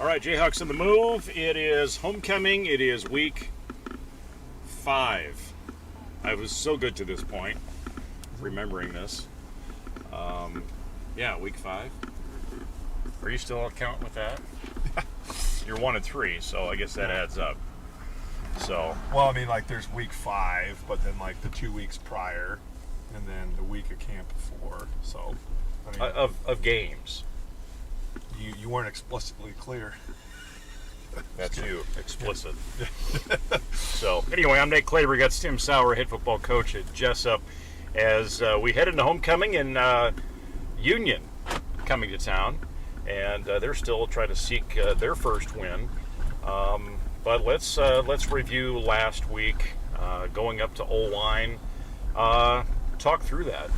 All right, Jayhawks on the move. It is homecoming. It is week 5. I was so good to this point, remembering this. Yeah, week 5. Are you still counting with that? You're 1-3, so I guess that adds up. So. Well, I mean, like there's week 5, but then like the 2 weeks prior, and then the week of camp before. So, I mean, of games. You weren't explicitly clear. That's you, explicit. So, anyway, I'm Nate Klaver. We got Tim Sauer, head football coach at Jesup, as we head into homecoming, and Union coming to town, and they're still trying to seek their first win. But let's review last week, going up to Old-Line. Talk through that.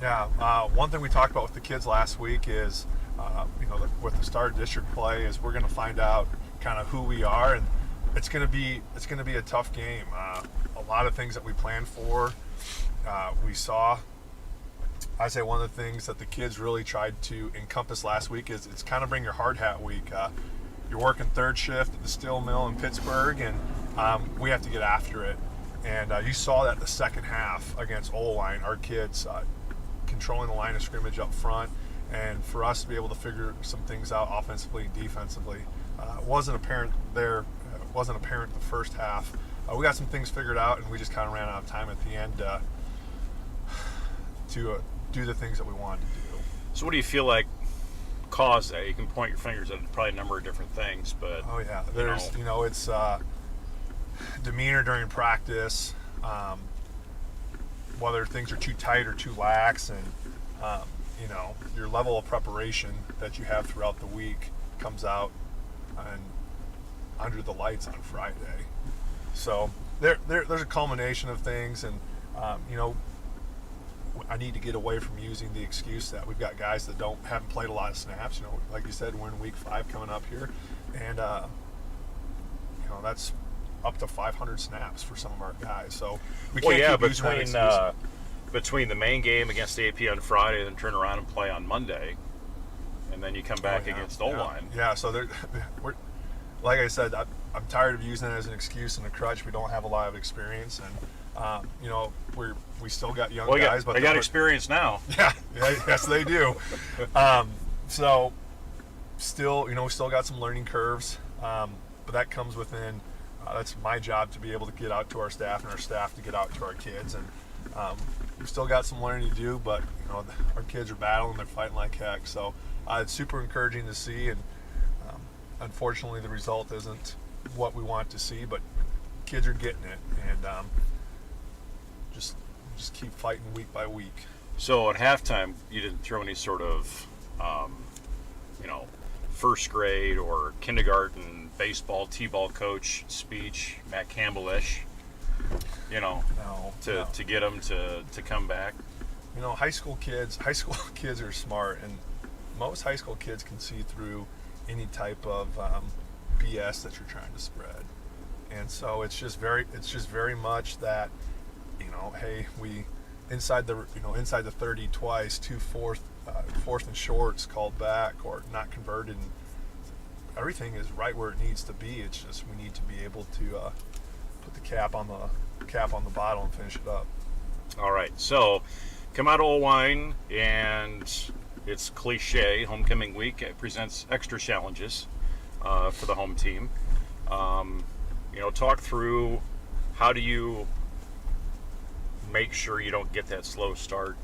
Yeah, one thing we talked about with the kids last week is, with the start of district play, is we're going to find out kind of who we are, and it's going to be a tough game. A lot of things that we planned for, we saw. I say one of the things that the kids really tried to encompass last week is it's kind of bring your hard hat week. You're working third shift at the steel mill in Pittsburgh, and we have to get after it. And you saw that the second half against Old-Line, our kids controlling the line of scrimmage up front, and for us to be able to figure some things out offensively and defensively. It wasn't apparent there. It wasn't apparent the first half. We got some things figured out, and we just kind of ran out of time at the end to do the things that we wanted to do. So what do you feel like caused that? You can point your fingers at probably a number of different things, but oh yeah, there's it's demeanor during practice, whether things are too tight or too lax, and your level of preparation that you have throughout the week comes out and under the lights on Friday. So there's a culmination of things, and I need to get away from using the excuse that we've got guys that haven't played a lot of snaps. Like you said, we're in week 5 coming up here, and that's up to 500 snaps for some of our guys. So we can't keep using that excuse. Between the main game against the AP on Friday, then turn around and play on Monday, and then you come back against Old-Line. Yeah, so we're, like I said, I'm tired of using it as an excuse and a crutch. We don't have a lot of experience, and we still got young guys, but they got experience now. Yeah, yes they do. So still, we still got some learning curves, but that comes within. That's my job to be able to get out to our staff, and our staff to get out to our kids, and we've still got some learning to do. But our kids are battling; they're fighting like heck. So it's super encouraging to see, and unfortunately, the result isn't what we want to see. But kids are getting it, and just keep fighting week by week. So at halftime, you didn't throw any sort of, first grade or kindergarten baseball, t-ball coach speech, Matt Campbell-ish, to get them to come back. High school kids are smart, and most high school kids can see through any type of BS that you're trying to spread. And so it's just very much that, hey, we inside the 30 twice, 2 fourth and shorts called back or not converted. And everything is right where it needs to be. It's just we need to be able to put the cap on the bottle and finish it up. All right, so come out of Old-Line, and it's cliche. Homecoming week, it presents extra challenges for the home team. Talk through how do you make sure you don't get that slow start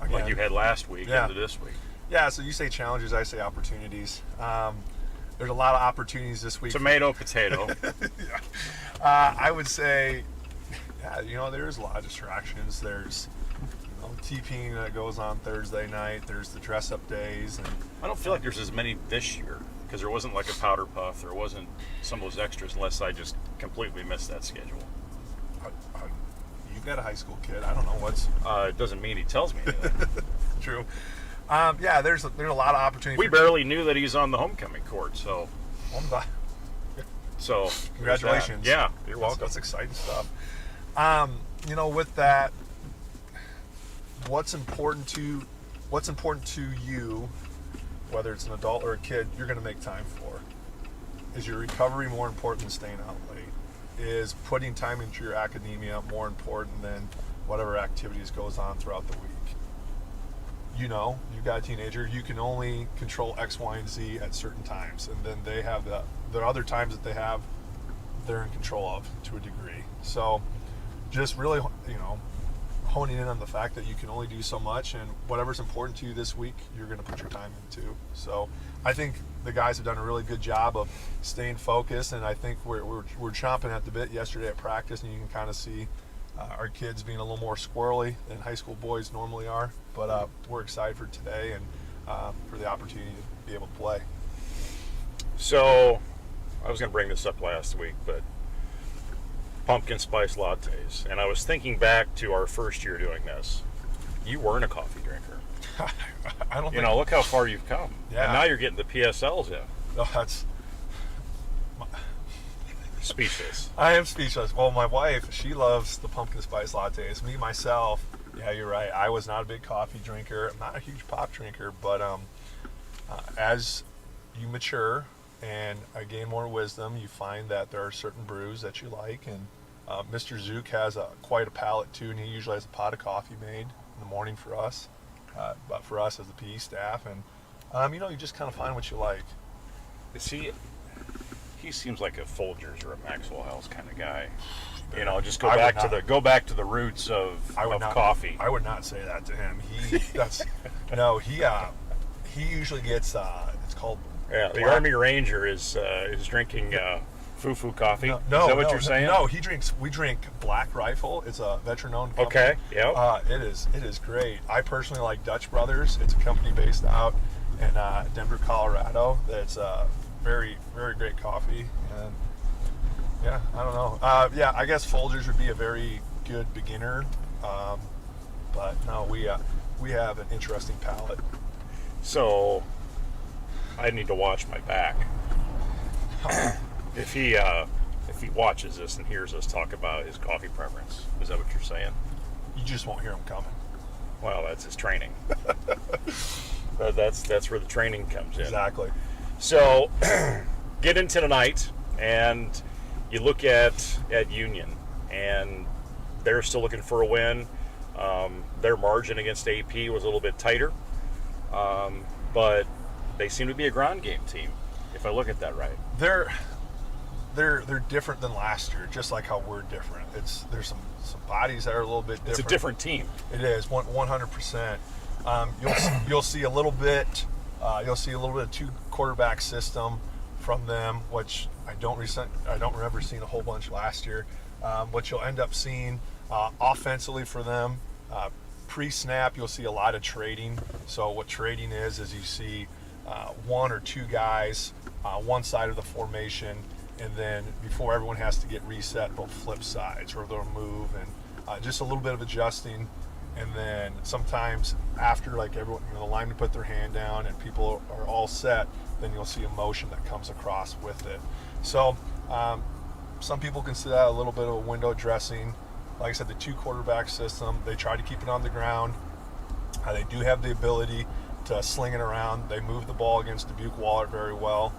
like you had last week into this week. Yeah, so you say challenges, I say opportunities. There's a lot of opportunities this week. Tomato, potato. Yeah. I would say, there's a lot of distractions. There's TPing that goes on Thursday night. There's the dress-up days. And I don't feel like there's as many this year because there wasn't like a powder puff. There wasn't some of those extras unless I just completely missed that schedule. You've got a high school kid. I don't know what's... It doesn't mean he tells me anything. True. There's a lot of opportunity. We barely knew that he's on the homecoming court, so... So, congratulations. Yeah, you're welcome. That's exciting stuff. With that, what's important to you whether it's an adult or a kid, you're going to make time for. Is your recovery more important than staying out late? Is putting time into your academia more important than whatever activities goes on throughout the week? You know, you've got a teenager, you can only control X, Y, and Z at certain times. And then they have the other times that they're in control of to a degree. So just really, honing in on the fact that you can only do so much, and whatever's important to you this week, you're going to put your time into. So I think the guys have done a really good job of staying focused, and I think we're chomping at the bit yesterday at practice, and you can kind of see our kids being a little more squirrely than high school boys normally are. But we're excited for today and for the opportunity to be able to play. So I was going to bring this up last week, but pumpkin spice lattes. And I was thinking back to our first year doing this. You weren't a coffee drinker. I don't Look how far you've come. Yeah. And now you're getting the PSLs in. No, that's... Speechless. I am speechless. Well, my wife, she loves the pumpkin spice lattes. Me, myself, yeah, you're right. I was not a big coffee drinker. I'm not a huge pop drinker, but as you mature and I gain more wisdom, you find that there are certain brews that you like. And Mr. Zook has quite a palate too, and he usually has a pot of coffee made in the morning for us, but for us as the PE staff. And you just kind of find what you like. He seems like a Folgers or a Maxwell House kind of guy. Just I would go back to the roots of coffee. I would not say that to him. He usually gets it's called the Army Ranger is drinking foo-foo coffee. No, is that what you're saying? No, we drink Black Rifle. It's a veteran-owned company. Okay, yeah. It is great. I personally like Dutch Brothers. It's a company based out in Denver, Colorado. That's very, very great coffee. And yeah, I don't know. I guess Folgers would be a very good beginner. But no, we have an interesting palate. So I need to watch my back. If he watches this and hears us talk about his coffee preference, is that what you're saying? You just won't hear him coming. Well, that's his training. That's where the training comes in. Exactly. So get into tonight, and you look at Union, and they're still looking for a win. Their margin against AP was a little bit tighter, but they seem to be a ground game team, if I look at that right. They're different than last year, just like how we're different. There's some bodies that are a little bit different. It's a different team. It is 100%. You'll see a little bit. You'll see a little bit of two quarterback system from them, which I don't remember seeing a whole bunch last year. What you'll end up seeing offensively for them, pre-snap, you'll see a lot of trading. So what trading is you see one or two guys one side of the formation, and then before everyone has to get reset, they'll flip sides or they'll move, and just a little bit of adjusting. And then sometimes after, like, everyone, the linemen put their hand down and people are all set, then you'll see a motion that comes across with it. So some people consider that a little bit of a window dressing. Like I said, the two quarterback system, they try to keep it on the ground. They do have the ability to sling it around. They move the ball against Dubuque Waller very well.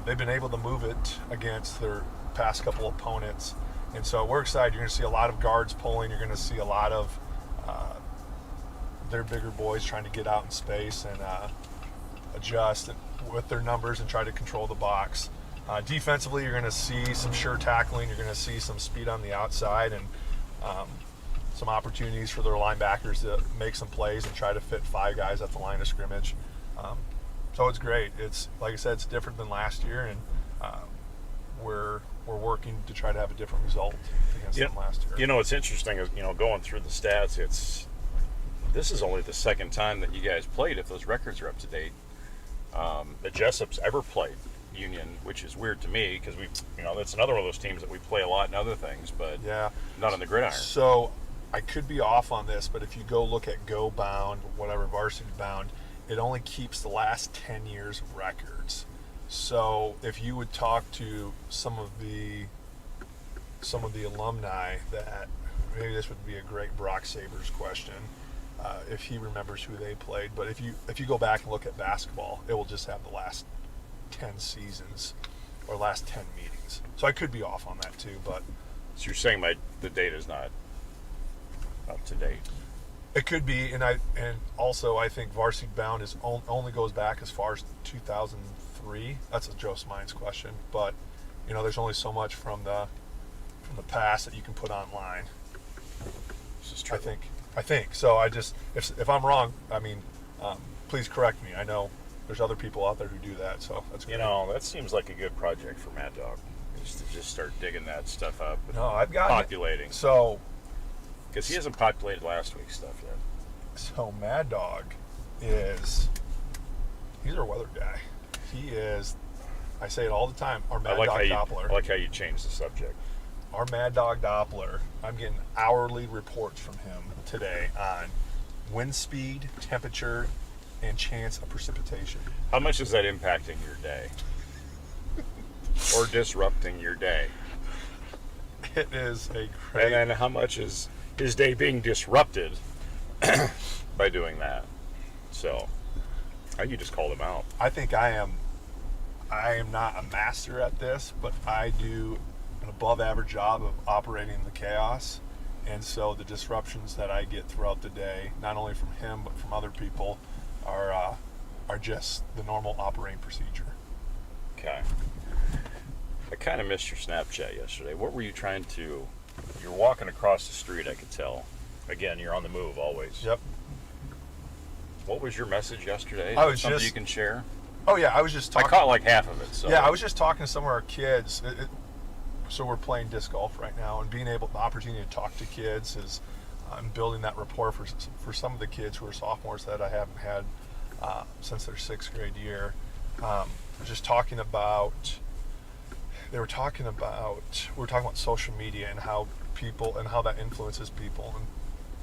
They've been able to move it against their past couple opponents. And so we're excited. You're going to see a lot of guards pulling. You're going to see a lot of their bigger boys trying to get out in space and adjust with their numbers and try to control the box. Defensively, you're going to see some sure tackling. You're going to see some speed on the outside and some opportunities for their linebackers to make some plays and try to fit five guys at the line of scrimmage. So it's great. It's, like I said, it's different than last year, and we're working to try to have a different result against them last year. It's interesting is, going through the stats, this is only the second time that you guys played, if those records are up to date, that Jesup's ever played Union, which is weird to me because that's another one of those teams that we play a lot in other things, but not on the gridiron. So I could be off on this, but if you go look at Go Bound, whatever, Varsity Bound, it only keeps the last 10 years of records. So if you would talk to some of the alumni, that maybe this would be a great Brock Sabres question. if he remembers who they played. But if you go back and look at basketball, it will just have the last 10 seasons or last 10 meetings. So I could be off on that too, but So you're saying the data is not up to date? it could be. And also I think Varsity Bound is only goes back as far as 2003. That's a Joe Smines question, but there's only so much from the past that you can put online. This is true. I think so. I just if I'm wrong, please correct me. I know there's other people out there who do that, so that's great. That seems like a good project for Mad Dog, is to just start digging that stuff up and No, I've got populating. So Because he hasn't populated last week's stuff yet. So Mad Dog he's our weather guy. He is, I say it all the time, our Mad Dog Doppler. I like how you changed the subject. Our Mad Dog Doppler, I'm getting hourly reports from him today on wind speed, temperature, and chance of precipitation. How much is that impacting your day? Or disrupting your day? It is a great... And then how much is his day being disrupted by doing that? So, you just called him out. I think I am not a master at this, but I do an above average job of operating the chaos. And so the disruptions that I get throughout the day, not only from him, but from other people, are just the normal operating procedure. Okay. I kind of missed your Snapchat yesterday. What were you trying to... You're walking across the street, I could tell. Again, you're on the move always. Yep. What was your message yesterday? I was Something just... you can share? Oh, yeah, I was just talking... I caught like half of it, so... Yeah, I was just talking to some of our kids. So we're playing disc golf right now, and being able, the opportunity to talk to kids is... I'm building that rapport for some of the kids who are sophomores that I haven't had since their 6th grade year. Just talking about... we were talking about social media and how that influences people, and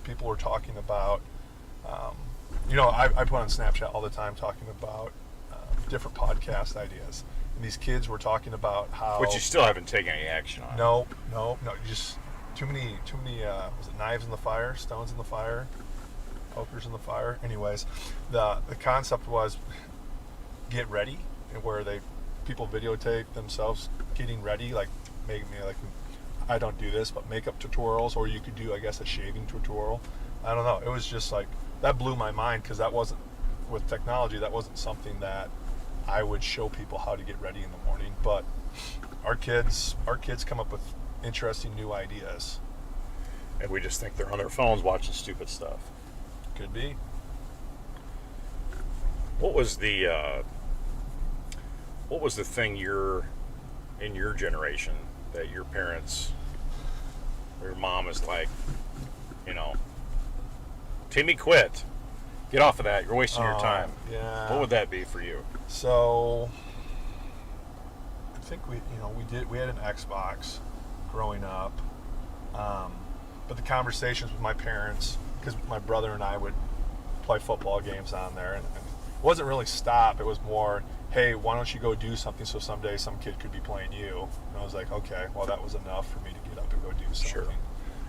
people were talking about I put on Snapchat all the time talking about different podcast ideas, and these kids were talking about how, which you still haven't taken any action on. No, just too many was it knives in the fire, stones in the fire, pokers in the fire. Anyways, the concept was get ready, where people videotape themselves getting ready, like making me like, I don't do this, but makeup tutorials, or you could do, I guess, a shaving tutorial. I don't know. It was just like, that blew my mind, because that wasn't, with technology, that wasn't something that I would show people how to get ready in the morning. But our kids come up with interesting new ideas. And we just think they're on their phones watching stupid stuff. Could be. What was the thing in your generation that your parents, or your mom is like, Timmy, quit. Get off of that. You're wasting your time. Yeah. What would that be for you? So I think we had an Xbox growing up, but the conversations with my parents, because my brother and I would play football games on there, and it wasn't really stop. It was more, hey, why don't you go do something so someday some kid could be playing you? And I was like, okay, well, that was enough for me to get up and go do something. Sure.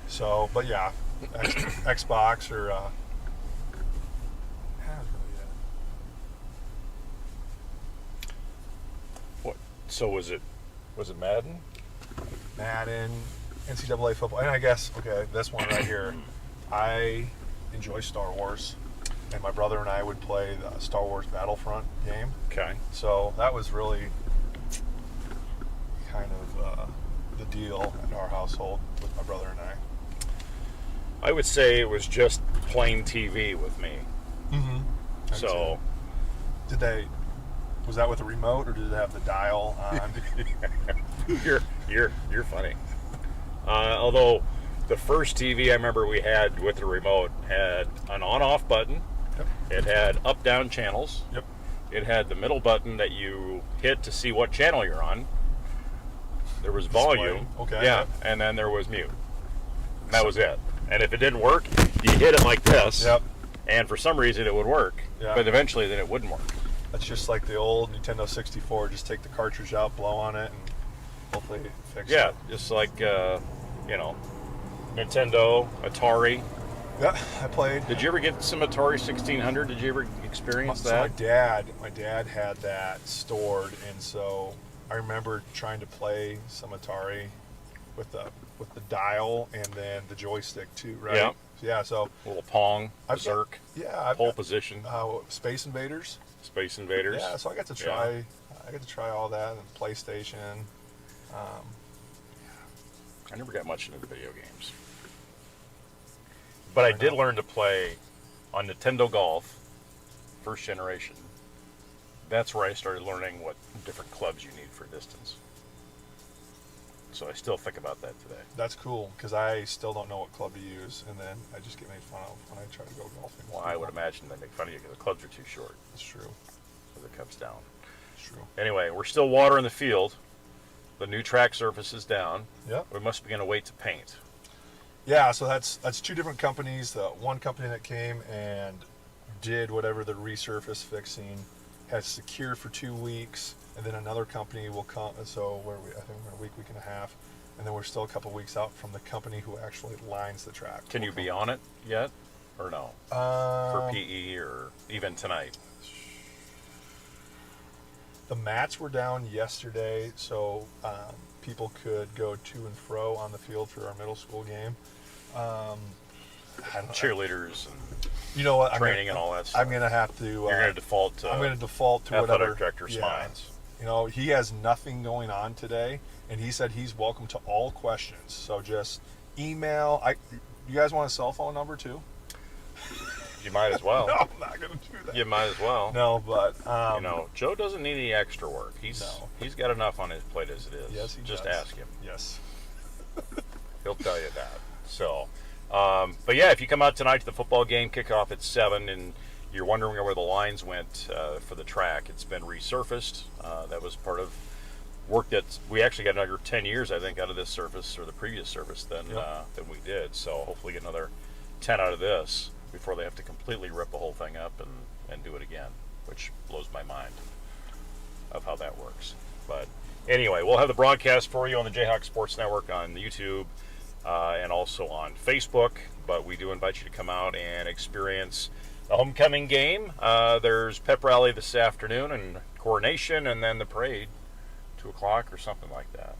So, but yeah, Xbox or that was really it. What? So was it Madden? Madden, NCAA football, and I guess, okay, this one right here, I enjoy Star Wars, and my brother and I would play the Star Wars Battlefront game. Okay. So that was really kind of the deal in our household with my brother and I. I would say it was just plain TV with me. Mm-hmm. So, was that with a remote, or did it have the dial on? you're funny. Although the first TV I remember we had with the remote had an on-off button. Yep. It had up-down channels. Yep. It had the middle button that you hit to see what channel you're on. There was volume. Okay. Yeah, and then there was mute. And that was it. And if it didn't work, you hit it like this. Yep. And for some reason it would work. Yeah. But eventually then it wouldn't work. That's just like the old Nintendo 64. Just take the cartridge out, blow on it, and hopefully fix it. Yeah, just like, Nintendo, Atari, Yeah, I played. Did you ever get some Atari 1600? Did you ever experience So that? my dad had that stored, and so I remember trying to play some Atari with the dial and then the joystick too, right? Yeah. Yeah. So A little Pong, Berserk, I've pole got, position, Space Invaders. Space Invaders. Yeah. So I got to try. I got to try all that and PlayStation. I never got much into the video games. But I did learn to play on Nintendo Golf, first generation. That's where I started learning what different clubs you need for distance. So I still think about that today. That's cool because I still don't know what club to use, and then I just get made fun of when I try to go golfing. Well, I would imagine they make fun of you because the clubs are too short. That's true. As it comes down. That's true. Anyway, we're still watering the field. The new track surface is down. Yep. We must be going to wait to paint. Yeah, so that's two different companies. The one company that came and did whatever the resurface fixing has secured for 2 weeks, and then another company will come. So where I think we're a week and a half, and then we're still a couple weeks out from the company who actually lines the track. Can you be on it yet, or no? For PE or even tonight? The mats were down yesterday, so people could go to and fro on the field for our middle school game. Cheerleaders and you know what? training and all that stuff. I'm gonna have to. You're going to default to. I'm going to default to athletic whatever director yeah. Smines. You know, he has nothing going on today, and he said he's welcome to all questions. So just email. You guys want a cell phone number too? You might as well. No, I'm not going to do that. You might as well. No, but you know, Joe doesn't need any extra work. He's got enough on his plate as it is. Yes, he Just does. ask him. Yes. He'll tell you that. So, but yeah, if you come out tonight to the football game, kickoff at 7, and you're wondering where the lines went for the track, it's been resurfaced. That was part of work that we actually got another 10 years, I think, out of this surface or the previous surface than we did. So hopefully get another 10 out of this before they have to completely rip the whole thing up and do it again, which blows my mind of how that works. But anyway, we'll have the broadcast for you on the Jayhawk Sports Network on YouTube and also on Facebook. But we do invite you to come out and experience the homecoming game. There's pep rally this afternoon and coronation, and then the parade, 2 o'clock or something like that.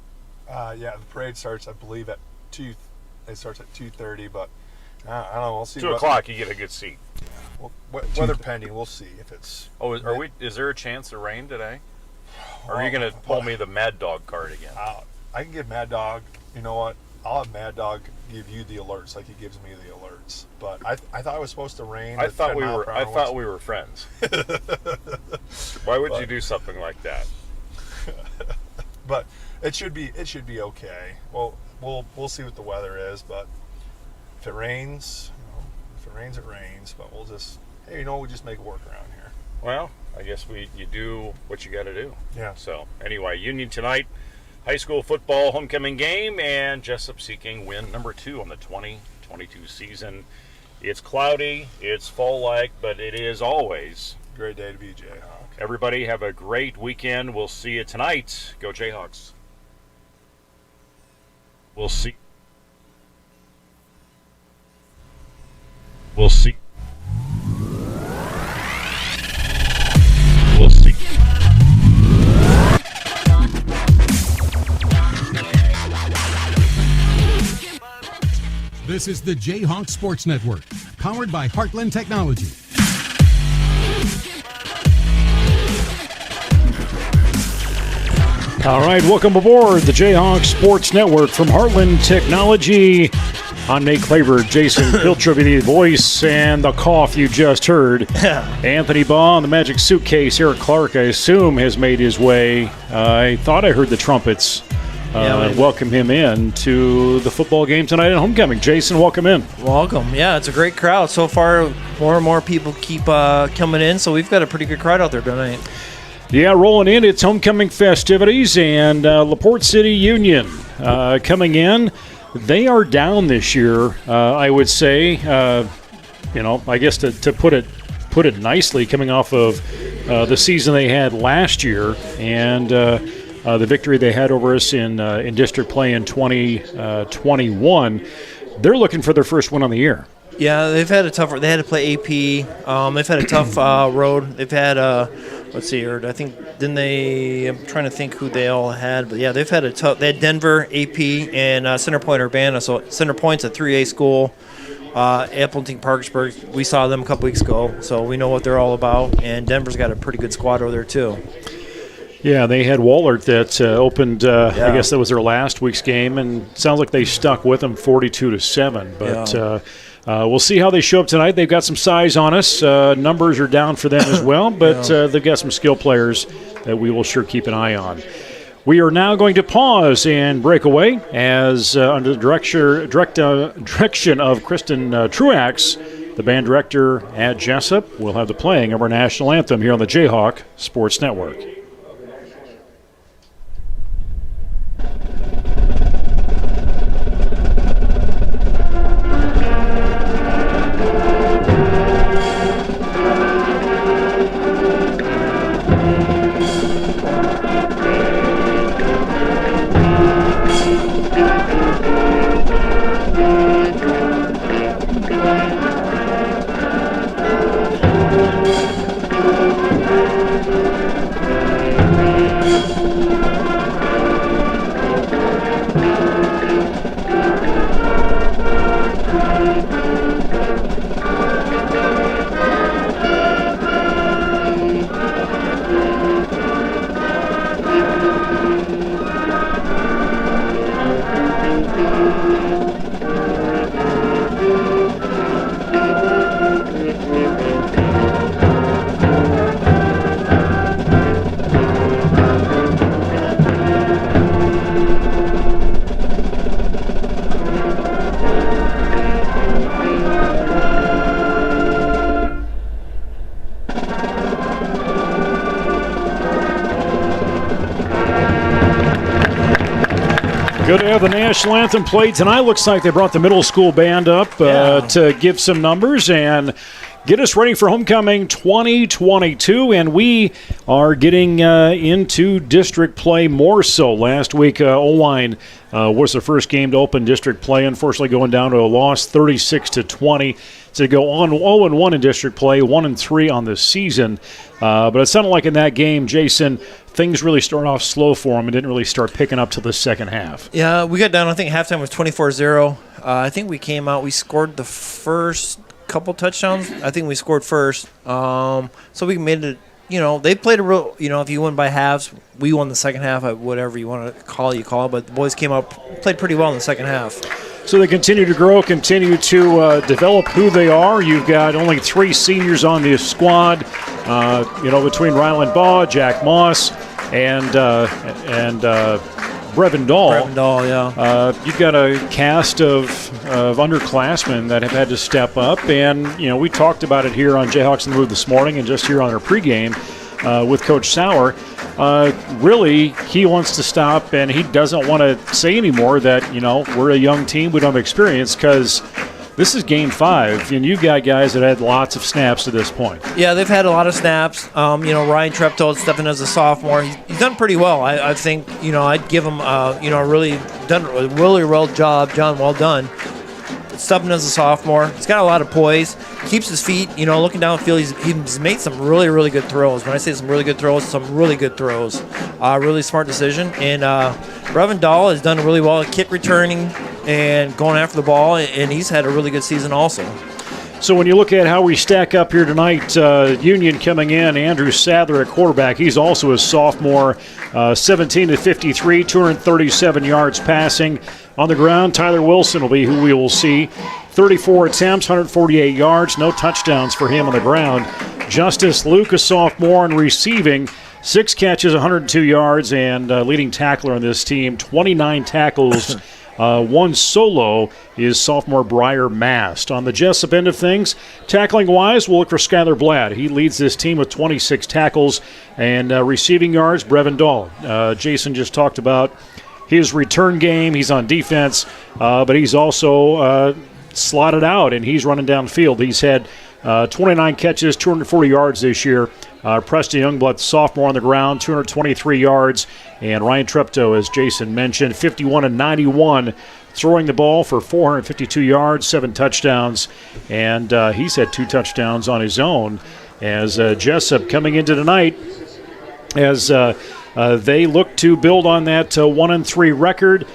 Yeah, the parade starts, I believe, at 2. It starts at 2:30, but I don't know. We'll see. 2 o'clock, you get a good seat. Well, weather pending, we'll see if it's. Oh, is there a chance of rain today? Or are you going to pull me the Mad Dog card again? I can give Mad Dog. You know what? I'll have Mad Dog give you the alerts like he gives me the alerts. But I thought it was supposed to rain. I thought we were friends. Why would you do something like that? But it should be okay. Well, we'll see what the weather is. But if it rains, it rains. But we'll just we just make it work around here. Well, I guess you do what you got to do. Yeah. So anyway, Union tonight, high school football homecoming game, and Jesup seeking win number 2 on the 2022 season. It's cloudy, it's fall-like, but it is always great day to be Jayhawk. Everybody have a great weekend. We'll see you tonight. Go Jayhawks. We'll see. We'll see. We'll see. This is the Jayhawk Sports Network, powered by Heartland Technology. All right, welcome aboard the Jayhawk Sports Network from Heartland Technology. I'm Nate Claver, Jason Piltrovy, the voice, and the cough you just heard. Anthony Baugh, the Magic Suitcase. Eric Clark, I assume, has made his way. I thought I heard the trumpets welcome him in to the football game tonight at homecoming. Jason, welcome in. Welcome. Yeah, it's a great crowd. So far, more and more people keep coming in, so we've got a pretty good crowd out there tonight. Yeah, rolling in. It's homecoming festivities, and LaPorte City Union coming in. They are down this year, I would say. I guess to put it nicely, coming off of the season they had last year and the victory they had over us in district play in 2021. They're looking for their first win on the year. Yeah, they've had a tough. They had to play AP. They've had a tough road. They've had let's see here. I think didn't they? I'm trying to think who they all had, but yeah, they've had a tough. They had Denver, AP, and Center Point Urbana. So Center Point's a 3A school. Appleton Parkersburg, we saw them a couple weeks ago, so we know what they're all about. And Denver's got a pretty good squad over there too. Yeah, they had Wahlert that opened. I guess that was their last week's game, and sounds like they stuck with them 42-7. But we'll see how they show up tonight. They've got some size on us. Numbers are down for them as well, but they've got some skill players that we will sure keep an eye on. We are now going to pause and break away as under the direction of Kristen Truax, the band director at Jesup, we'll have the playing of our national anthem here on the Jayhawk Sports Network. Good to have the national anthem played tonight. Looks like they brought the middle school band up to give some numbers and get us ready for homecoming 2022. And we are getting into district play more so. Last week, O-Line was the first game to open district play. Unfortunately, going down to a loss, 36-20. To go on 0-1 in district play, 1-3 on the season. But it sounded like in that game, Jason, things really started off slow for them and didn't really start picking up till the second half. Yeah, we got down, I think halftime was 24-0. I think we came out, we scored the first couple touchdowns. I think we scored first. So we made it, they played a real, if you win by halves, we won the second half, whatever you want to call it, you call it. But the boys came out, played pretty well in the second half. So they continue to grow, continue to develop who they are. You've got only 3 seniors on this squad, between Ryland Baugh, Jack Moss, and Brevin Dahl. Brevin Dahl, yeah. You've got a cast of underclassmen that have had to step up, and we talked about it here on Jayhawks in the Move this morning, and just here on our pregame with Coach Sauer. Really, he wants to stop, and he doesn't want to say anymore that we're a young team, we don't have experience, because this is game 5, and you've got guys that had lots of snaps to this point. Yeah, they've had a lot of snaps. Ryan Treptow stepping as a sophomore. He's done pretty well. I think, I'd give him, really done a really well job. John, well done. Stepping as a sophomore. He's got a lot of poise. Keeps his feet, looking downfield. He's made some really, really good throws. When I say some really good throws, really smart decision. And Brevin Dahl has done really well at kick returning and going after the ball, and he's had a really good season also. So when you look at how we stack up here tonight, Union coming in, Andrew Sadler at quarterback. He's also a sophomore, 17-53, 237 yards passing. On the ground, Tyler Wilson will be who we will see. 34 attempts, 148 yards, no touchdowns for him on the ground. Justice Luke, a sophomore, and receiving, 6 catches, 102 yards, and leading tackler on this team, 29 tackles. 1 solo is sophomore Briar Mast. On the Jesup end of things, tackling-wise, we'll look for Skyler Blatt. He leads this team with 26 tackles and receiving yards, Brevin Dahl. Jason just talked about his return game. He's on defense, but he's also slotted out, and he's running downfield. He's had 29 catches, 240 yards this year. Preston Youngblood, sophomore on the ground, 223 yards. And Ryan Treptow, as Jason mentioned, 51-91 throwing the ball for 452 yards, 7 touchdowns, and he's had 2 touchdowns on his own. As Jesup coming into tonight, as they look to build on that 1-3 record,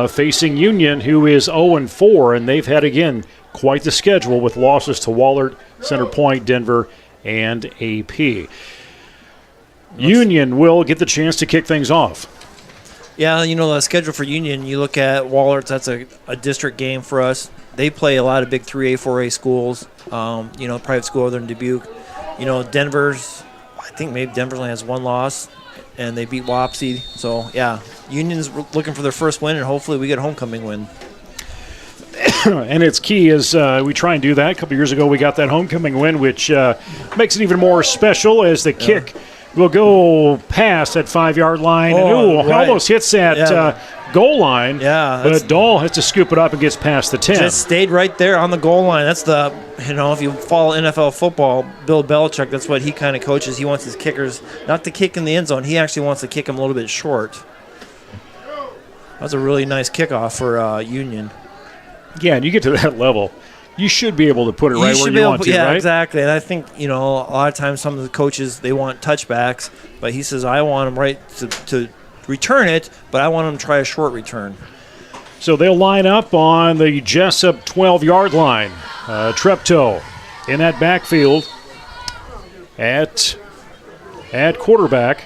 facing Union, who is 0-4, and they've had, again, quite the schedule with losses to Wahlert, Center Point, Denver, and AP. Union will get the chance to kick things off. Yeah, the schedule for Union, you look at Wahlert, that's a district game for us. They play a lot of big 3A, 4A schools, private school other than Dubuque. Denver's, I think maybe Denver only has 1 loss, and they beat Wapsie. So, yeah, Union's looking for their first win, and hopefully we get a homecoming win. And it's key as we try and do that. A couple years ago we got that homecoming win, which makes it even more special as the kick will go past that 5-yard line. Almost hits that goal line. Yeah, but Dahl has to scoop it up and gets past the 10. Just stayed right there on the goal line. That's if you follow NFL football, Bill Belichick, that's what he kind of coaches. He wants his kickers not to kick in the end zone. He actually wants to kick them a little bit short. That's a really nice kickoff for Union. Yeah, and you get to that level, you should be able to put it right where you want to, yeah, right? Exactly. And I think, a lot of times some of the coaches, they want touchbacks, but he says, I want them right to return it, but I want them to try a short return. So they'll line up on the Jesup 12-yard line. Treptow in that backfield at quarterback.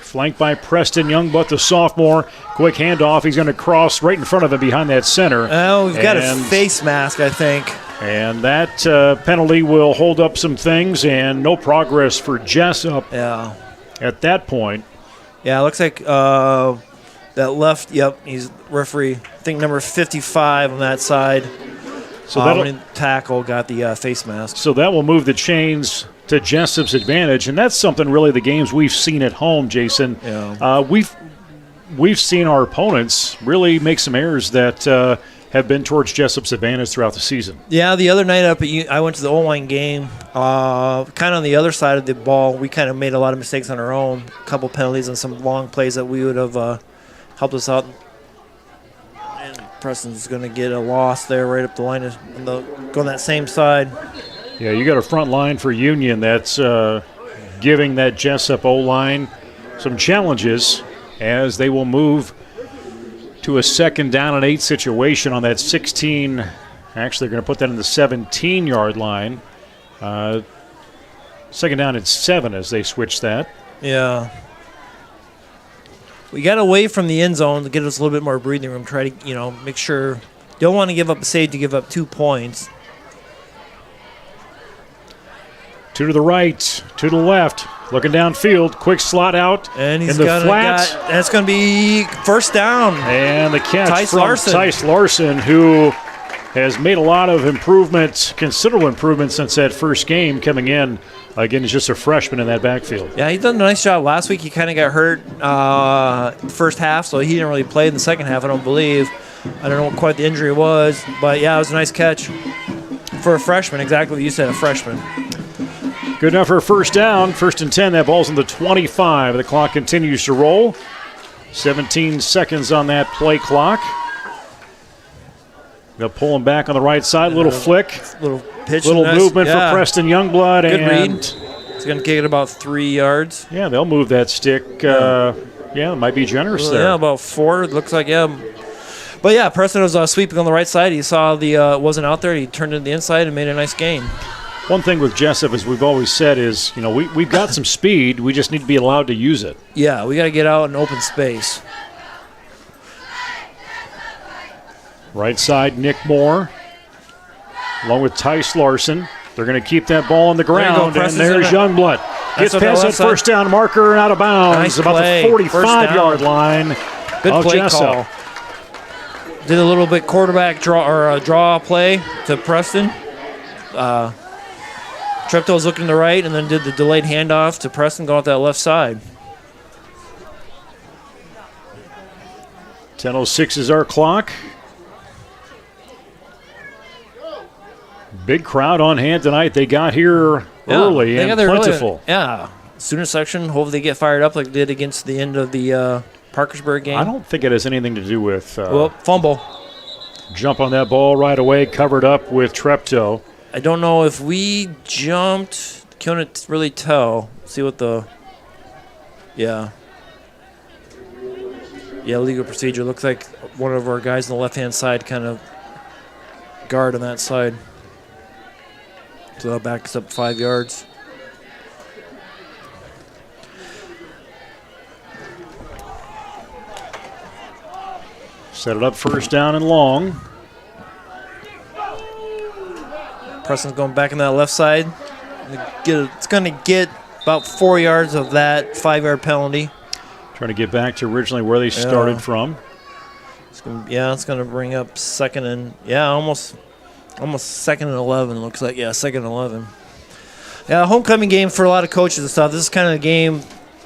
Flanked by Preston Youngblood, the sophomore. Quick handoff. He's going to cross right in front of him behind that center. Oh, we've got a face mask, I think. And that penalty will hold up some things, and no progress for Jesup at that point. Yeah, it looks like that left, he's referee, I think number 55 on that side. So that tackle got the face mask. So that will move the chains to Jesup's advantage, and that's something really the games we've seen at home, Jason. Yeah. We've seen our opponents really make some errors that have been towards Jesup's advantage throughout the season. Yeah, the other night I went to the O-line game. Kind of on the other side of the ball, we kind of made a lot of mistakes on our own. A couple penalties and some long plays that we would have helped us out. And Preston's going to get a loss there right up the line, going that same side. Yeah, you got a front line for Union that's giving that Jesup O-line some challenges as they will move to a 2nd down and 8 situation on that 16. Actually, they're going to put that in the 17-yard line. 2nd down and 7 as they switch that. Yeah. We got away from the end zone to get us a little bit more breathing room. Try to, make sure. Don't want to give up a save to give up 2 points. 2 to the right, 2 to the left. Looking downfield, quick slot out and in the flat. That's going to be first down. And the catch from Tice Larson, who has made a lot of improvements, considerable improvements since that first game coming in. Again, he's just a freshman in that backfield. Yeah, he's done a nice job. Last week he kind of got hurt first half, so he didn't really play in the second half, I don't believe. I don't know what quite the injury was, but yeah, it was a nice catch for a freshman, exactly what you said, a freshman. Good enough for a first down. 1st and 10. That ball's on the 25. The clock continues to roll. 17 seconds on that play clock. They'll pull him back on the right side. Little flick. Little pitch. Little movement for Preston Youngblood. Good read. He's going to kick it about 3 yards. Yeah, they'll move that stick. It might be generous there. Yeah, about 4. It looks like, But yeah, Preston was sweeping on the right side. He saw the wasn't out there. He turned to the inside and made a nice gain. One thing with Jesup, as we've always said, is we've got some speed. We just need to be allowed to use it. Yeah, we got to get out in open space. Right side, Nick Moore, along with Tice Larson. They're going to keep that ball on the ground, and there's Youngblood. Gets past that first down marker out of bounds, about the 45-yard line. Good play call. Did a little bit quarterback draw play to Preston. Treptow was looking to the right and then did the delayed handoff to Preston going out that left side. 10:06 is our clock. Big crowd on hand tonight. They got here early and plentiful. Student section, hopefully they get fired up like they did against the end of the Parkersburg game. I don't think it has anything to do with... fumble. Jump on that ball right away, covered up with Treptow. I don't know if we jumped. Couldn't really tell. See what the. Yeah. Yeah, legal procedure. Looks like one of our guys on the left-hand side kind of guard on that side. So that backs up 5 yards. Set it up first down and long. Preston's going back in that left side. It's going to get about 4 yards of that 5-yard penalty. Trying to get back to originally where they started from. It's going to bring up second and almost second and 11. Looks like second and 11. Yeah, homecoming game for a lot of coaches and stuff. This is kind of a game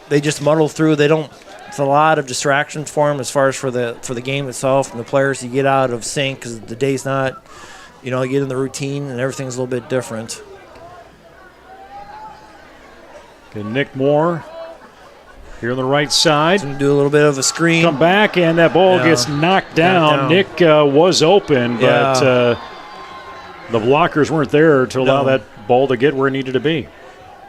they just muddle through. They don't. It's a lot of distractions for them as far as for the game itself and the players. You get out of sync because the day's not. You get in the routine and everything's a little bit different. Okay, Nick Moore here on the right side. Going to do a little bit of a screen. Come back, and that ball gets knocked down. Nick was open, but the blockers weren't there to allow that ball to get where it needed to be.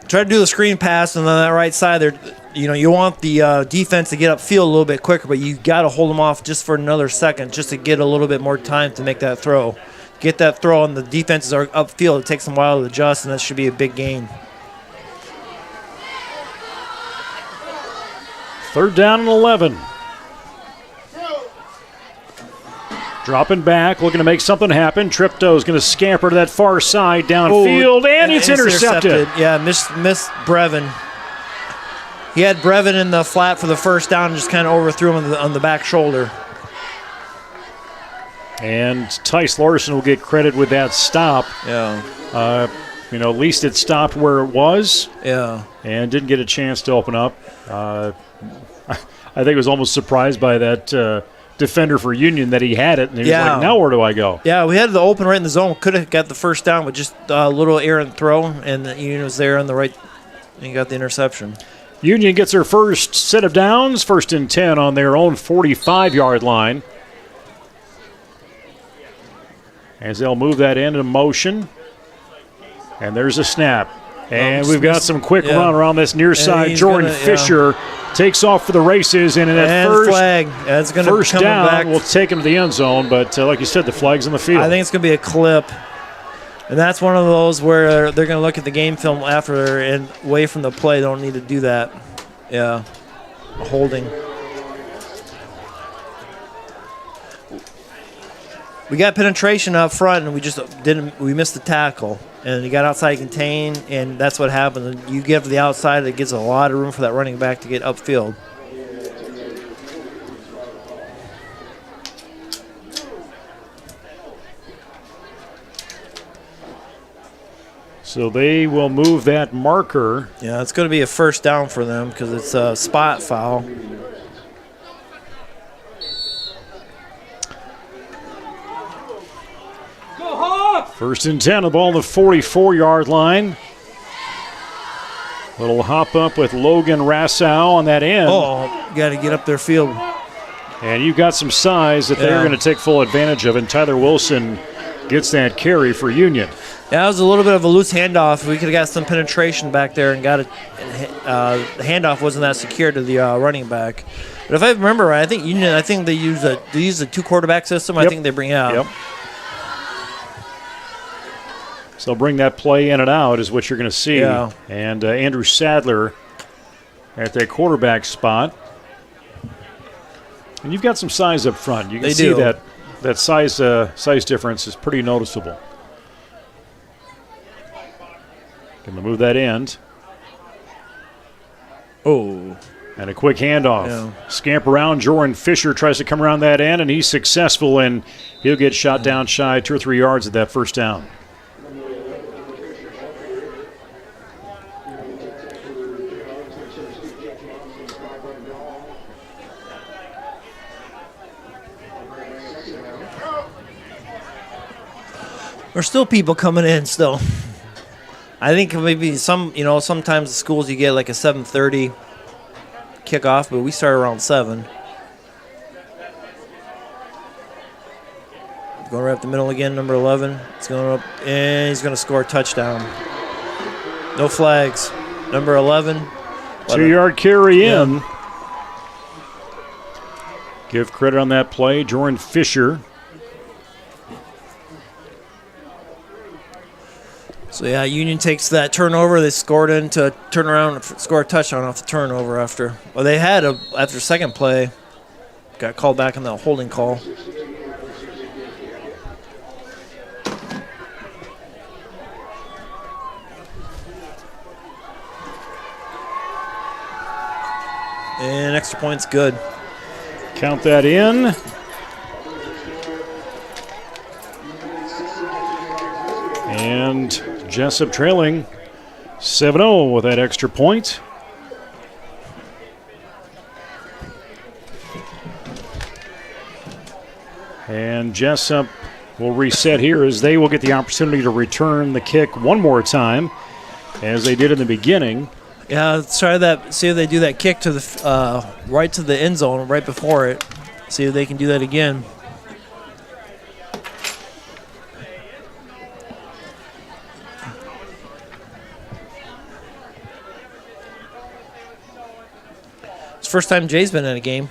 Try to do the screen pass, and on that right side there, you want the defense to get upfield a little bit quicker, but you got to hold them off just for another second, just to get a little bit more time to make that throw. Get that throw, and the defenses are upfield. It takes them a while to adjust, and that should be a big gain. Third down and 11. Dropping back, looking to make something happen. Tripto's going to scamper to that far side downfield, and it's intercepted. Yeah, missed Brevin. He had Brevin in the flat for the first down and just kind of overthrew him on the back shoulder. And Tice Larson will get credit with that stop. Yeah. At least it stopped where it was. Yeah. And didn't get a chance to open up. I think I was almost surprised by that defender for Union that he had it. And he was like, now where do I go? Yeah, we had the open right in the zone. Could have got the first down with just a little errant throw, and Union was there on the right, and he got the interception. Union gets their first set of downs, 1st and 10 on their own 45-yard line. As they'll move that into motion. And there's a snap. And we've got some quick run around this near side. Jordan Fisher takes off for the races. And in that first flag. That's gonna first come down, back. we'll take him to the end zone. But like you said, the flag's in the field. I think it's going to be a clip. And that's one of those where they're going to look at the game film after and away from the play. They don't need to do that. Yeah. Holding. We got penetration up front, and we missed the tackle. And he got outside contain, and that's what happens. You give the outside, it gives a lot of room for that running back to get upfield. So they will move that marker. Yeah, it's going to be a first down for them because it's a spot foul. First and 10, the ball on the 44-yard line. Little hop up with Logan Rassow on that end. Oh, got to get up their field. And you've got some size that they're going to take full advantage of, and Tyler Wilson gets that carry for Union. Yeah, it was a little bit of a loose handoff. We could have got some penetration back there and got it. The handoff wasn't that secure to the running back. But if I remember right, I think Union. They use a two-quarterback system. Yep. I think they bring out. Yep. So bring that play in and out is what you're going to see. Yeah. And Andrew Sadler at that quarterback spot. And you've got some size up front. You can see that size difference is pretty noticeable. Going to move that end. Oh. And a quick handoff. Yeah. Scamp around. Jordan Fisher tries to come around that end, and he's successful, and he'll get shot down shy 2 or 3 yards at that first down. There's still people coming in still. I think maybe sometimes the schools you get like a 7:30 kickoff, but we start around 7. Going right up the middle again, number 11. It's going up, and he's going to score a touchdown. No flags. Number 11. 2-yard carry in. Give credit on that play, Jordan Fisher. So, yeah, Union takes that turnover. They scored in to turn around and score a touchdown off the turnover after. Well, they had, after the second play, got called back on the holding call. And extra point's good. Count that in. And Jesup trailing 7-0 with that extra point. And Jesup will reset here as they will get the opportunity to return the kick one more time, as they did in the beginning. Yeah, let's try that. See if they do that kick to the right to the end zone right before it. See if they can do that again. It's the first time Jay's been in a game.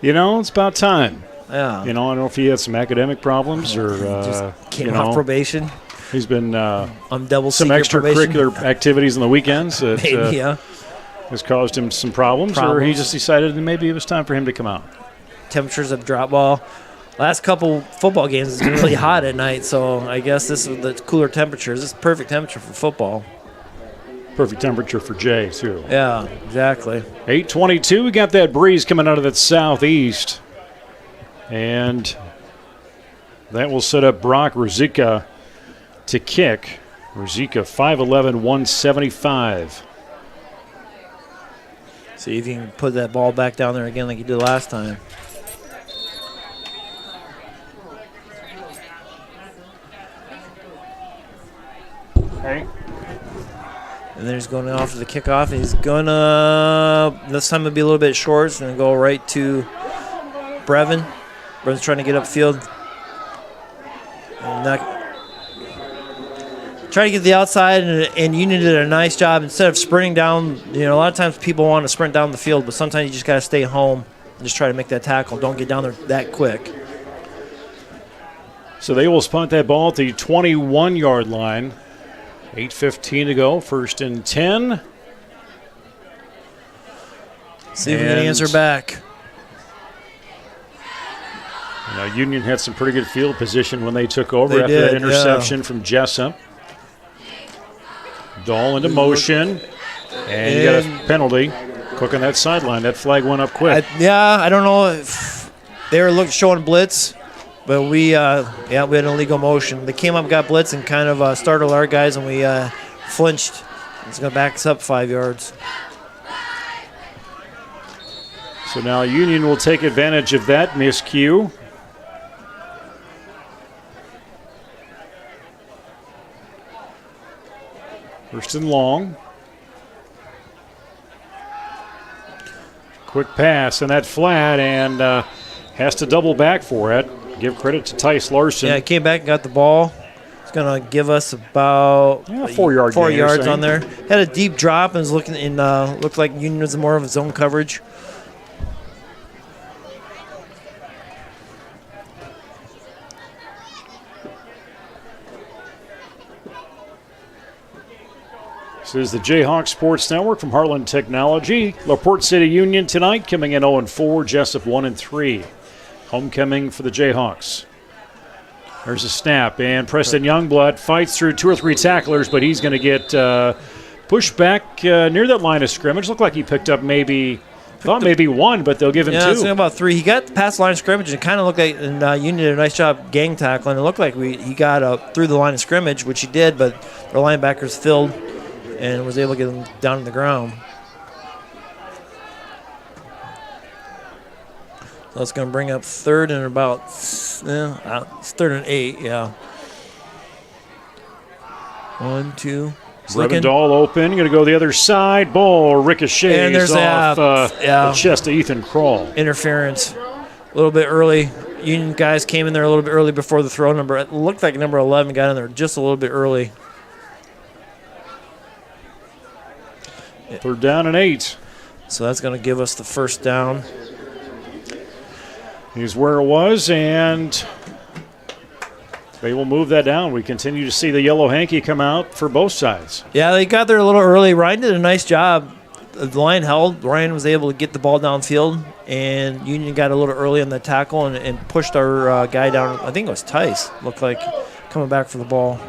You know, it's about time. Yeah. You know, I don't know if he had some academic problems or just came off probation. He's been I'm double some extracurricular activities on the weekends that maybe, yeah. has caused him some problems, or he just decided that maybe it was time for him to come out. Temperatures have dropped. Well, last couple football games it's been really hot at night, so I guess this is the cooler temperatures. This is perfect temperature for football. Perfect temperature for Jay, too. Yeah, exactly. 8:22, we got that breeze coming out of that southeast. And that will set up Brock Ruzicka to kick. Ruzicka, 5'11", 175. See if you can put that ball back down there again like you did last time. Okay. And then he's going off to the kickoff. And he's going to, this time it'll be a little bit short. It's going to go right to Brevin. Brevin's trying to get upfield. And try to get the outside, and Union did a nice job. Instead of sprinting down, you know, a lot of times people want to sprint down the field, but sometimes you just got to stay home and just try to make that tackle. Don't get down there that quick. So they will punt that ball at the 21-yard line. 8:15 to go, 1st and 10. See if we can answer back. You know, Union had some pretty good field position when they took over after that interception from Jesup. Dahl into motion, and you got a penalty. Quick on that sideline. That flag went up quick. I don't know if they were showing blitz, but we had an illegal motion. They came up, got blitz, and kind of startled our guys, and we flinched. It's going to back us up 5 yards. So now Union will take advantage of that miscue. First and long. Quick pass, and that flat, and has to double back for it. Give credit to Tice Larson. Yeah, he came back and got the ball. It's going to give us about 4 yards on there. Had a deep drop and was looking in. Looked like Union was more of a zone coverage. This is the Jayhawk Sports Network from Heartland Technology. LaPorte City Union tonight coming in 0-4, Jesup 1-3. Homecoming for the Jayhawks. There's a snap, and Preston Youngblood fights through 2 or 3 tacklers, but he's going to get pushed back near that line of scrimmage. Looked like he picked up maybe 1, but they'll give him 2. Yeah, it's about 3. He got past the line of scrimmage and kind of looked like, and Union did a nice job gang tackling. It looked like he got through the line of scrimmage, which he did, but the linebackers filled and was able to get him down to the ground. So it's going to bring up 3rd and about, it's 3rd and 8, yeah. 1, 2. Brevin Dahl open, going to go the other side. Ball ricochets off the chest of Ethan Kroll. Interference a little bit early. Union guys came in there a little bit early before the throw. It looked like number 11 got in there just a little bit early. 3rd down and 8. So that's going to give us the first down. Here's where it was, and they will move that down. We continue to see the yellow hanky come out for both sides. Yeah, they got there a little early. Ryan did a nice job. The line held. Ryan was able to get the ball downfield, and Union got a little early on the tackle and pushed our guy down. I think it was Tice, looked like, coming back for the ball.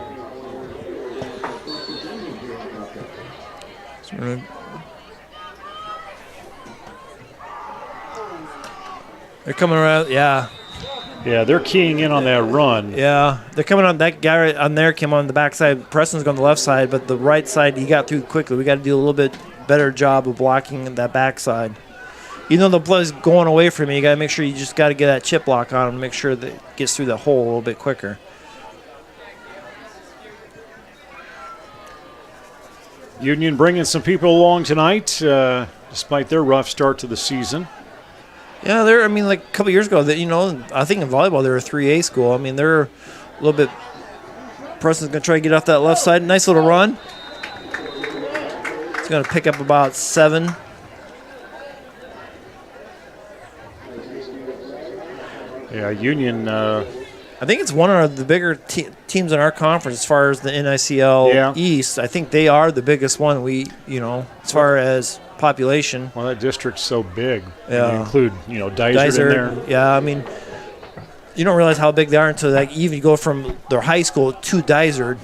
They're coming around, yeah. Yeah, they're keying in on that run. Yeah, they're coming on. That guy right on there came on the backside. Preston's going the left side, but the right side he got through quickly. We got to do a little bit better job of blocking that backside. Even though the play's going away from you, you got to make sure you just got to get that chip block on him, make sure that it gets through the hole a little bit quicker. Union bringing some people along tonight, despite their rough start to the season. Yeah, like a couple years ago, I think in volleyball they're a 3A school. I mean, they're a little bit. Preston's going to try to get off that left side. Nice little run. He's going to pick up about 7. Yeah, Union. I think it's one of the bigger teams in our conference as far as the NICL East. I think they are the biggest one. As far as population. Well, that district's so big. Yeah. You include, Dysart in there. Yeah, I mean, you don't realize how big they are until even you go from their high school to Dysart,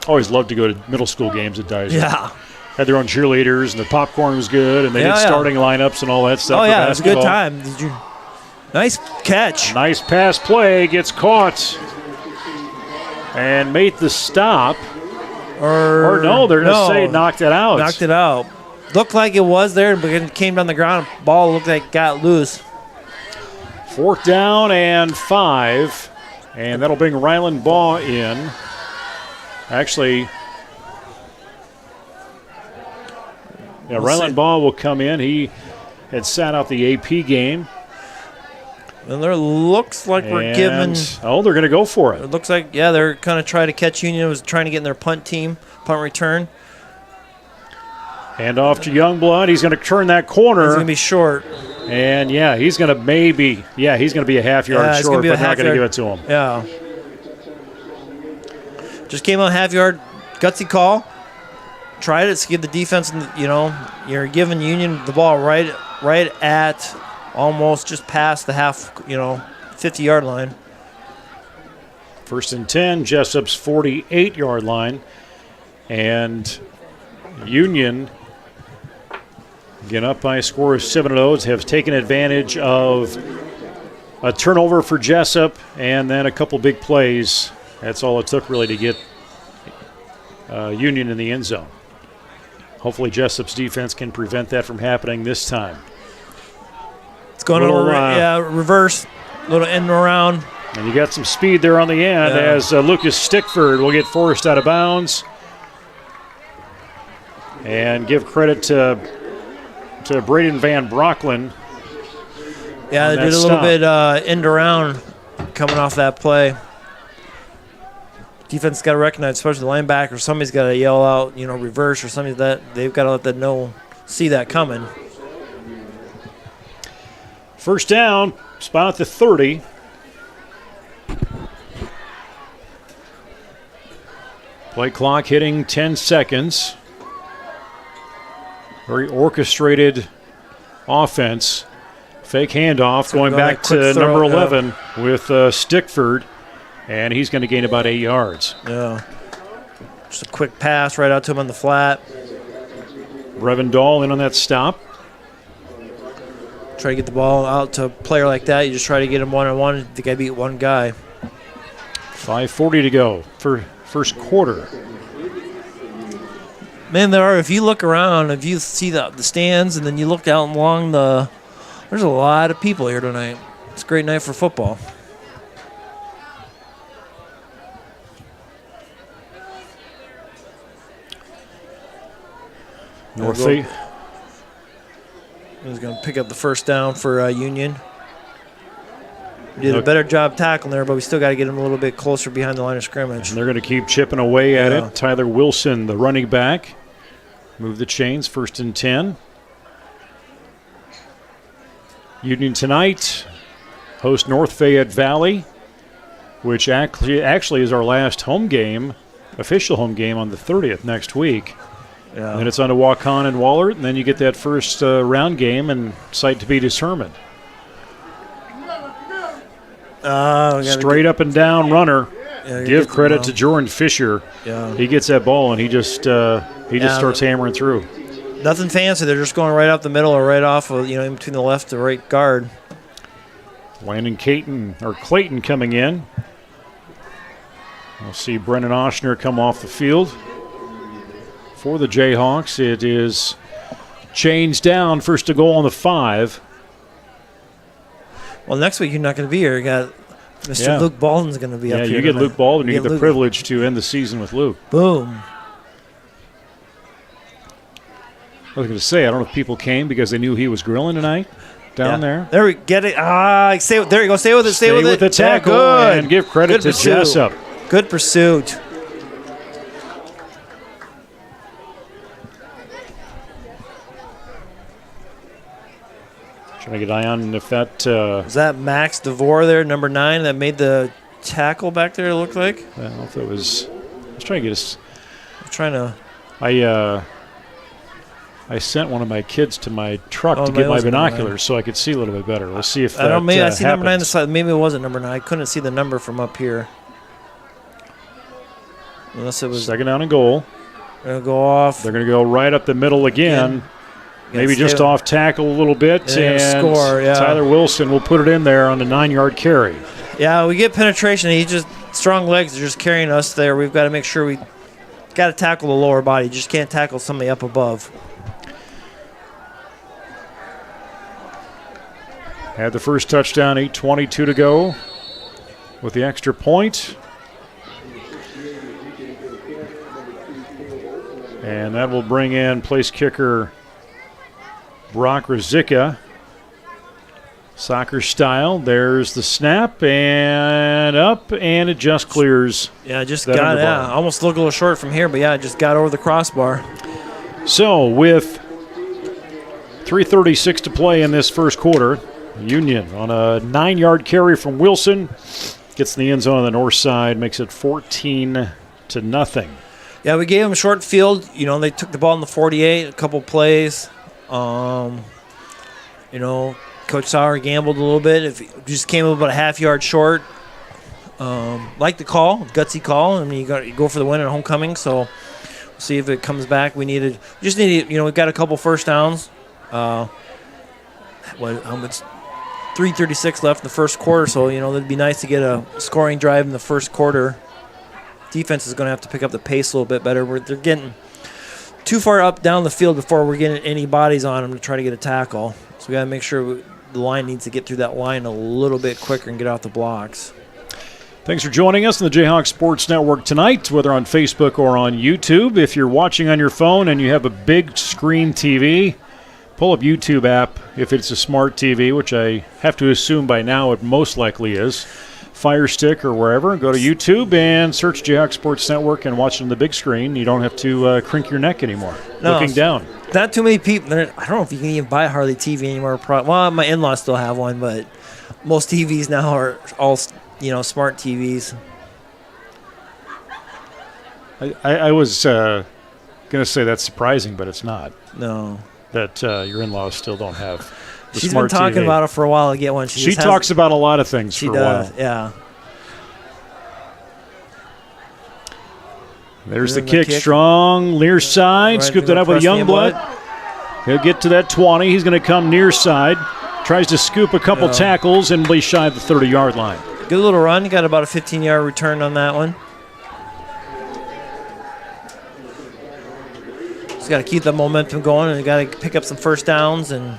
Always loved to go to middle school games at Dysart. Yeah. Had their own cheerleaders, and the popcorn was good, and they did starting lineups and all that stuff. Oh, for yeah, it was a good basketball. time. Nice catch. Nice pass play, gets caught, and made the stop. Or no, they're going to say knocked it out. Knocked it out. Looked like it was there, but it came down the ground. Ball looked like it got loose. 4th down and 5, and that'll bring Ryland Baugh in. Actually, Ryland Baugh will come in. He had sat out the AP game. And there looks like we're giving. Oh, they're going to go for it. It looks like, they're kind of trying to catch Union. It was trying to get in their punt return. Hand off to Youngblood. He's going to turn that corner. He's going to be short. And, he's going to he's going to be a half yard short, but not going to give it to him. Yeah. Just came on half yard. Gutsy call. Tried it to give the defense, you're giving Union the ball right at almost just past the half, 50-yard line. 1st and 10, Jesup's 48-yard line. And Union, again up by a score of 7-0, have taken advantage of a turnover for Jesup and then a couple big plays. That's all it took really to get Union in the end zone. Hopefully Jesup's defense can prevent that from happening this time. It's going over, reverse, little end around. And you got some speed there on the end as Lucas Stickford will get forced out of bounds. And give credit to Braden Van Brocklin. Yeah, they did a little bit end around coming off that play. Defense got to recognize, especially the linebacker. Somebody's got to yell out, reverse or something that they've got to let them see that coming. 1st down, spot at the 30. Play clock hitting 10 seconds. Very orchestrated offense. Fake handoff going back to number 11 with Stickford, and he's going to gain about 8 yards. Yeah. Just a quick pass right out to him on the flat. Brevin Dahl in on that stop. Try to get the ball out to a player like that. You just try to get him one-on-one. I think I beat one guy. 5:40 to go for first quarter. Man, if you look around, if you see the stands and then you look out along there's a lot of people here tonight. It's a great night for football. Northie. He's going to pick up the first down for Union. We did a better job tackling there, but we still got to get him a little bit closer behind the line of scrimmage. And they're going to keep chipping away at it. Tyler Wilson, the running back. Move the chains, 1st and 10. Union tonight host North Fayette Valley, which actually is our last home game, official home game on the 30th next week. Yeah. And then it's on to Waukon and Wahlert, and then you get that first round game and site to be determined. Straight up and down runner. Yeah, Give credit to Jordan Fisher. Yeah. He gets that ball and he just starts hammering through. Nothing fancy. They're just going right up the middle or right off of, in between the left and right guard. Landon Clayton coming in. We'll see Brennan Oshner come off the field. For the Jayhawks, it is chains down, first to goal on the 5. Well, next week you're not going to be here. You got Mr. Luke Baldwin's going to be up here. Yeah, you get Luke Baldwin. You get the privilege to end the season with Luke. Boom. I was going to say, I don't know if people came because they knew he was grilling tonight down there. There we get it. There you go. Stay with it. Stay with it. The tackle and give credit to Jesup. Good pursuit. Trying to get eye on if that... Was that Max DeVore there, number 9, that made the tackle back there, it looked like? I don't know if it was... I was trying to get us... I'm trying to... I sent one of my kids to my truck to get my binoculars so I could see a little bit better. Let's see if that maybe I see happens. number 9 on the side. Maybe it wasn't number 9. I couldn't see the number from up here. Unless it was... Second down and goal. They're going to go off. They're going to go right up the middle again. Maybe just off tackle a little bit. And score, yeah. Tyler Wilson will put it in there on the 9-yard carry. Yeah, we get penetration. He just... Strong legs are just carrying us there. We've got to make sure we got to tackle the lower body. You just can't tackle somebody up above. Had the first touchdown, 8:22 to go with the extra point. And that will bring in place kicker Brock Ruzicka. Soccer style. There's the snap and up, and it just clears. Yeah, just got it. Yeah, almost looked a little short from here, but yeah, just got over the crossbar. So with 3:36 to play in this first quarter, Union on a 9-yard carry from Wilson gets in the end zone on the north side, makes it 14-0. Yeah, we gave them a short field. They took the ball in the 48, a couple plays. Coach Sauer gambled a little bit. If just came about a half-yard short. Like the call, gutsy call. I mean, you go for the win at homecoming. So we'll see if it comes back. We just needed. We've got a couple first downs. How much? 3:36 left in the first quarter. So it'd be nice to get a scoring drive in the first quarter. Defense is going to have to pick up the pace a little bit better. They're getting too far up down the field before we're getting any bodies on them to try to get a tackle. So we got to make sure the line needs to get through that line a little bit quicker and get out the blocks. Thanks for joining us on the Jayhawk Sports Network tonight, whether on Facebook or on YouTube. If you're watching on your phone and you have a big screen TV, pull up YouTube app if it's a smart TV, which I have to assume by now it most likely is. Fire Stick or wherever, go to YouTube and search Jayhawk Sports Network and watch it on the big screen. You don't have to crink your neck anymore looking down. Not too many people. I don't know if you can even buy a Harley TV anymore. Well, my in-laws still have one, but most TVs now are all smart TVs. I was going to say that's surprising, but it's not. No. That your in-laws still don't have the She's smart been talking TV. about it for a while to get one. She talks about a lot of things for a while. Yeah. There's the kick. Strong, near side. Right, Scooped it up with Youngblood. He'll get to that 20. He's going to come near side. Tries to scoop a couple tackles and be shy of the 30-yard line. Good little run. Got about a 15-yard return on that one. Just got to keep the momentum going, and got to pick up some first downs and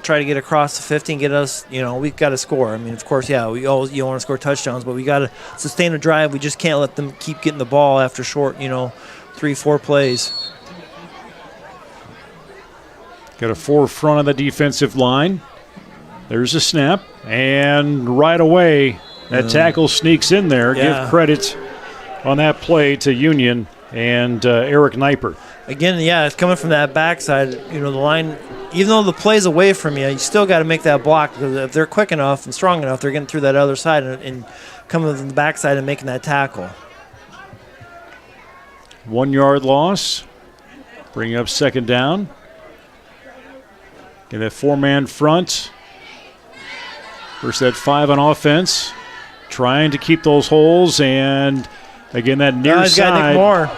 try to get across the 50 and get us, we've got to score. I mean, of course, we always want to score touchdowns, but we got to sustain a drive. We just can't let them keep getting the ball after short, 3-4 plays. Got a 4 front of the defensive line. There's a snap, and right away that tackle sneaks in there. Yeah. Give credit on that play to Union and Eric Kniper. Again, yeah, it's coming from that backside. You know, the line, even though the play's away from you, you still got to make that block, because if they're quick enough and strong enough, they're getting through that other side and coming from the backside and making that tackle. 1 yard loss. Bring up second down. Get that 4-man front. Versus that 5 on offense. Trying to keep those holes, and again that near He's got side. Nick Moore.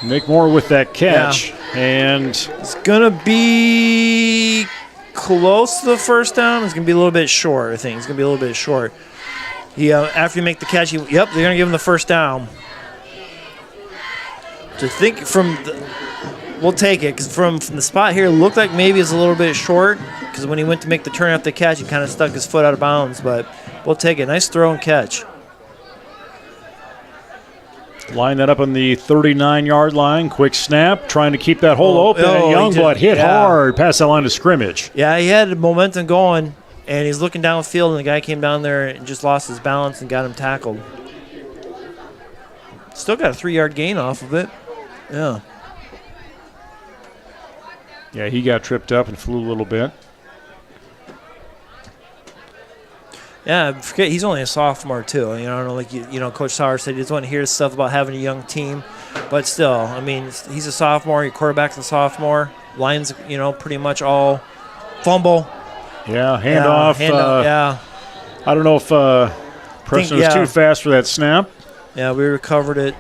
Nick Moore with that catch. Yeah. And It's going to be close to the first down. It's going to be a little bit short, I think. It's going to be a little bit short. After you make the catch, they're going to give him the first down. To think we'll take it, because from the spot here, it looked like maybe it's a little bit short, because when he went to make the turn after the catch, he kind of stuck his foot out of bounds, but we'll take it. Nice throw and catch. line that up on the 39-yard line. Quick snap, trying to keep that hole open. And Youngblood hit hard past that line of scrimmage. Yeah, he had momentum going, and he's looking downfield, and the guy came down there and just lost his balance and got him tackled. Still got a 3-yard gain off of it. Yeah. Yeah, he got tripped up and flew a little bit. Yeah, I forget he's only a sophomore too. You know, I don't know, like you know, Coach Sauer said he doesn't want to hear stuff about having a young team, but still, I mean, he's a sophomore. Your quarterback's a sophomore. Line's, you know, pretty much all fumble. Yeah, handoff. Yeah. I don't know if Preston was too fast for that snap. Yeah, we recovered it,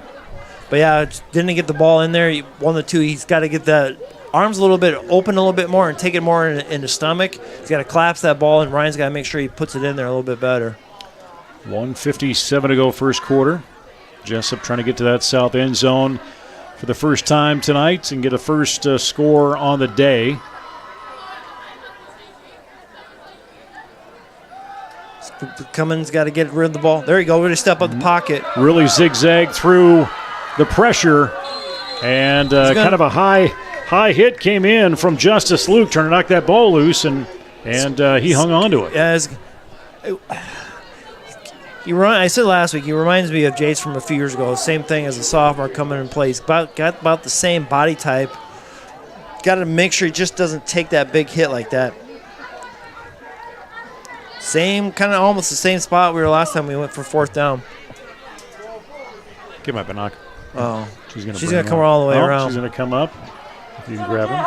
but yeah, didn't get the ball in there. 1-2. He's got to get that arms a little bit open a little bit more and take it more in the stomach. He's got to collapse that ball, and Ryan's got to make sure he puts it in there a little bit better. 1:57 to go first quarter. Jesup trying to get to that south end zone for the first time tonight and get a first score on the day. Cummins got to get rid of the ball. There you go. Really step up the pocket. Really zigzag through the pressure, and kind of a high hit came in from Justice Luke, trying to knock that ball loose, and he hung on to it. Yeah, I said last week, he reminds me of Jace from a few years ago. Same thing as a sophomore coming in play. He's got about the same body type. Got to make sure he just doesn't take that big hit like that. Same, kind of almost the same spot we were last time we went for fourth down. Get my binoc. Oh, She's going to come all the way around. She's going to come up. If you can grab him.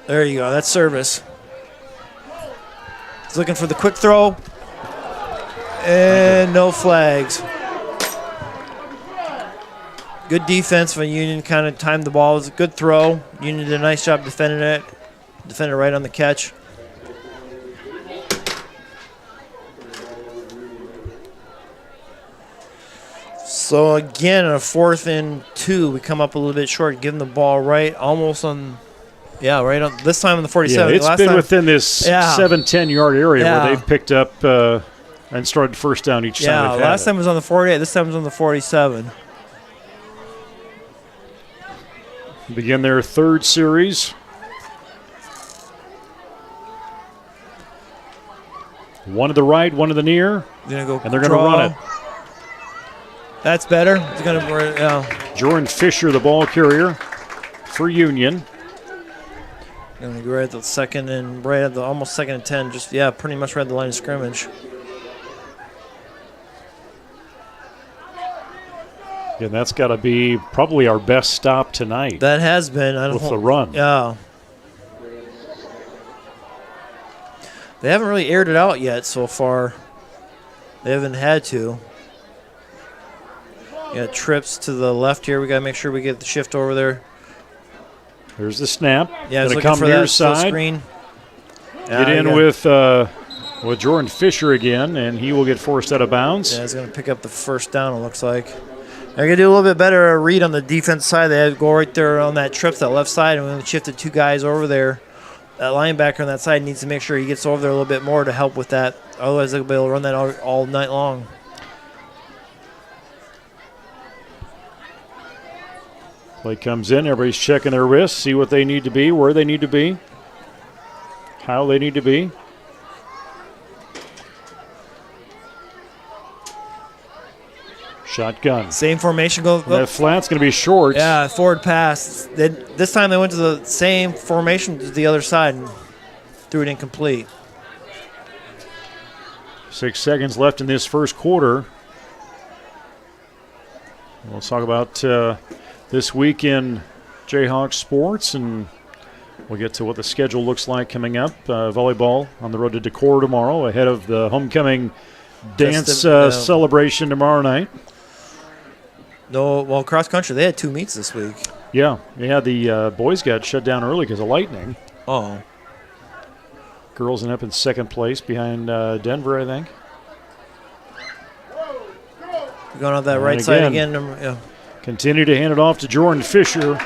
There you go. That's service. He's looking for the quick throw. And no flags. Good defense from Union. Kind of timed the ball. It was a good throw. Union did a nice job defending it. Defended right on the catch. So again, on a 4th and 2, we come up a little bit short, giving the ball right almost on, right on, this time on the 47. Yeah, it's been within this 7-10 yard area where they've picked up and started first down each time. Yeah, last time it was on the 48, this time it was on the 47. Begin their third series. One to the right, one to the near, and they're going to run it. That's better. He's going to. Jordan Fisher, the ball carrier for Union. Going to go right at the second and right at the almost 2nd and 10. Just pretty much right at the line of scrimmage. And that's got to be probably our best stop tonight. That has been. With the run. Yeah. They haven't really aired it out yet so far. They haven't had to. Yeah, trips to the left here. We got to make sure we get the shift over there. There's the snap. Yeah, going to looking come for near that side. Screen. Get in with Jordan Fisher again, and he will get forced out of bounds. Yeah, he's going to pick up the first down, it looks like. They're going to do a little bit better read on the defense side. They had to go right there on that trip to that left side, and we shifted 2 guys over there. That linebacker on that side needs to make sure he gets over there a little bit more to help with that. Otherwise, they'll be able to run that all night long. Play comes in. Everybody's checking their wrists, see what they need to be, where they need to be, how they need to be. Shotgun. Same formation. That flat's going to be short. Yeah, forward pass. This time they went to the same formation to the other side and threw it incomplete. 6 seconds left in this first quarter. Let's talk about this week in Jayhawk sports, and we'll get to what the schedule looks like coming up. Volleyball on the road to Decorah tomorrow ahead of the homecoming dance celebration tomorrow night. No, well, cross country, they had 2 meets this week. Yeah, the boys got shut down early because of lightning. Oh. Girls end up in second place behind Denver, I think. Going on that right side again. Yeah. Continue to hand it off to Jordan Fisher.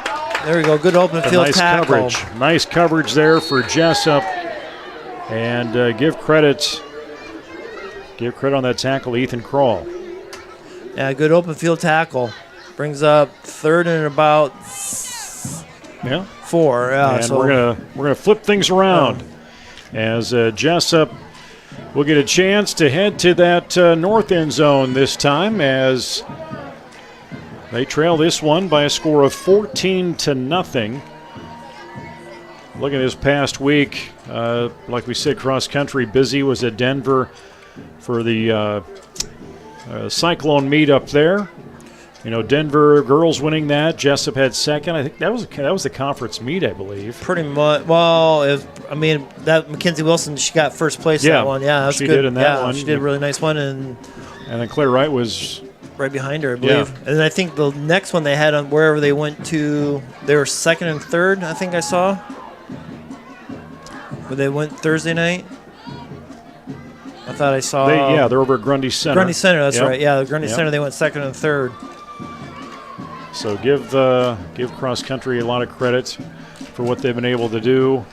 There we go. Good open field nice tackle. Coverage. Nice coverage there for Jesup. And give credit on that tackle, Ethan Kroll. Yeah, good open field tackle. Brings up 3rd and about 4. Yeah, and we're gonna flip things around as Jesup will get a chance to head to that north end zone this time as they trail this one by a score of 14-0. Look at this past week, like we said, cross country busy was at Denver for the Cyclone meet up there. You know, Denver girls winning that. Jesup had second. I think that was the conference meet, I believe. Pretty much. Well, that Mackenzie Wilson, she got first place in that one. Yeah, that's she good. Did in that one. She did a really nice one, and then Claire Wright was right behind her, I believe. And then I think the next one they had on wherever they went to, they were 2nd and 3rd. I think I saw. Where they went Thursday night. I thought I saw. They're over at Grundy Center. Grundy Center, that's right. Yeah, the Grundy Center, they went 2nd and 3rd. So give cross country a lot of credit for what they've been able to do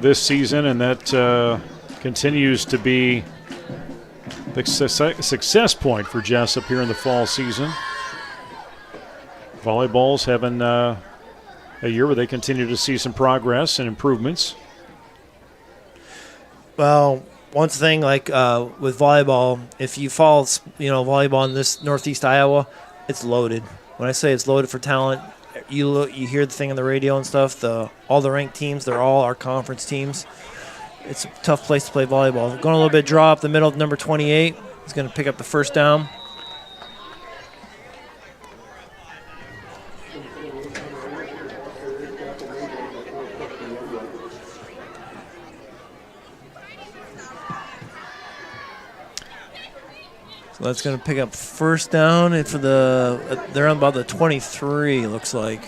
this season, and that continues to be the success point for Jesup here in the fall season. Volleyball's having a year where they continue to see some progress and improvements. Well, one thing with volleyball, if you follow volleyball in this northeast Iowa, it's loaded. When I say it's loaded for talent, you hear the thing on the radio and stuff. All the ranked teams, they're all our conference teams. It's a tough place to play volleyball. Going a little bit draw up the middle of number 28. He's going to pick up the first down. So that's going to pick up first down and they're on about the 23, looks like.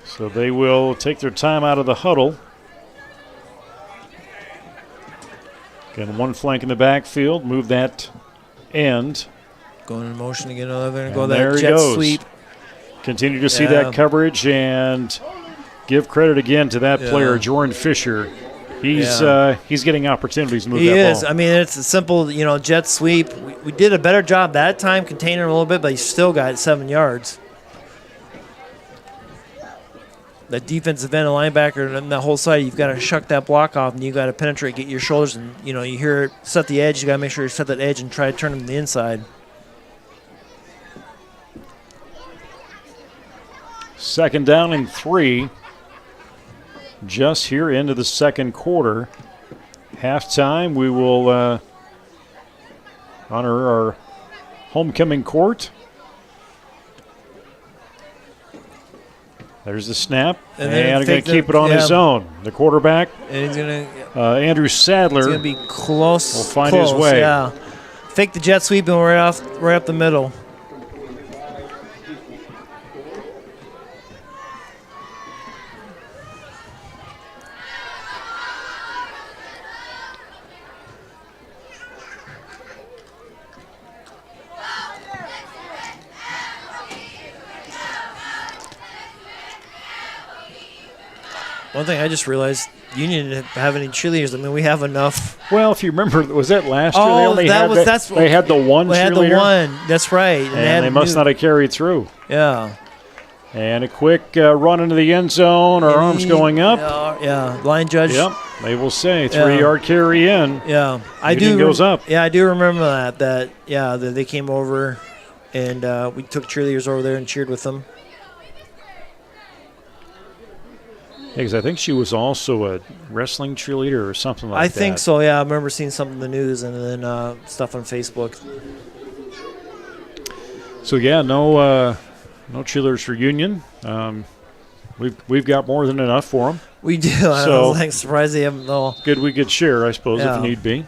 So they will take their time out of the huddle. Again, one flank in the backfield, move that end. Going in motion again. They're going to go that jet sweep. Continue to see that coverage and give credit again to that player, Jordan Fisher. He's getting opportunities to move that ball. He is. I mean, it's a simple, jet sweep. We did a better job that time containing him a little bit, but he still got 7 yards. That defensive end, a linebacker, and that whole side, you've got to shuck that block off, and you got to penetrate, get your shoulders, and you hear it set the edge. You got to make sure you set that edge and try to turn him to the inside. Second down and 3. Just here into the second quarter. Halftime, we will honor our homecoming court. There's the snap, and they're going to keep it on his own. The quarterback, and he's going to Andrew Sadler. He's going to be close. Will find his way. Yeah, fake the jet sweep and right up the middle. One thing I just realized, Union didn't have any cheerleaders. I mean, we have enough. Well, if you remember, was that last year? Oh, They had the one they had cheerleader. the one. That's right. And they must not have carried through. Yeah. And a quick run into the end zone. Our arms going up. Yeah. Line judge. Yep. They will say 3-yard carry in. Yeah. Union goes up. Yeah, I do remember that. That they came over, and we took cheerleaders over there and cheered with them. Because I think she was also a wrestling cheerleader or something like that. I think so, yeah. I remember seeing something in the news and then stuff on Facebook. So, yeah, no cheerleaders for Union. We've got more than enough for them. We do. I'm surprised they haven't, though. Good we could share, I suppose, if need be.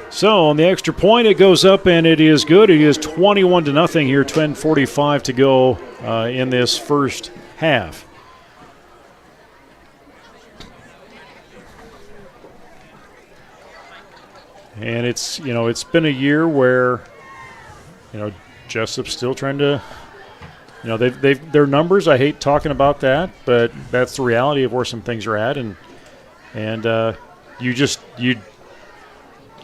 So, on the extra point, it goes up, and it is good. It is 21-0 here, 10:45 to go in this first half. And it's been a year where, Jesup's still trying to, their numbers. I hate talking about that, but that's the reality of where some things are at, and you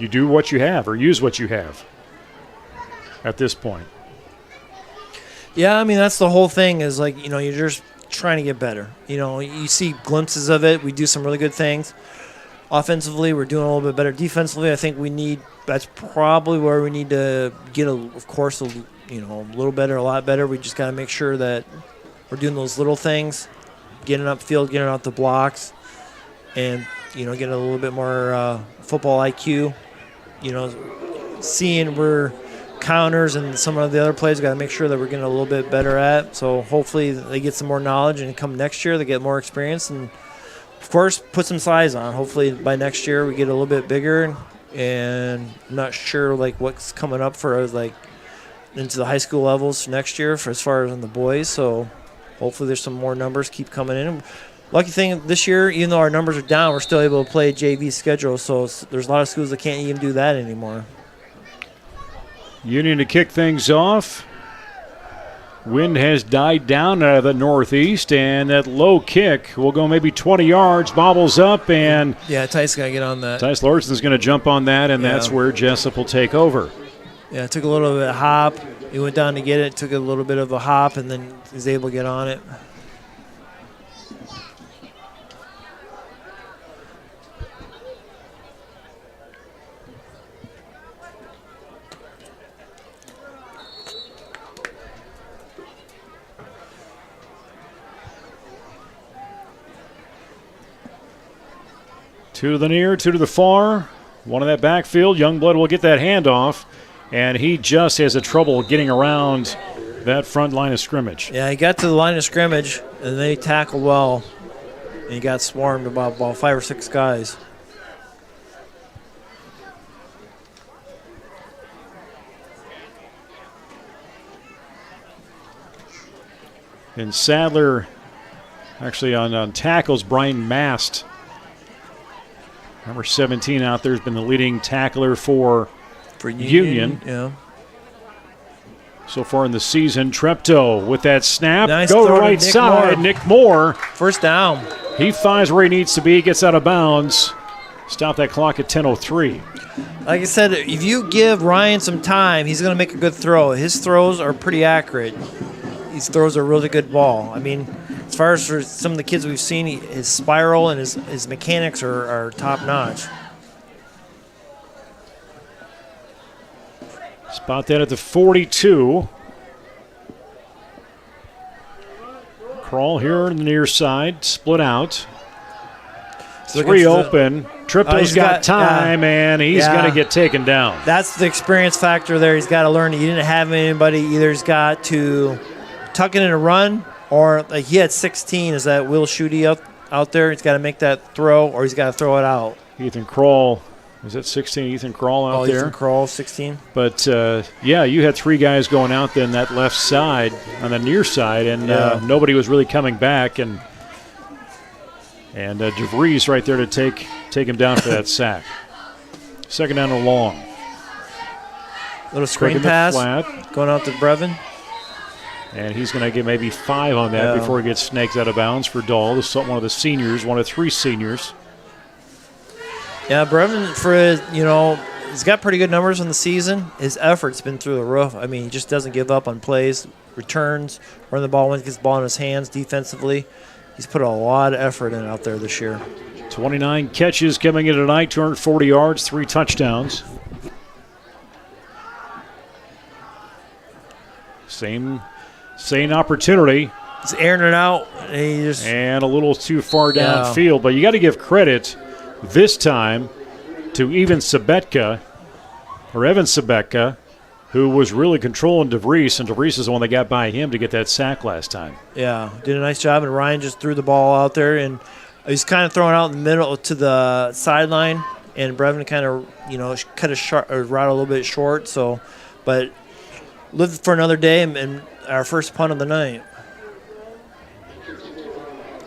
do what you have or use what you have at this point. Yeah, I mean that's the whole thing. Is like you're just trying to get better. You see glimpses of it. We do some really good things. Offensively, we're doing a little bit better. Defensively, I think that's probably where we need to get, a little better, a lot better. We just got to make sure that we're doing those little things, getting upfield, getting out the blocks, and, getting a little bit more football IQ. Seeing where counters and some of the other plays, got to make sure that we're getting a little bit better at. So hopefully they get some more knowledge and come next year, they get more experience and, of course, put some size on. Hopefully by next year we get a little bit bigger, and I'm not sure what's coming up for us into the high school levels next year for as far as on the boys. So hopefully there's some more numbers keep coming in. Lucky thing this year, even though our numbers are down, we're still able to play a JV schedule. So there's a lot of schools that can't even do that anymore. Union to kick things off. Wind has died down out of the northeast, and that low kick will go maybe 20 yards, bobbles up, and Tice got to get on that. Tice Laurison's going to jump on that, and that's where Jesup will take over. Yeah, it took a little bit of hop. He went down to get it, took a little bit of a hop, and then he's able to get on it. Two to the near, two to the far. One in that backfield. Youngblood will get that handoff, and he just has a trouble getting around that front line of scrimmage. Yeah, he got to the line of scrimmage, and they tackled well, and he got swarmed about 5 or 6 guys. And Sadler, actually on tackles, Brian Mast, number 17 out there, has been the leading tackler for Union. Yeah. So far in the season. Treptow with that snap. Nice Go throw to right Nick side. Moore. Nick Moore. First down. He finds where he needs to be, gets out of bounds. Stop that clock at 10:03. Like I said, if you give Ryan some time, he's going to make a good throw. His throws are pretty accurate. These throws are really good ball. I mean, as far as for some of the kids we've seen, his spiral and his mechanics are top-notch. Spot that at the 42. Crawl here on the near side, split out. Three open. Tripto's got time, and he's going to get taken down. That's the experience factor there. He's got to learn. He didn't have anybody. Either he's got to tuck it in a run, or like he had 16. Is that Will Schutte out there? He's got to make that throw, or he's got to throw it out. Ethan Kroll. Was that 16? Ethan Kroll out there? Ethan Kroll, 16. But, you had 3 guys going out then that left side, on the near side, and nobody was really coming back. And DeVries right there to take him down for that sack. Second down and long. Little screen pass going out to Brevin. And he's going to get maybe 5 on that before he gets snagged out of bounds for Dahl. This is one of the seniors, one of 3 seniors. Yeah, Brevin, for his, he's got pretty good numbers in the season. His effort's been through the roof. I mean, he just doesn't give up on plays, returns, run the ball when he gets the ball in his hands defensively. He's put a lot of effort in out there this year. 29 catches coming in tonight, 240 yards, 3 touchdowns. Same opportunity. He's airing it out. And a little too far downfield. But you got to give credit this time to Evan Sabetka, who was really controlling DeVries, and DeVries is the one that got by him to get that sack last time. Yeah, did a nice job, and Ryan just threw the ball out there, and he's kind of throwing out in the middle to the sideline, and Brevin kind of, cut his route a little bit short. But lived for another day, and our first punt of the night.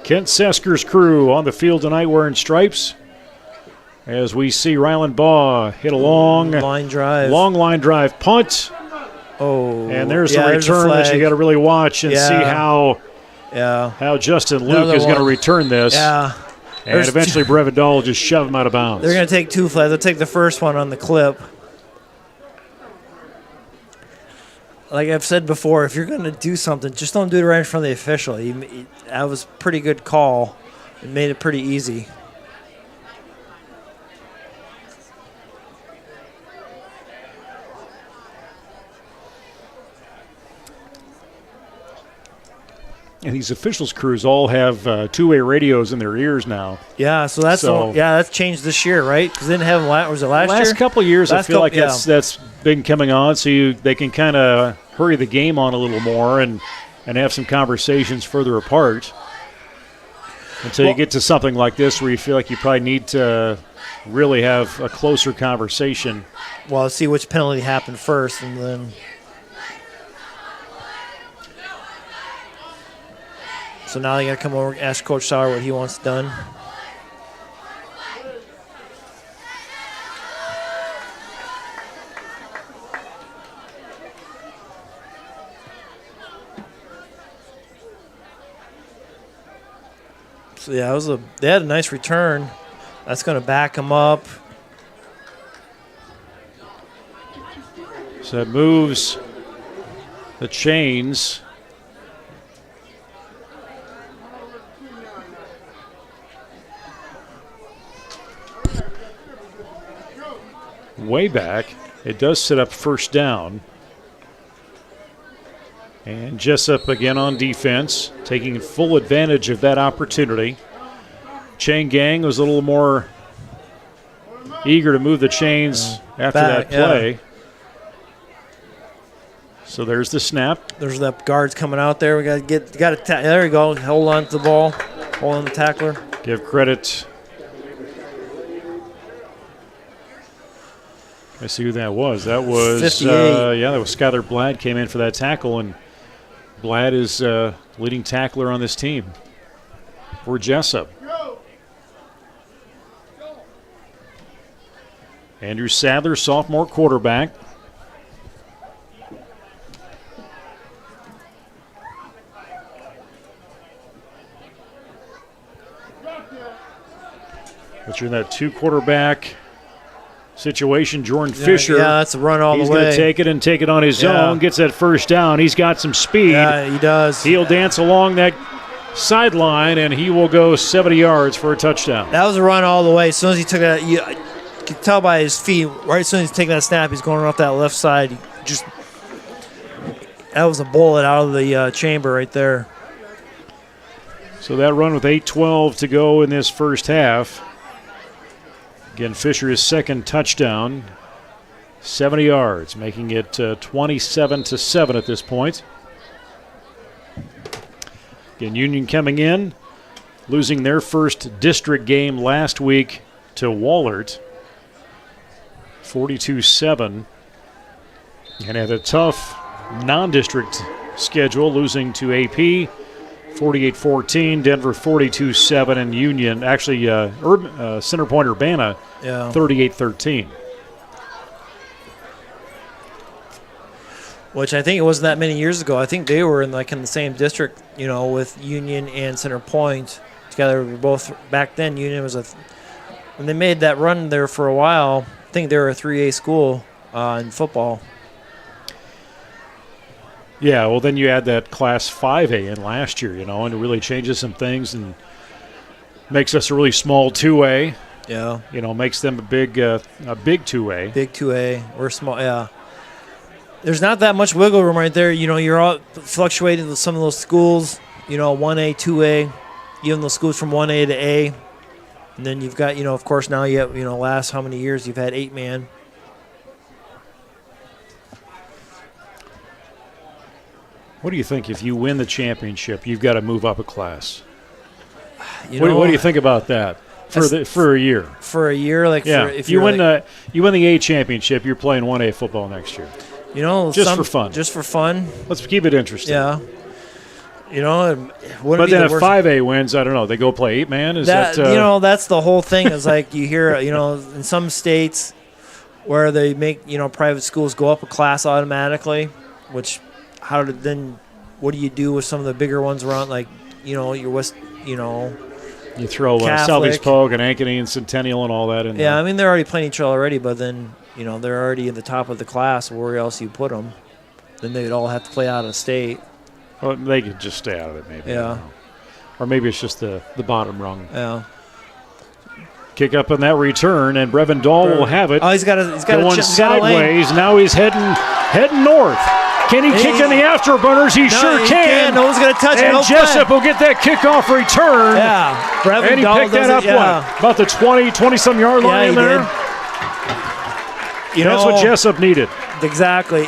Kent Sesker's crew on the field tonight wearing stripes. As we see Ryland Baugh hit a long line drive punt. Oh, and there's the return that you got to really watch and see how Justin Luke is going to return this. Yeah. And eventually Brevin Dahl will just shove him out of bounds. They're going to take 2 flags. They'll take the first one on the clip. Like I've said before, if you're going to do something, just don't do it right in front of the official. That was a pretty good call. It made it pretty easy. And these officials' crews all have two-way radios in their ears now. Yeah, so that's changed this year, right? Because they didn't have them was it last year? Last couple of years, I feel like that's been coming on, so they can kind of hurry the game on a little more and have some conversations further apart until you get to something like this where you feel like you probably need to really have a closer conversation. Well, see which penalty happened first, and then. So now they got to come over and ask Coach Sauer what he wants done. So yeah, they had a nice return. That's going to back them up. So it moves the chains. Way back. It does set up first down. And Jesup again on defense, taking full advantage of that opportunity. Chain Gang was a little more eager to move the chains after that play. Yeah. So there's the snap. There's the guards coming out there. We got to there we go. Hold on to the ball. Hold on the tackler. Give credit. I see who that was. That was 58. That was Skyler Bladd came in for that tackle, and Bladd is leading tackler on this team for Jesup. Andrew Sadler, sophomore quarterback. But you're in that 2-quarterback situation. Jordan Fisher. Yeah, that's a run all the way. He's going to take it on his own. Gets that first down. He's got some speed. Yeah, he does. He'll dance along that sideline, and he will go 70 yards for a touchdown. That was a run all the way. As soon as he took it, you could tell by his feet. Right as soon as he's taking that snap, he's going off that left side. That was a bullet out of the chamber right there. So that run with 8:12 to go in this first half. Again, Fisher, his second touchdown, 70 yards, making it 27-7 at this point. Again, Union coming in, losing their first district game last week to Wahlert, 42-7, and had a tough non-district schedule, losing to AP, 48-14, Denver 42-7, and Union, actually Center Point Urbana, 38-13. which I think it wasn't that many years ago. I think they were in the same district, with Union and Center Point together. Both back then, Union was when they made that run there for a while. I think they were a 3A school in football. Yeah, well, then you add that Class 5A in last year, and it really changes some things and makes us a really small 2A. Yeah. Makes them a big 2A. Big 2A. We're small, yeah. There's not that much wiggle room right there. You're all fluctuating with some of those schools, 1A, 2A, even those schools from 1A to A. And then you've got, of course, now you have, last how many years you've had 8-man. What do you think if you win the championship, you've got to move up a class? What do you think about that for a year? For a year, if you win the A championship, you're playing 1A football next year. Just for fun. Just for fun. Let's keep it interesting. Yeah. But then if 5A wins, I don't know. They go play 8-man. Is that that's the whole thing. Is like you hear, in some states where they make private schools go up a class automatically, which what do you do with some of the bigger ones around, like your West, you throw Catholic. Southeast Polk and Ankeny and Centennial and all that in there. Yeah, I mean they're already playing each other already, but then they're already in the top of the class. Where else you put them? Then they'd all have to play out of state. Well, they could just stay out of it, maybe. Yeah. Or maybe it's just the bottom rung. Yeah. Kick up on that return, and Brevin Dahl will have it. Oh, he's got going sideways. Now he's heading north. Can he kick in the afterburners? He sure can. No one's going to touch it. And Jesup will get that kickoff return. Yeah. Brevin and he Dahl picked that up, about the 20-some yard line he there? Did. That's what Jesup needed. Exactly.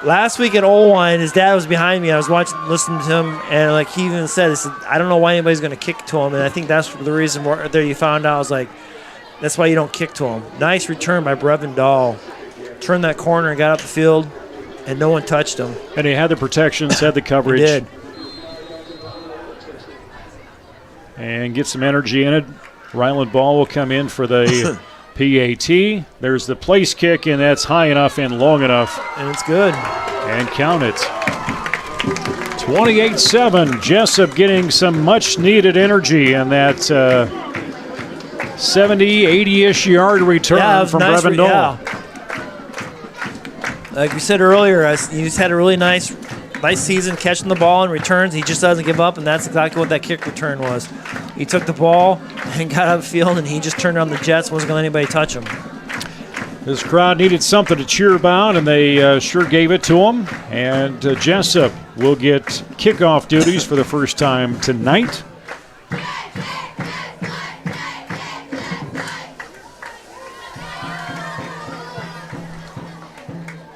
Last week at Olwine, his dad was behind me. I was listening to him, and he even said, I don't know why anybody's going to kick to him. And I think that's the reason there you found out. I was like, that's why you don't kick to him. Nice return by Brevin Dahl. Turned that corner and got up the field, and no one touched him. And he had the protections, had the coverage. He did. And get some energy in it. Ryland Ball will come in for the PAT. There's the place kick, and that's high enough and long enough. And it's good. And count it. 28-7. Jesup getting some much-needed energy in that 70, 80-ish yard return from Brevin Dahl. Yeah. Like we said earlier, he's had a really nice season catching the ball and returns. He just doesn't give up, and that's exactly what that kick return was. He took the ball and got out of the field, and he just turned on the Jets. Wasn't going to let anybody touch him. This crowd needed something to cheer about, and they sure gave it to him. And Jesup will get kickoff duties for the first time tonight.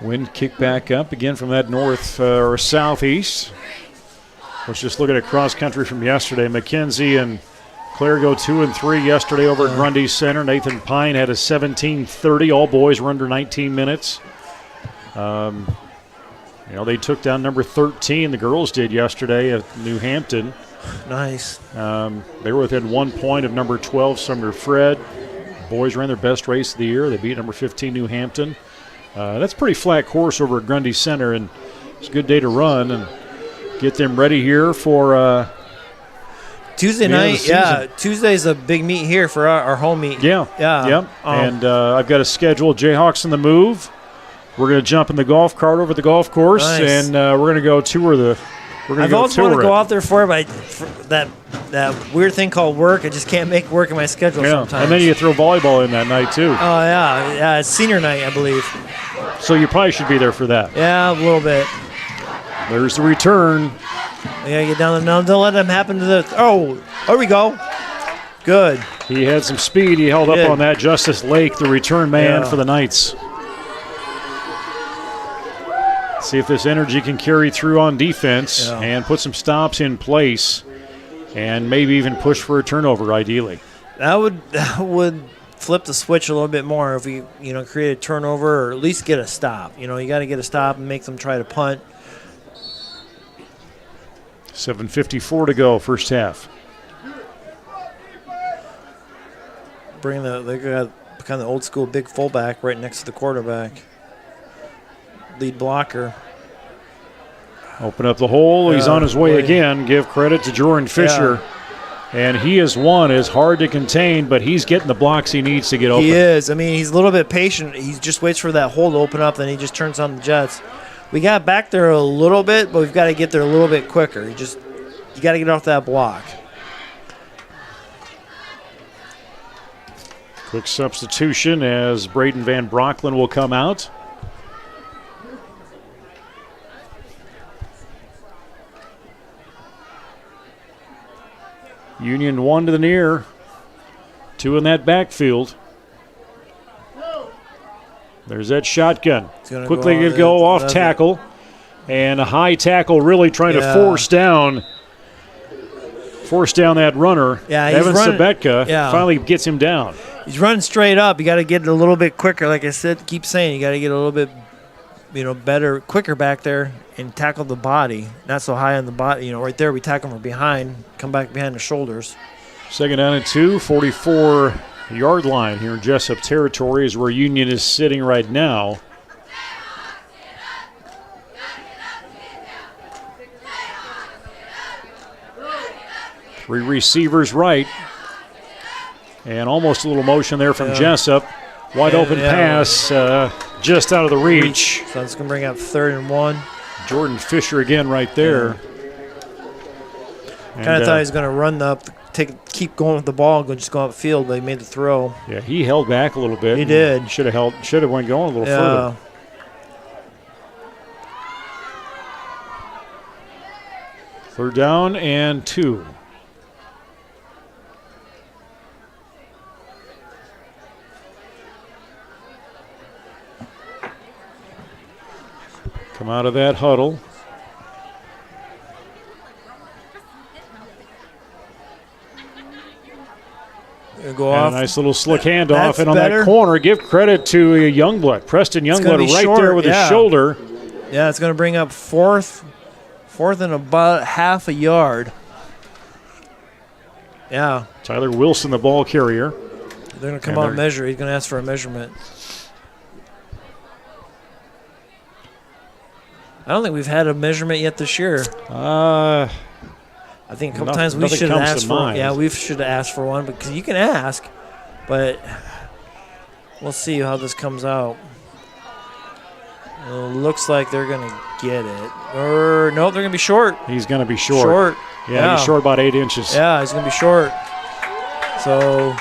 Wind kick back up again from that north or southeast. Let's just look at it cross country from yesterday. McKenzie and Claire go 2 and 3 yesterday over at Grundy Center. Nathan Pine had a 17:30. All boys were under 19 minutes. They took down number 13. The girls did yesterday at New Hampton. Nice. They were within 1 point of number 12, Sumner Fred. Boys ran their best race of the year. They beat number 15, New Hampton. That's a pretty flat course over at Grundy Center, and it's a good day to run and get them ready here for Tuesday night. Yeah, Tuesday's a big meet here for our home meet. Yeah. And I've got a schedule. Jayhawks on the move. We're going to jump in the golf cart over the golf course, nice. And we're going to go tour the. I've always wanted to go out there for that weird thing called work. I just can't make work in my schedule sometimes. And then you throw volleyball in that night too. Oh yeah, it's senior night, I believe. So you probably should be there for that. Yeah, a little bit. There's the return. We gotta get down there. Don't let them happen to the. Oh, there we go. Good. He had some speed. He held up on that. Justice Lake, the return man for the Knights. See if this energy can carry through on defense and put some stops in place, and maybe even push for a turnover. Ideally, that would flip the switch a little bit more if we create a turnover or at least get a stop. You got to get a stop and make them try to punt. 7:54 to go, first half. They got kind of the old school big fullback right next to the quarterback. lead blocker. Open up the hole. He's on his way again. Give credit to Jordan Fisher. And he is one is hard to contain, but he's getting the blocks he needs to get open. He is. I mean, he's a little bit patient. He just waits for that hole to open up, then he just turns on the jets. We got back there a little bit, but we've got to get there a little bit quicker. You got to get off that block. Quick substitution as Braden Van Brocklin will come out. Union 1 to the near, 2 in that backfield. There's that shotgun. Quickly going to go off tackle. And a high tackle really trying to force down that runner. Yeah, Evan Sabetka finally gets him down. He's running straight up. You got to get it a little bit quicker. Like I said, keep saying, you got to get a little bit, better, quicker back there and tackle the body. Not so high on the body. Right there we tackle from behind, come back behind the shoulders. 2nd down and 2, 44-yard line here in Jesup territory is where Union is sitting right now. Three receivers right. And almost a little motion there from Jesup. Wide open pass just out of the reach. So it's going to bring up 3rd and 1. Jordan Fisher again right there. Kind of thought he was going to run keep going with the ball, just go upfield, but he made the throw. Yeah, he held back a little bit. He did. Should have went going a little further. 3rd down and 2. Come out of that huddle. Go off. A nice little slick handoff, and on that corner, give credit to Youngblood. Preston Youngblood right there with his shoulder. Yeah, it's going to bring up fourth and about half a yard. Yeah. Tyler Wilson, the ball carrier. They're going to come out and measure. He's going to ask for a measurement. I don't think we've had a measurement yet this year. I think a couple times we should have asked for one. Yeah, we should have asked for one because you can ask, but we'll see how this comes out. It looks like they're going to get it. Or, no, they're going to be short. He's going to be short. Yeah, he's short about 8 inches. Yeah, he's going to be short. So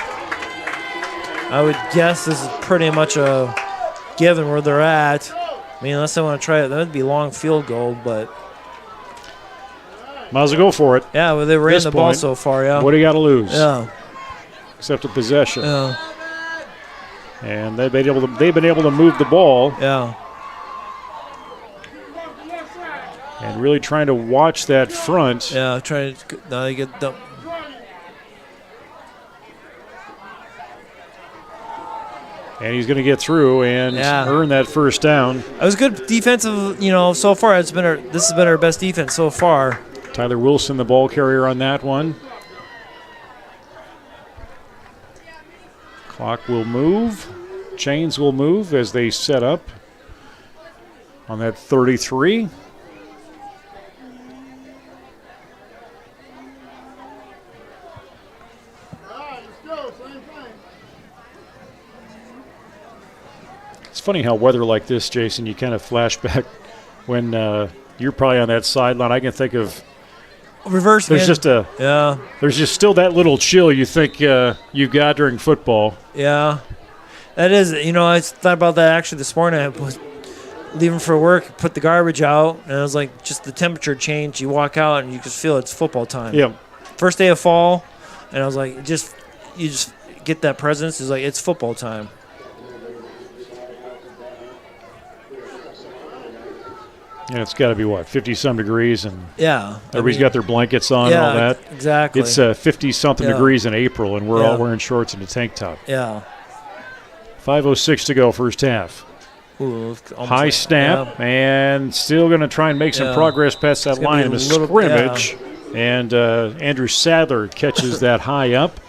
I would guess this is pretty much a given where they're at. I mean, unless they want to try it, that would be long field goal, but might as well go for it. Yeah, well, they ran the ball so far, yeah. What do you got to lose? Yeah. Except a possession. Yeah. And they've been able to move the ball. Yeah. And really trying to watch that front. Yeah, trying to now they get the and he's going to get through and earn that first down. It was good defensive, so far. This has been our best defense so far. Tyler Wilson, the ball carrier on that one. Clock will move. Chains will move as they set up on that 33. It's funny how weather like this, Jason, you kind of flash back when you're probably on that sideline. I can think of reverse. There's just still that little chill you think you got during football. Yeah, that is. I thought about that actually this morning. I was leaving for work, put the garbage out, and it was like just the temperature change. You walk out and you just feel it's football time. Yeah. First day of fall, and I was like, you just get that presence. It's like it's football time. Yeah, it's got to be, 50-some degrees, and everybody's got their blankets on and all that. Exactly. It's 50-something degrees in April, and we're all wearing shorts and a tank top. Yeah. 5:06 to go, first half. Ooh, high snap, and still going to try and make some progress past that line of scrimmage. And Andrew Sadler catches that high up.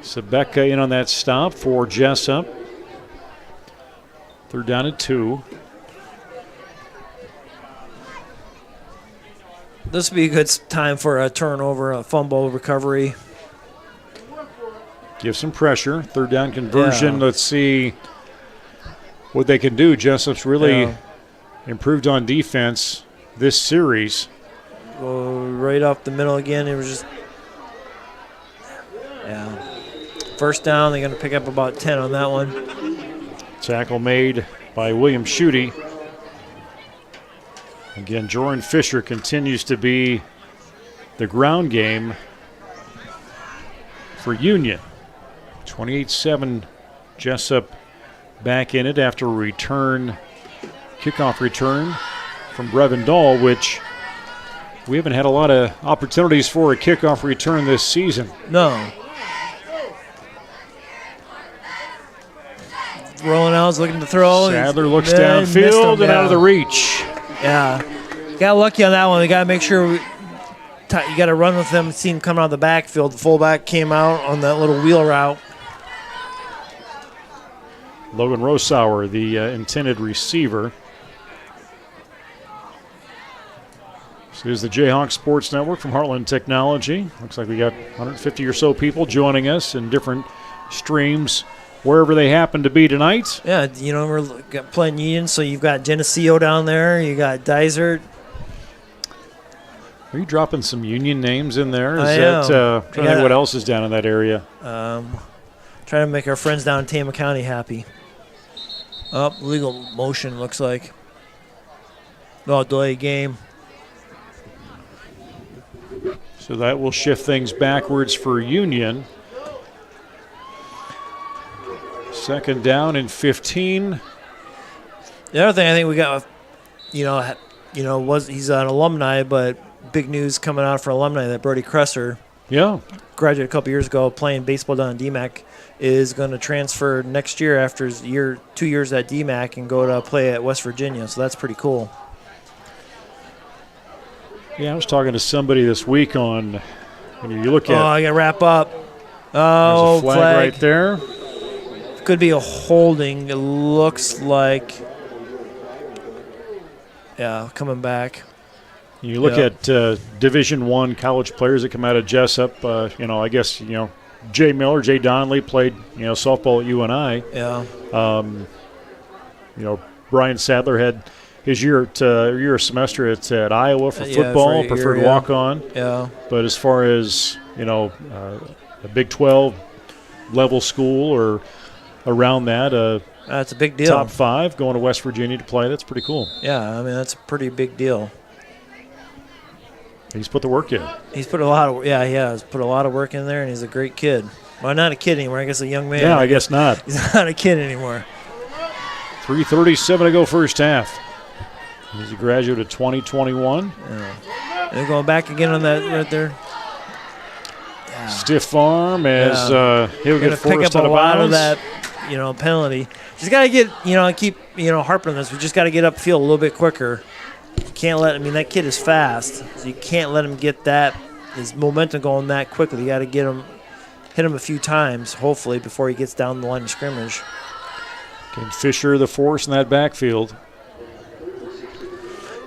Sabetka in on that stop for Jesup. 3rd down and 2. This would be a good time for a turnover, a fumble recovery. Give some pressure. 3rd down conversion. Yeah. Let's see what they can do. Jessup's really improved on defense this series. Go right off the middle again. It was just, First down, they're going to pick up about 10 on that one. Tackle made by William Schutte. Again, Jordan Fisher continues to be the ground game for Union. 28-7, Jesup back in it after a kickoff return from Brevin Dahl, which we haven't had a lot of opportunities for a kickoff return this season. No. Rolling out, looking to throw. Sadler looks Missed downfield him, and out of the reach. Yeah. Got lucky on that one. We got to make sure you got to run with them. See him coming out of the backfield. The fullback came out on that little wheel route. Logan Rosauer, the intended receiver. This is the Jayhawk Sports Network from Heartland Technology. Looks like we got 150 or so people joining us in different streams wherever they happen to be tonight. Yeah, we're playing Union, so you've got Geneseo down there. You got Dysart. Are you dropping some Union names in there? I am. Trying to think what else is down in that area. Trying to make our friends down in Tama County happy. Legal motion, looks like. No, delay game. So that will shift things backwards for Union. 2nd down and 15. The other thing I think we got, he's an alumni, but big news coming out for alumni that Brody Cresser, graduated a couple years ago playing baseball down in DMAC, is going to transfer next year after his 2 years at DMAC and go to play at West Virginia. So that's pretty cool. Yeah, I was talking to somebody this week on when you look at. I got to wrap up. There's a flag right there. Could be a holding. It looks like. Yeah, coming back. You look at Division I college players that come out of Jesup. I guess Jay Miller, Jay Donnelly played softball at UNI. Yeah. Brian Sadler had his year semester at Iowa for football, preferred walk on. Yeah. But as far as a Big 12 level school or around that, that's a big deal. Top 5 going to West Virginia to play. That's pretty cool. Yeah, I mean that's a pretty big deal. He's put the work in. He's put a lot of he has put a lot of work in there, and he's a great kid. Well, not a kid anymore. I guess a young man. Yeah, I guess not. He's not a kid anymore. 3:37 to go first half. He's a graduate of 2021. Yeah. They're going back again on that right there. Yeah. Stiff arm as he'll get pick forced up out a of lot bounds. of that, penalty. Just got to get, keep, harping on this. We just got to get upfield a little bit quicker. You can't that kid is fast, so you can't let him get his momentum going that quickly. You got to hit him a few times, hopefully, before he gets down the line of scrimmage. Can Fisher the force in that backfield?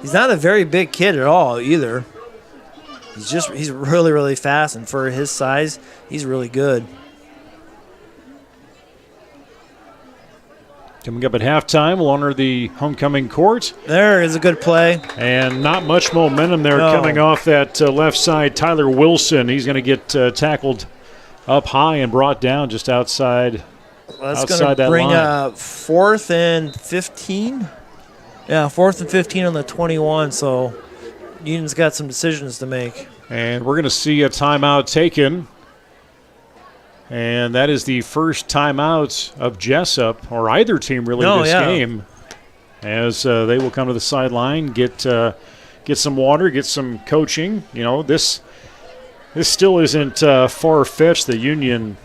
He's not a very big kid at all either. He's really, really fast, and for his size, he's really good. Coming up at halftime, we'll honor the homecoming court. There is a good play. And not much momentum there coming off that left side. Tyler Wilson, he's going to get tackled up high and brought down just outside. That's going to bring 4th and 15. Yeah, 4th and 15 on the 21, so Union's got some decisions to make. And we're going to see a timeout taken. And that is the first timeout of Jesup, or either team really, this game. As they will come to the sideline, get some water, get some coaching. This still isn't far-fetched. The Union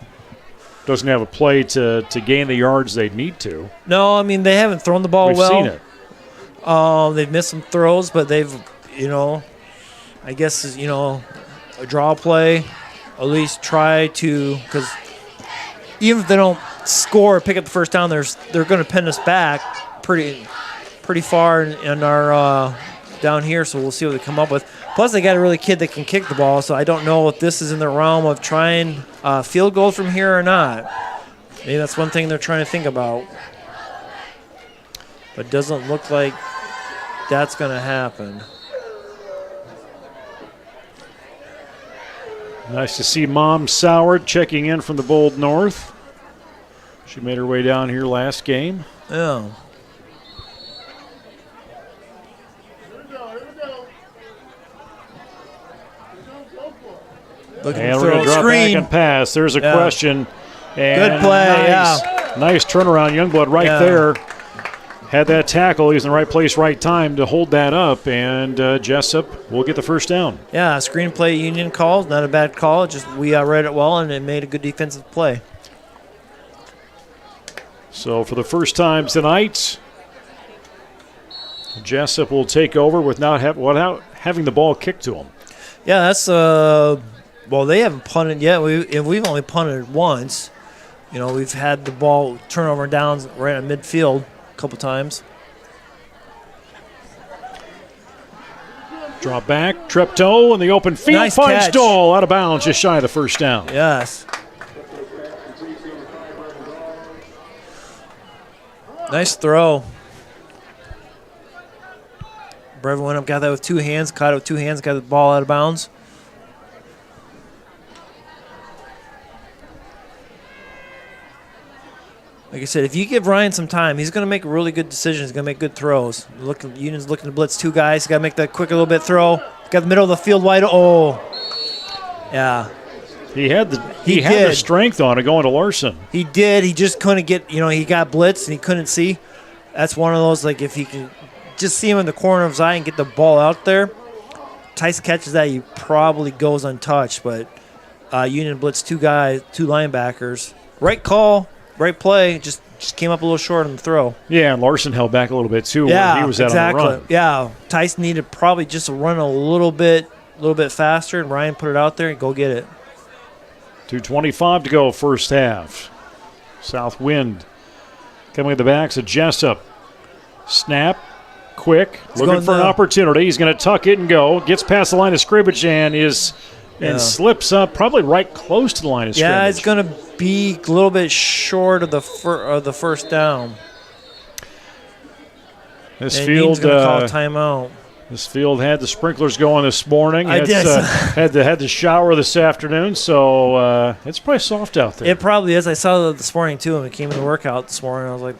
doesn't have a play to gain the yards they'd need to. No, I mean, they haven't thrown the ball We've well. Seen it. They've missed some throws, but they've, I guess, a draw play. At least try to, because even if they don't score or pick up the first down, they're going to pin us back. pretty far in our down here, so we'll see what they come up with. Plus, they got a really kid that can kick the ball, so I don't know if this is in the realm of trying field goal from here or not. Maybe that's one thing they're trying to think about. But it doesn't look like that's going to happen. Nice to see Mom Soward checking in from the Bold North. She made her way down here last game. Yeah. Looking And to we're throw going to drop screen. back and pass. There's a question. And Good play, nice turnaround. Youngblood right Yeah. there. Had that tackle. He was in the right place, right time to hold that up. And Jesup will get the first down. Yeah, screenplay Union call. Not a bad call. Just we read it well, and it made a good defensive play. So for the first time tonight, Jesup will take over without having the ball kicked to him. Yeah, that's well, they haven't punted yet. We've only punted once. You know, we've had the ball turnover and downs right in midfield a couple times. Drop back, Treptow in the open field, Nice finds catch. Dahl out of bounds, just shy of the first down. Yes. Nice throw. Brevin went up, got that with two hands, caught it with two hands, got the ball out of bounds. Like I said, if you give Ryan some time, he's going to make really good decisions. He's going to make good throws. Union's looking to blitz two guys. He's got to make that quick little bit throw. Got the middle of the field wide. Oh, yeah. He had the did. strength on it going to Larson. He did. He just couldn't get, he got blitzed and he couldn't see. That's one of those, like, if he can just see him in the corner of his eye and get the ball out there, Tyson catches that, he probably goes untouched. But Union blitzed two linebackers. Right call, right play, just came up a little short on the throw. Yeah, and Larson held back a little bit too Yeah, when he was out exactly. on the run. Yeah, Tyson needed probably just to run a little bit faster, and Ryan put it out there and go get it. 2:25 to go, first half. South wind coming at the backs of Jesup. Snap, quick, looking for an opportunity. He's going to tuck it and go. Gets past the line of scrimmage and slips up, probably right close to the line of scrimmage. Yeah, it's going to be a little bit short of the first down. This and field going to call a timeout. This field had the sprinklers going this morning. I did. Had the shower this afternoon, so it's probably soft out there. It probably is. I saw that this morning too, and it came in the workout this morning. I was like,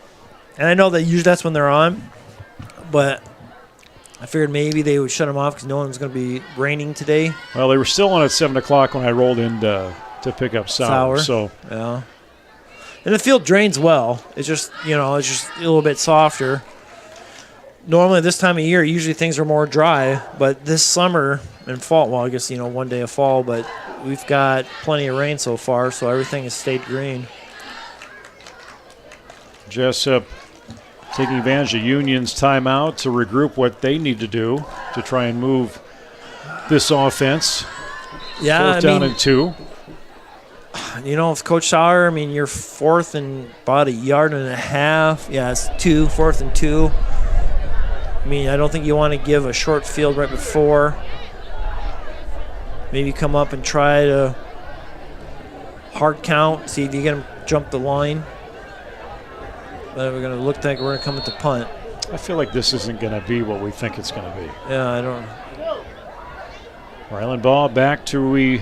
and I know that usually that's when they're on, but I figured maybe they would shut them off because no one's going to be raining today. Well, they were still on at 7 o'clock when I rolled in to pick up Sauer. So yeah, and the field drains well. It's just it's just a little bit softer. Normally this time of year, usually things are more dry, but this summer and fall, well, I guess, one day of fall, but we've got plenty of rain so far, so everything has stayed green. Jesup taking advantage of Union's timeout to regroup what they need to do to try and move this offense. Yeah, Fourth down and 2. If Coach Sauer, you're fourth and about a yard and a half. Yeah, it's 4th and 2. I don't think you want to give a short field right before. Maybe come up and try to hard count, see if you get them jump the line. But we're going to look like we're going to come with the punt. I feel like this isn't going to be what we think it's going to be. Yeah, I don't. Ryland ball back to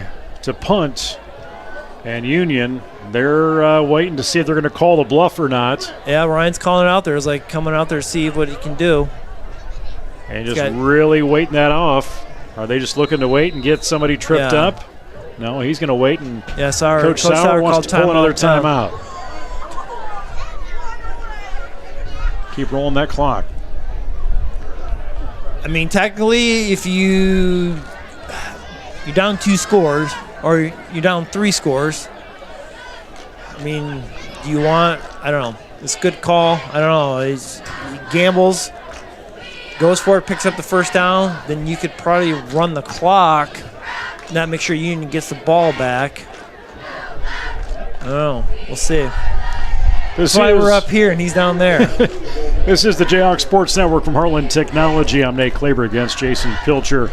punt. And Union, they're waiting to see if they're going to call the bluff or not. Yeah, Ryan's calling it out there. It's like coming out there to see what he can do. And just really waiting that off. Are they just looking to wait and get somebody tripped up? No, he's going to wait. And Coach Sauer wants to pull another timeout. Keep rolling that clock. Technically, if you're down 2 scores or you're down 3 scores, do you want, I don't know. It's a good call. I don't know. He gambles. Goes for it, picks up the first down, then you could probably run the clock, not make sure Union gets the ball back. I don't know. We'll see. That's why we're up here and he's down there. This is the Jayhawk Sports Network from Heartland Technology. I'm Nate Klaber against Jason Pilcher.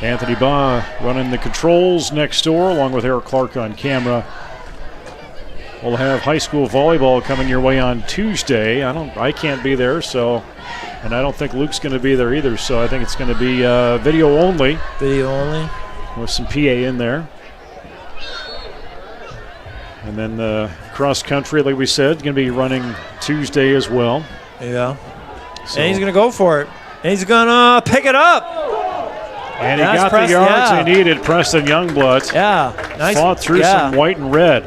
Anthony Baugh running the controls next door, along with Eric Clark on camera. We'll have high school volleyball coming your way on Tuesday. I can't be there, and I don't think Luke's going to be there either. So I think it's going to be video only. Video only. With some PA in there. And then the cross country, like we said, going to be running Tuesday as well. Yeah. So. And he's going to go for it. And he's going to pick it up. And he got the yards he needed, Preston Youngblood. Yeah. Nice. Fought through some white and red.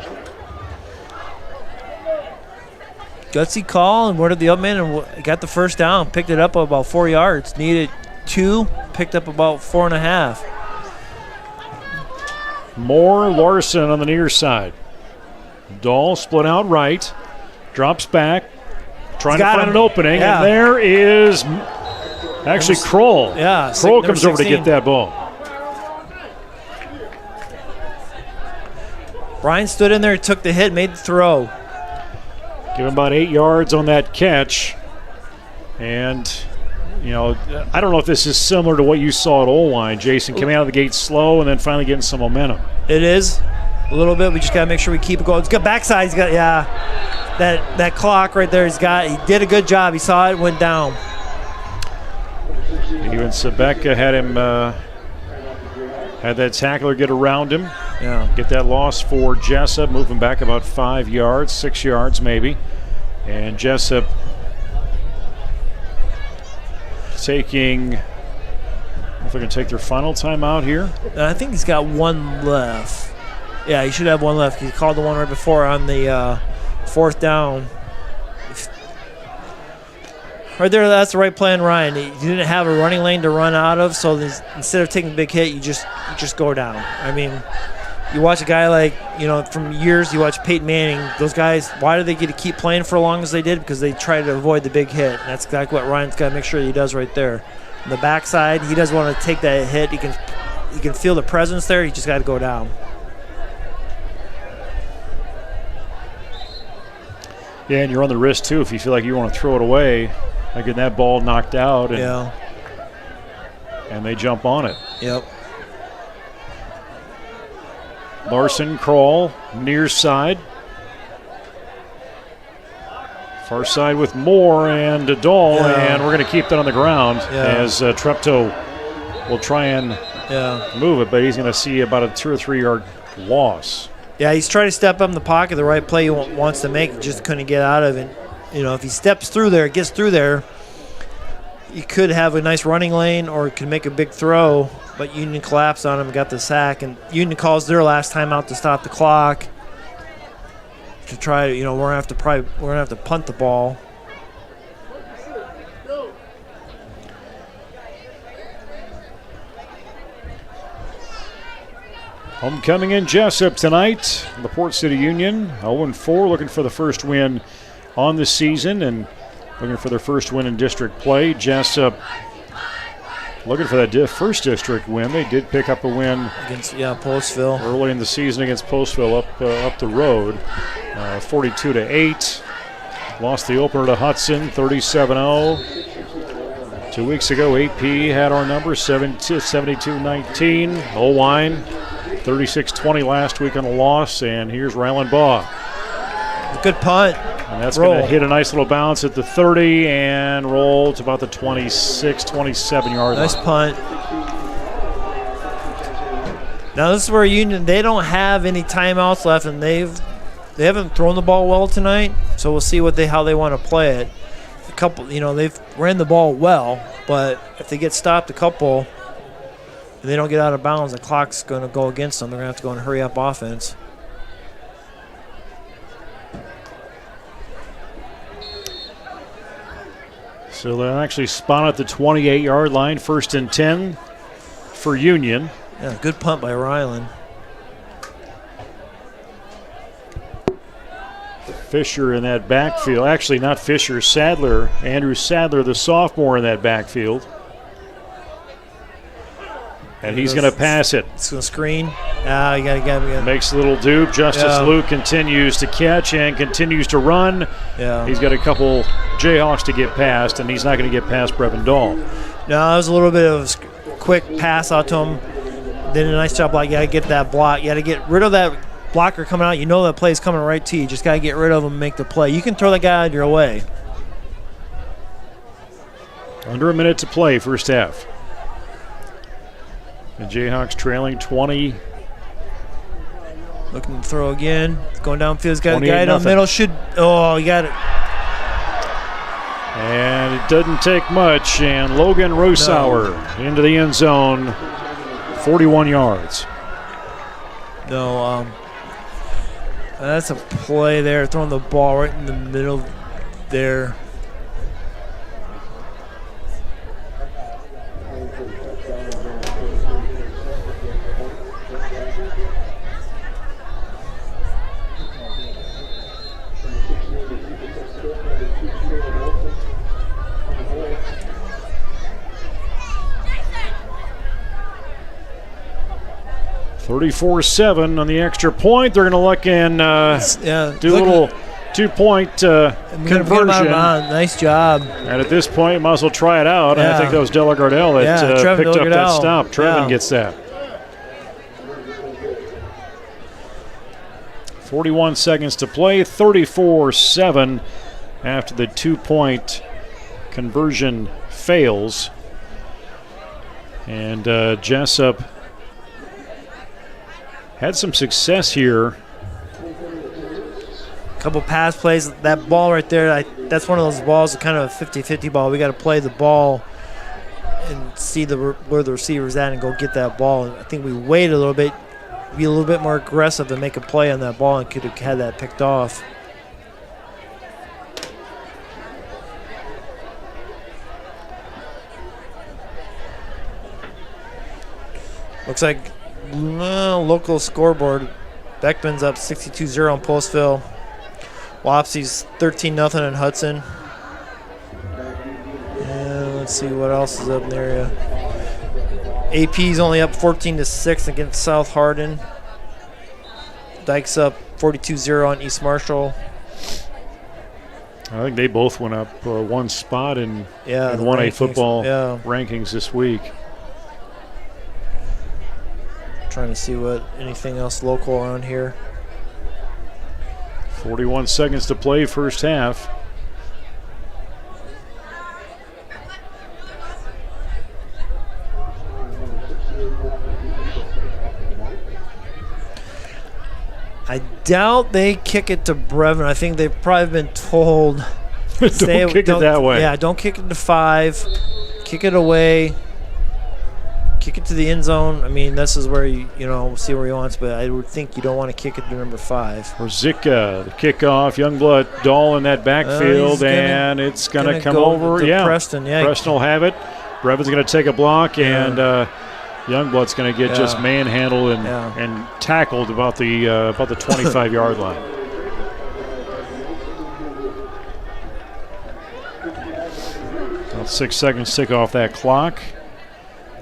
Gutsy call and worded the up man and got the first down. Picked it up about 4 yards. Needed 2. Picked up about 4.5. Moore Larson on the near side. Dahl split out right. Drops back. Trying to find an opening. Yeah. And there is actually Kroll. Yeah. Kroll comes over to get that ball. Brian stood in there, took the hit, made the throw. Give him about 8 yards on that catch. And, I don't know if this is similar to what you saw at Oline, Jason, coming out of the gate slow and then finally getting some momentum. It is a little bit. We just got to make sure we keep it going. He's got backside. He's got, that clock right there. He did a good job. He saw it, went down. Even Sebeka had him, had that tackler get around him. Yeah. Get that loss for Jesup, moving back about 5 yards, 6 yards maybe. And Jesup taking, if they're going to take their final timeout here. I think he's got one left. Yeah, he should have one left. He called the one right before on the 4th down. Right there, that's the right plan, Ryan. He didn't have a running lane to run out of, so instead of taking a big hit, you just go down. I mean, you watch a guy like, from years, you watch Peyton Manning. Those guys, why do they get to keep playing for as long as they did? Because they try to avoid the big hit. And that's exactly what Ryan's got to make sure he does right there. On the backside, he doesn't want to take that hit. He can feel the presence there. He just got to go down. Yeah, and you're on the wrist, too, if you feel like you want to throw it away. Like getting that ball knocked out. And, and they jump on it. Yep. Larson, Kroll, near side. Far side with Moore and Dahl, and we're going to keep that on the ground as Treptow will try and move it, but he's going to see about a 2 or 3 yard loss. Yeah, he's trying to step up in the pocket, the right play he wants to make, just couldn't get out of it. If he steps through there, gets through there, he could have a nice running lane or can make a big throw, but Union collapsed on him and got the sack. And Union calls their last time out to stop the clock to try. We're gonna have to punt the ball. Homecoming in Jesup tonight. The Port City Union 0-4, looking for the first win on the season and looking for their first win in district play. Jesup looking for that first district win. They did pick up a win against Postville early in the season against Postville up the road, 42-8. Lost the opener to Hudson, 37-0. 2 weeks ago, AP had our number, 72-19. Oline, 36-20 last week on a loss, and here's Ryland Baugh. Good punt. And that's going to hit a nice little bounce at the 30 and roll to about the 26, 27-yard line. Nice punt. Now this is where Union, they don't have any timeouts left, and they haven't thrown the ball well tonight, so we'll see how they want to play it. A couple, they've ran the ball well, but if they get stopped a couple and they don't get out of bounds, the clock's going to go against them. They're going to have to go and hurry up offense. So they'll actually spawn at the 28-yard line, 1st and 10 for Union. Yeah, good punt by Ryland. Fisher in that backfield. Actually, not Fisher, Sadler. Andrew Sadler, the sophomore in that backfield. And he's going to pass it. It's going to screen. You got. Makes a little dupe. Justice Luke continues to catch and continues to run. Yeah. He's got a couple Jayhawks to get past, and he's not going to get past Brevin Dahl. No, it was a little bit of a quick pass out to him. Did a nice job. Like, you got to get that block. You got to get rid of that blocker coming out. You know that play's coming right to you. Just got to get rid of him and make the play. You can throw that guy out of your way. Under a minute to play, first half. The Jayhawks trailing 20. Looking to throw again. Going downfield. He's got a guy down the 28-0. middle. You got it. And it doesn't take much. And Logan Rosauer into the end zone. 41 yards. No, that's a play there. Throwing the ball right in the middle there. $34-7 on the extra point. They're going to look and do a little 2-point conversion. Nice job. And at this point, might as well try it out. And I think that was Della Gardell that picked up that stop. Trevin gets that. 41 seconds to play. 34-7 after the 2-point conversion fails. And Jesup had some success here. Couple pass plays. That ball right there, that's one of those balls, kind of a 50-50 ball. We got to play the ball and see where the receiver's at and go get that ball. And I think we waited a little bit, be a little bit more aggressive and make a play on that ball and could have had that picked off. Looks like local scoreboard. Beckman's up 62-0 on Postville. Wapsi's 13-0 in Hudson. And let's see what else is up in the area. AP's only up 14-6 against South Hardin. Dyke's up 42-0 on East Marshall. I think they both went up one spot in 1A rankings, football rankings this week. Trying to see what anything else local around here. 41 seconds to play, first half. I doubt they kick it to Brevin. I think they've probably been told. Don't kick it that way. Yeah, don't kick it to 5. Kick it away. Kick it to the end zone. I mean, this is where you see where he wants, but I would think you don't want to kick it to number 5. Rzicka, the kickoff. Youngblood, Dahl in that backfield, and it's going to come over. Preston, Preston will have it. Brevin's going to take a block, and Youngblood's going to get just manhandled and tackled about the 25-yard line. About 6 seconds tick off that clock.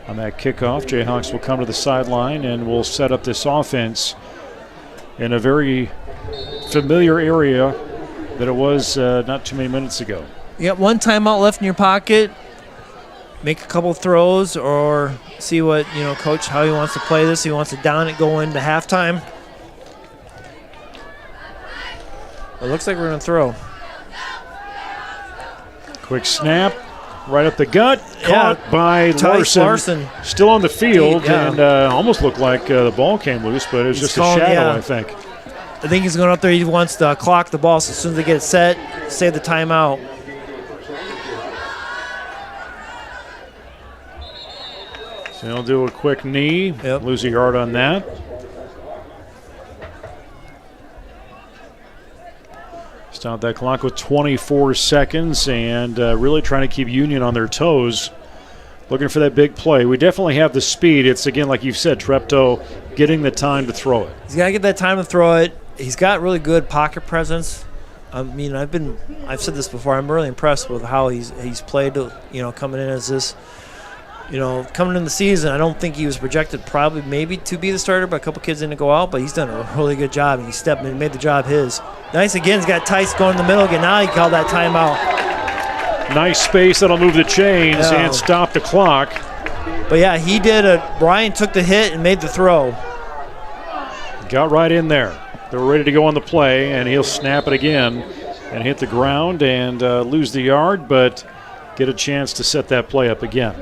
On that kickoff, Jayhawks will come to the sideline and will set up this offense in a very familiar area that it was not too many minutes ago. You got one timeout left in your pocket. Make a couple throws or see what, coach, how he wants to play this. He wants to down it, go into halftime. It looks like we're going to throw. Quick snap. Right up the gut, caught by Larson. Still on the field, and almost looked like the ball came loose, but it was just a shadow, I think. I think he's going up there. He wants to clock the ball, so as soon as they get it set, save the timeout. So he'll do a quick knee, lose a yard on that. Stop that clock with 24 seconds and really trying to keep Union on their toes. Looking for that big play. We definitely have the speed. It's, again, like you've said, Treptow getting the time to throw it. He's got to get that time to throw it. He's got really good pocket presence. I mean, I've said this before. I'm really impressed with how he's played, coming in as this, coming into the season, I don't think he was projected probably maybe to be the starter, but a couple kids didn't go out, but he's done a really good job, and he stepped in and made the job his. Nice again, he's got Tice going in the middle again. Now he called that timeout. Nice space that'll move the chains and stop the clock. But yeah, he did Ryan took the hit and made the throw. Got right in there. They were ready to go on the play, and he'll snap it again and hit the ground and lose the yard, but get a chance to set that play up again.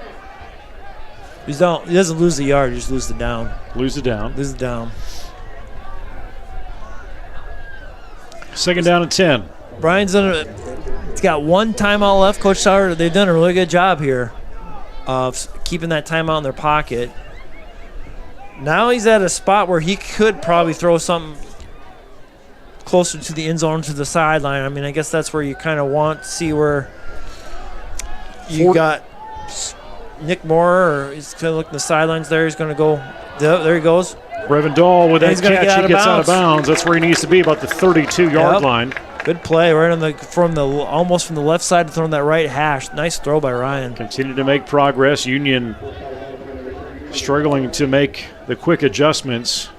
He doesn't lose the yard, he just loses the down. Lose the down. Lose the down. Second down and 10. Brian's he's got one timeout left. Coach Sauer, they've done a really good job here of keeping that timeout in their pocket. Now he's at a spot where he could probably throw something closer to the end zone, to the sideline. I mean, I guess that's where you kind of want to see where you got Nick Moore, or he's going to look at the sidelines there. He's going to go. There he goes. Brevin Dahl with that catch, he gets out of bounds. That's where he needs to be, about the 32-yard line. Good play, right on almost from the left side, throwing that right hash. Nice throw by Ryan. Continue to make progress. Union struggling to make the quick adjustments.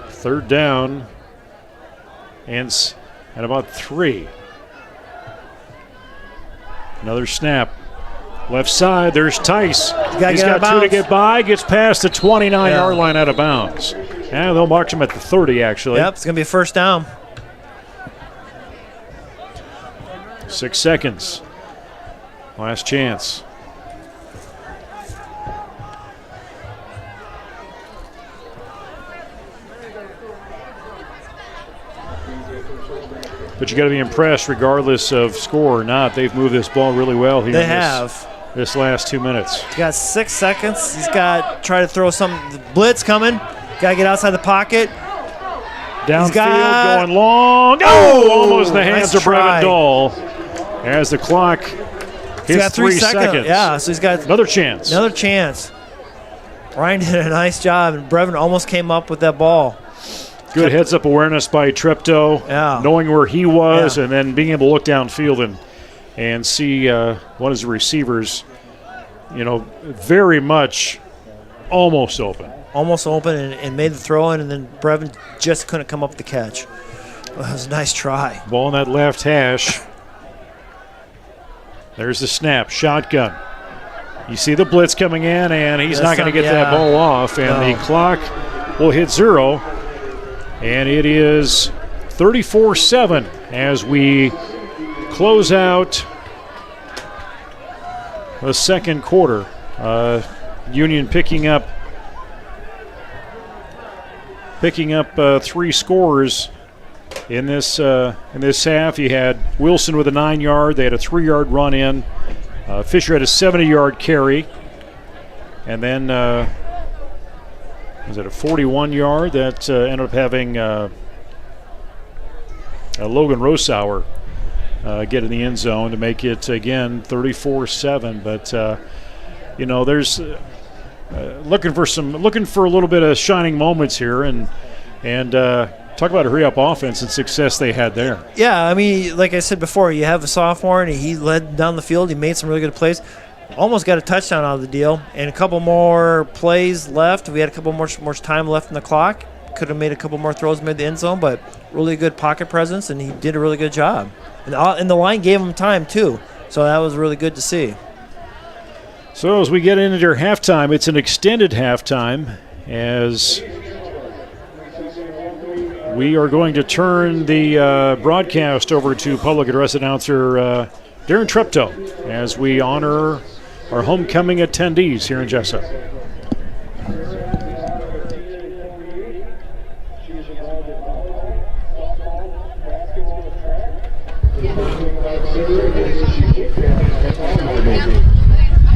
Third down and about 3. Another snap. Left side, there's Tice. He's got 2 to get by, gets past the 29-yard line out of bounds. And they'll mark him at the 30, actually. Yep, it's going to be a first down. 6 seconds. Last chance. But you got to be impressed, regardless of score or not. They've moved this ball really well here. They have. This last 2 minutes. He's got 6 seconds. He's got try to throw some blitz coming. Got to get outside the pocket. Downfield, going long. Oh, almost in the hands of Brevin Dahl. As the clock hits 3 seconds. Yeah, so he's got another chance. Another chance. Ryan did a nice job, and Brevin almost came up with that ball. Good heads-up awareness by Treptow, knowing where he was, and then being able to look downfield and see one of his receivers, very much almost open. Almost open and made the throw in, and then Brevin just couldn't come up with the catch. Well, that was a nice try. Ball in that left hash. There's the snap, shotgun. You see the blitz coming in, and he's not going to get that ball off, and the clock will hit 0. And it is 34-7 as we close out the second quarter. Union picking up 3 scores in this half. You had Wilson with a 9-yard. They had a 3-yard run in. Fisher had a 70-yard carry, and then. Was it a 41-yard that ended up having Logan Rosauer get in the end zone to make it, again, 34-7. But, there's looking for a little bit of shining moments here, and talk about a hurry-up offense and success they had there. Yeah, I mean, like I said before, you have a sophomore, and he led down the field. He made some really good plays. Almost got a touchdown out of the deal, and a couple more plays left. We had a couple more time left in the clock. Could have made a couple more throws, made the end zone, but really good pocket presence, and he did a really good job. And the line gave him time, too, so that was really good to see. So as we get into our halftime, it's an extended halftime, as we are going to turn the broadcast over to public address announcer Darren Treptow as we honor our homecoming attendees here in Jesup.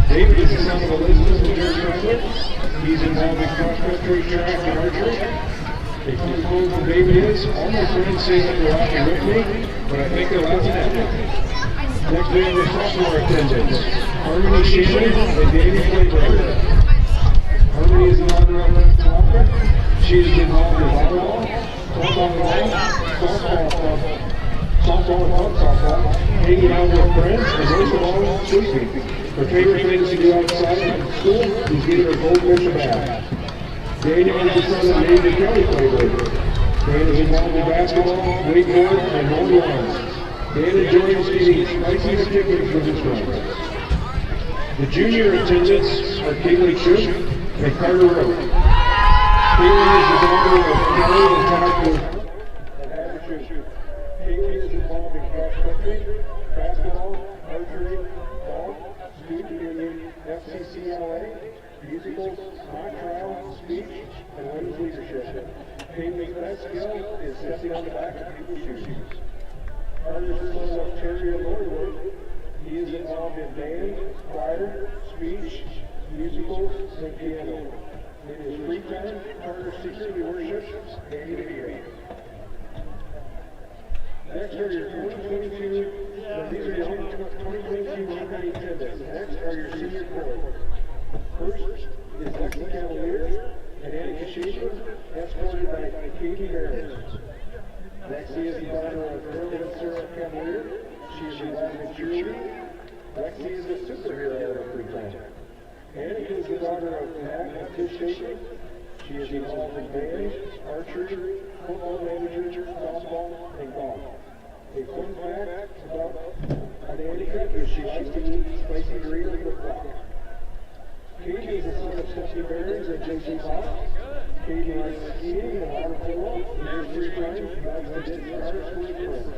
David is the son of Elizabeth and Jerry Trevor. He's involved in cross-country track and archery. They told who David is. All my friends say that they're laughing with me, but I think they're laughing at me. Next we have our sophomore attendants, Harmony Shannon and Danny Playberry. Harmony is an honor-round golfer. She is involved in volleyball, softball, hanging out with friends, and most of all, sleeping. Her favorite things to do outside and school is getting her goldfish bath. Daniel is the son of David Kelly playboy. Dan is involved in basketball, wakeboard, and mowing lawns. Dan enjoys eating spicy chicken with his friends. The junior attendants are Kaylee Shook and Carter Rowe. Kaylee is the daughter of Kelly and Todd Wood. And Abby Shook. Kaylee is involved in cross country, basketball, archery, golf, student union, FCCLA, musicals, mock trial, speech, and women's leadership. Kaylee's best skill is stepping on the back of people's shoes. Carter's the son of Terry and Lori Wood. He is involved in band, choir, speech, musicals, and piano. In his free time, Carter secretly worships Danny DeVito. Next are your 2022, these are your 2022 Monday attendants. Next are your senior corps. First is Lexi Cavalier and Annika Schaefer, escorted by Katie Barron. Lexi is the daughter of Carly and Sarah Cavalier. She is involved in cheerleading. Lexi is a superhero in her free time. Annika is the daughter of Matt and Tish Schaefer. She is involved in band, archery, football manager, softball, and golf. A fun fact about Annika is she likes to eat spicy Doritos with guac. Katie is the son of Stephanie Barons and Jesup. Katie likes skiing and water polo. In her free time, she likes to get cars with friends.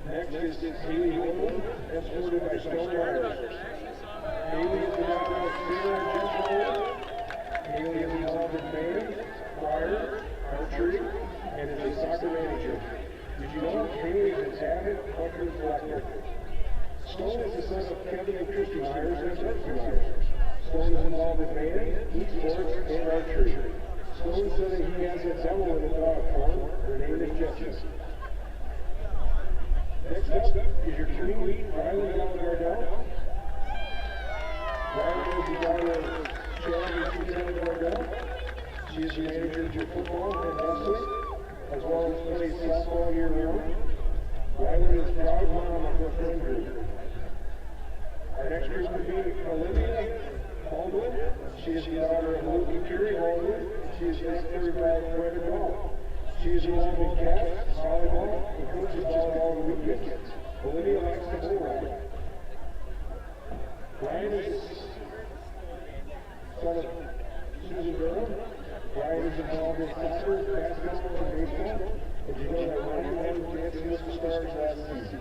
Next is Haley Holman, escorted by Stone Riders. Haley is the daughter of Sarah and Jeff Holman. Haley is involved in band, choir, archery, and is a soccer manager. Did you know Haley is an avid Buckers collector? Stone is the son of Kevin and Christy Myers and Jeffrey Myers. Stone is involved in band, esports, and archery. Stone said that he has a devil in a dog form. Her name is Jessup. Next up is your queen, Riley Gardell. Riley is the daughter of Chad and Susanna Gardell. She is the manager of football and wrestling, as well as plays softball year-round. Riley is proud mom of her friend group. Our next group would be Olivia Baldwin. She is the daughter of Luke and Kerry Baldwin. She is escorted by Brandon Ball. She is involved in cats, volleyball, and coaches volleyball on the weekends. Olivia likes to bull ride. Ryan is son of Susan Durham. Ryan is involved in soccer, basketball, and baseball. Did you know that Ryan won Dancing with the Stars last season?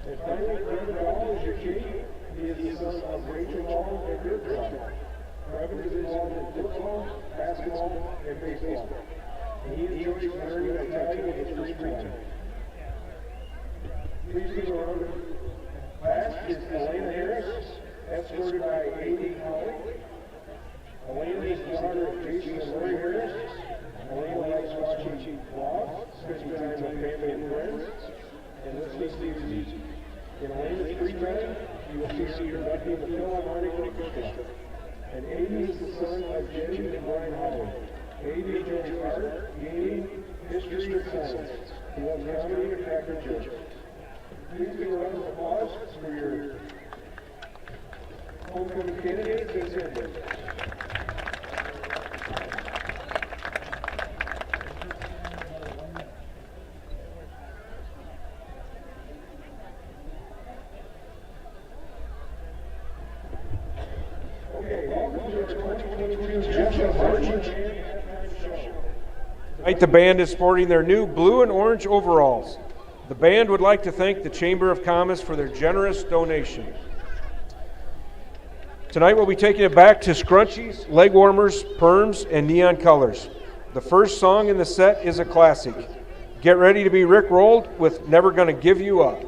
And finally, Brevin Ball is your king. He is the son of Rachel Ball and Dirk Ball. Brevin is involved in football, basketball, and baseball. And he enjoys learning Italian in his free time. Please give a round of last is Elena Harris, escorted by A.D. Holly. Elena is the daughter of Jason and Lori Harris. Elena likes watching vlogs, spending time with family and friends, and listening to music. In Elena's free time, you will see her conducting the Philharmonic Orchestra. And A.D. is the son of Jenny and Brian Holland. A.D. enjoys art, gaming, history, and science. He loves comedy and cracker jokes. Please give a round of applause for your homecoming candidates and attendants. Okay, welcome to our 2022 Jesup Marching Band Halftime Show. Tonight the band is sporting their new blue and orange overalls. The band would like to thank the Chamber of Commerce for their generous donation. Tonight we'll be taking it back to scrunchies, leg warmers, perms, and neon colors. The first song in the set is a classic. Get ready to be rickrolled with Never Gonna Give You Up.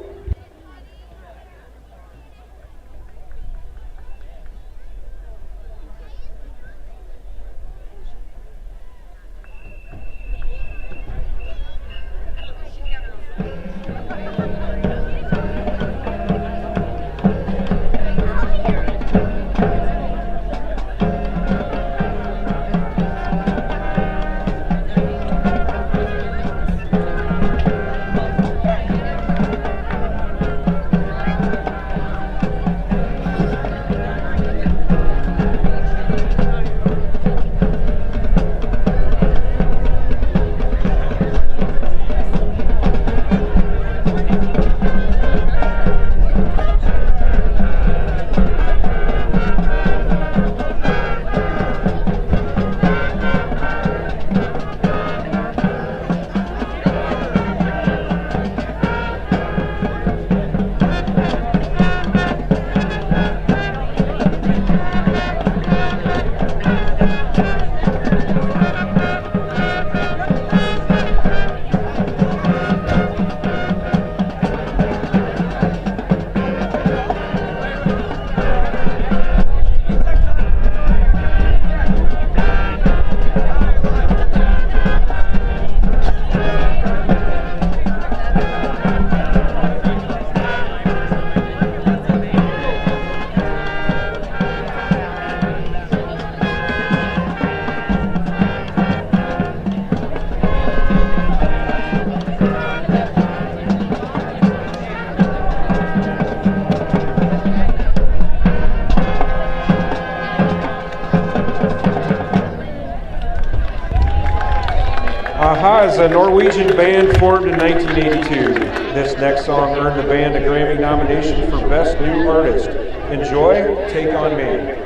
Aha is a Norwegian band formed in 1982. This next song earned the band a Grammy nomination for Best New Artist. Enjoy Take On Me.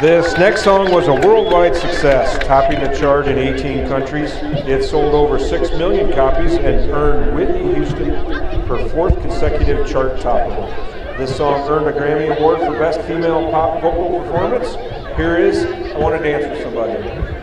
This next song was a worldwide success, topping the chart in 18 countries. It sold over 6 million copies and earned Whitney Houston her fourth consecutive chart topper. This song earned a Grammy Award for Best Female Pop Vocal Performance. Here is I Want to Dance with Somebody.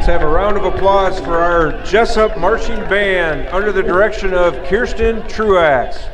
have a round of applause for our Jesup Marching Band under the direction of Kirsten Truax.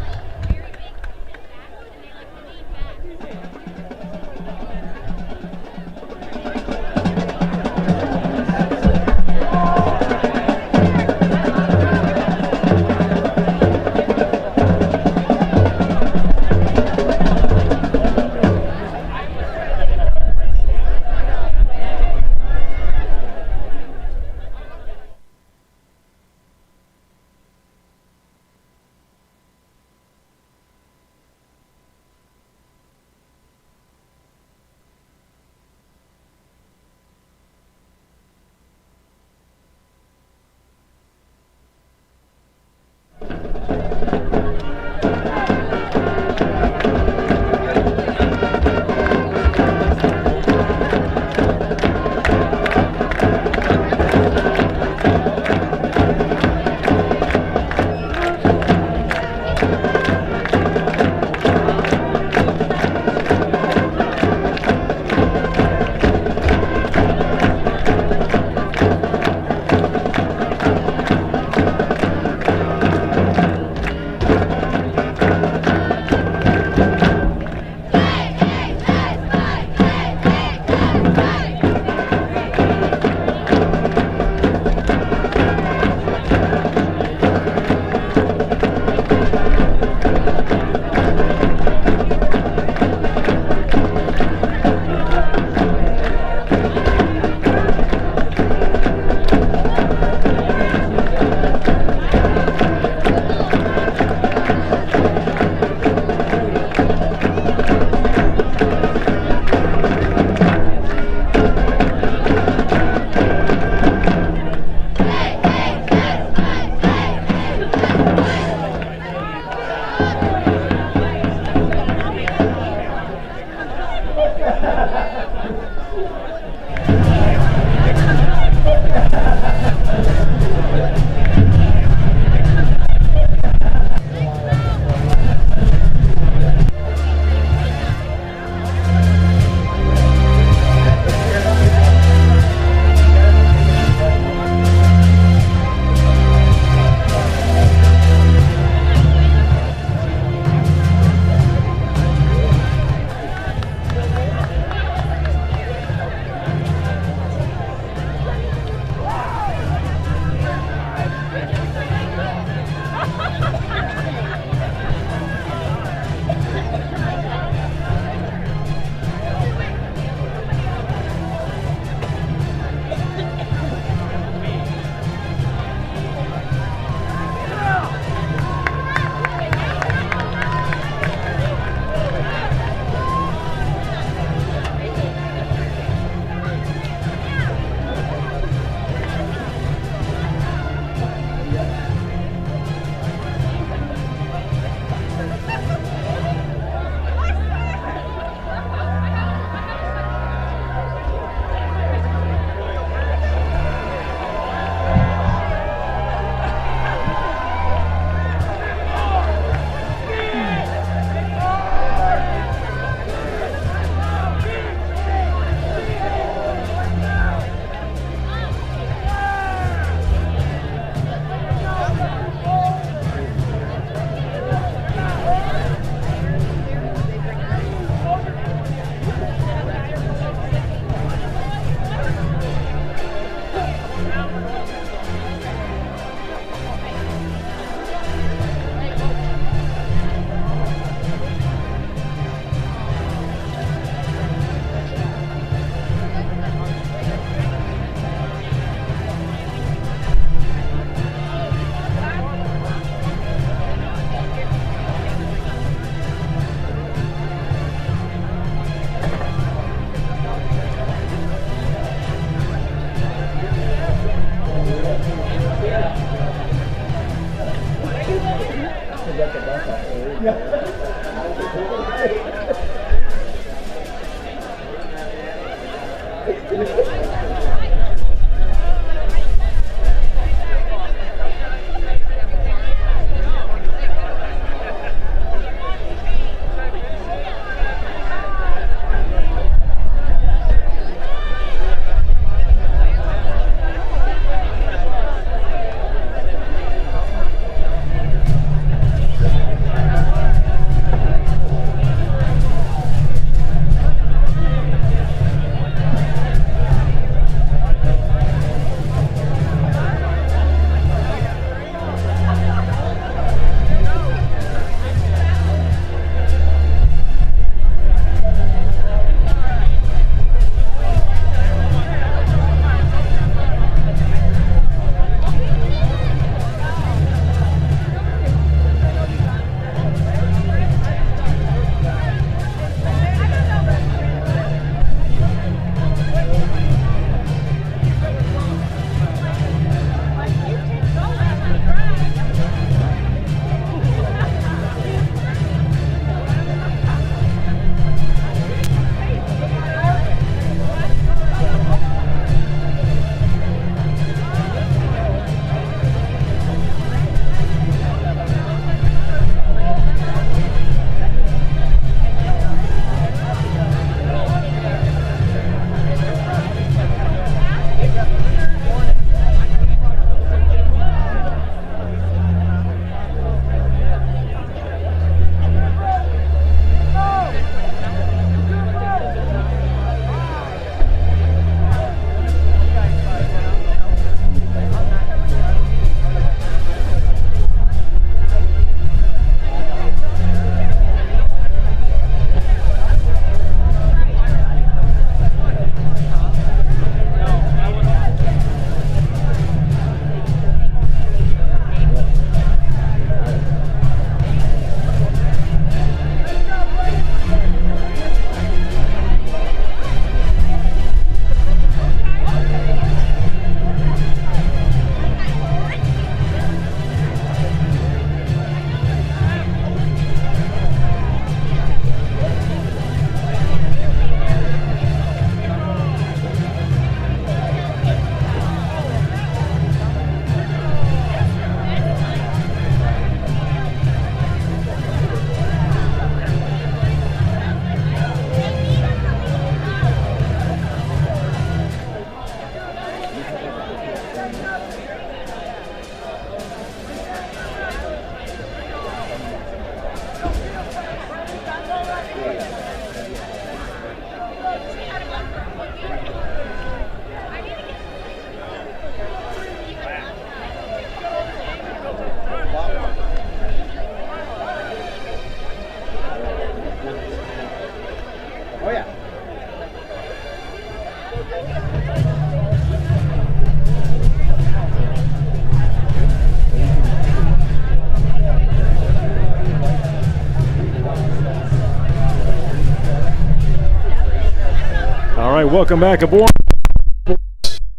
Welcome back aboard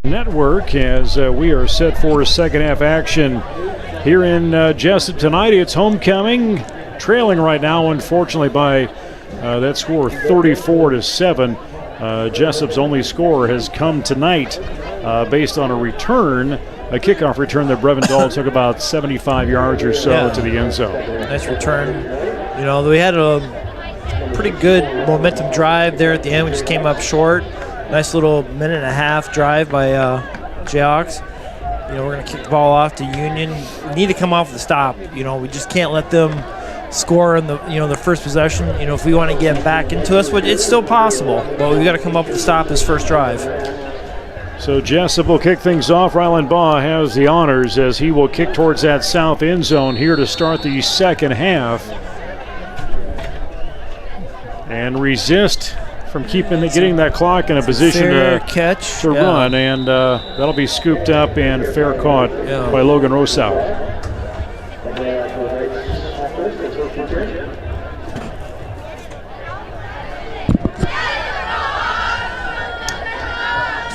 Network as we are set for second half action here in Jesup tonight. It's homecoming, trailing right now, unfortunately, by that score 34-7. Jesup's only score has come tonight based on a kickoff return that Brevandal took about 75 yards or so to the end zone. Nice return. You know, we had a pretty good momentum drive there at the end. We just came up short. Nice little minute and a half drive by Jayhawks. You know, we're going to kick the ball off to Union. We need to come off the stop. You know, we just can't let them score in the first possession. You know, if we want to get back into us, it's still possible, but we got to come up with the stop this first drive. So Jesup will kick things off. Ryland Baugh has the honors as he will kick towards that south end zone here to start the second half. And resist from getting that clock in a position to run, and that'll be scooped up and fair caught by Logan Rosau.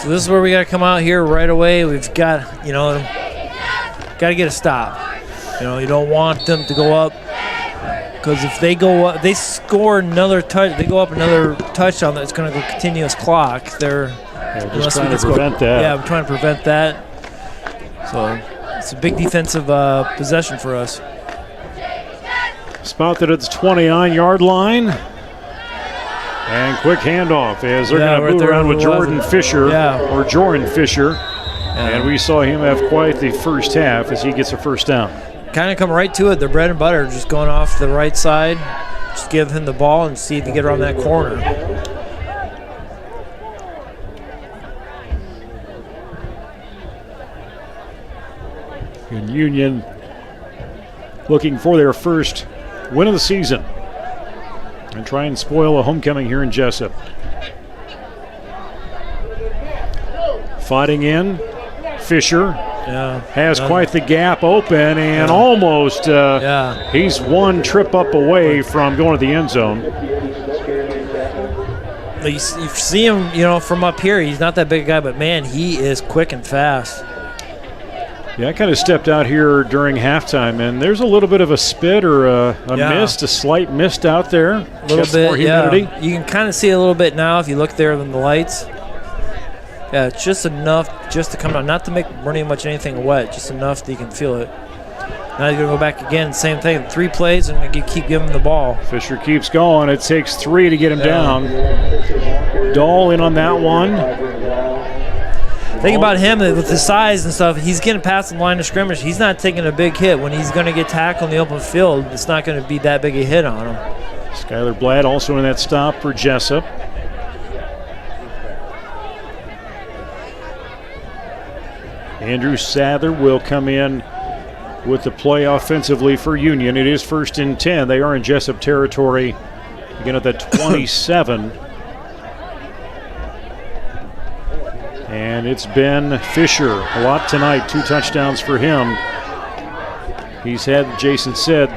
So this is where we got to come out here right away. We've got to get a stop. You know, you don't want them to go up. Because if they go up, they score another touch, they go up another touchdown, that's going to go continuous clock. They're just trying to prevent that. Yeah, I'm trying to prevent that. So it's a big defensive possession for us. Spotted at the 29-yard line. And quick handoff as they're going to move around with Jordan Fisher. And we saw him have quite the first half as he gets a first down. Kind of come right to it. Their bread and butter, just going off the right side. Just give him the ball and see if he can get around that corner. And Union looking for their first win of the season and try and spoil a homecoming here in Jesup. Fighting in, Fisher. Has quite the gap open and almost he's one trip up away from going to the end zone. You see him, you know, from up here. He's not that big a guy, but man, he is quick and fast. Yeah, I kind of stepped out here during halftime, and there's a little bit of a spit or a mist, a slight mist out there. A little bit, more humidity. You can kind of see a little bit now if you look there in the lights. Yeah, it's just enough just to come down, not to make running much anything wet, just enough that you can feel it. Now you're going to go back again, same thing, 3 plays, and keep giving him the ball. Fisher keeps going. It takes 3 to get him down. Dahl in on that one. Think about him with the size and stuff. He's getting past the line of scrimmage. He's not taking a big hit. When he's going to get tackled in the open field, it's not going to be that big a hit on him. Skylar Blatt also in that stop for Jesup. Andrew Sather will come in with the play offensively for Union. It is 1st and 10. They are in Jesup territory again at the 27. And it's been Fisher a lot tonight. 2 touchdowns for him. He's had, Jason said,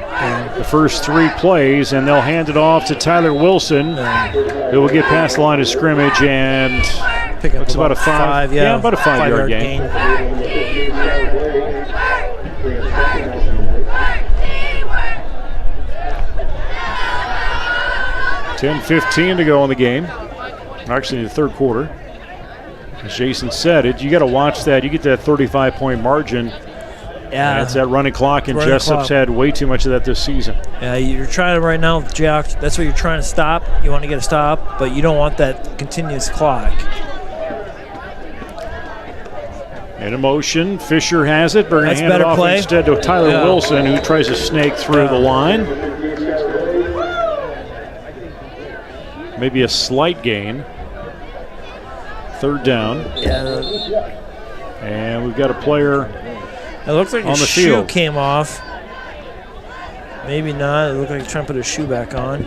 the first 3 plays, and they'll hand it off to Tyler Wilson. Who will get past the line of scrimmage and pick up about a 5 about a 5-yard gain. 10:15 to go in the game. Actually, in the third quarter. As Jason said, you got to watch that. You get that 35-point margin. Yeah, it's that running clock, and Jesup's had way too much of that this season. Yeah, you're trying to right now, Jack. That's what you're trying to stop. You want to get a stop, but you don't want that continuous clock. In a motion, Fisher has it. We're going to hand it off instead to Tyler Wilson, who tries to snake through the line. Maybe a slight gain. 3rd down. Yeah. And we've got a player. It looks like his shoe field came off. Maybe not. It looked like he's trying to put his shoe back on. A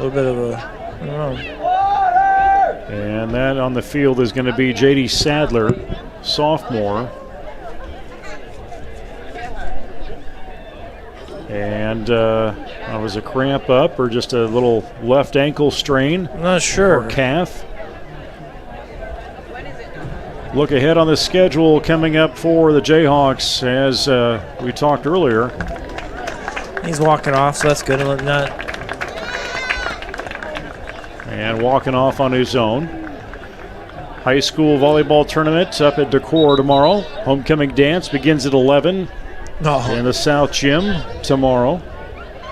little bit of a, I don't know. And that on the field is going to be J.D. Sadler, sophomore. And that was a cramp up or just a little left ankle strain. I'm not sure. Or calf. Look ahead on the schedule coming up for the Jayhawks as we talked earlier. He's walking off, so that's good. And walking off on his own. High school volleyball tournament up at Decorah tomorrow. Homecoming dance begins at 11 in the South Gym tomorrow.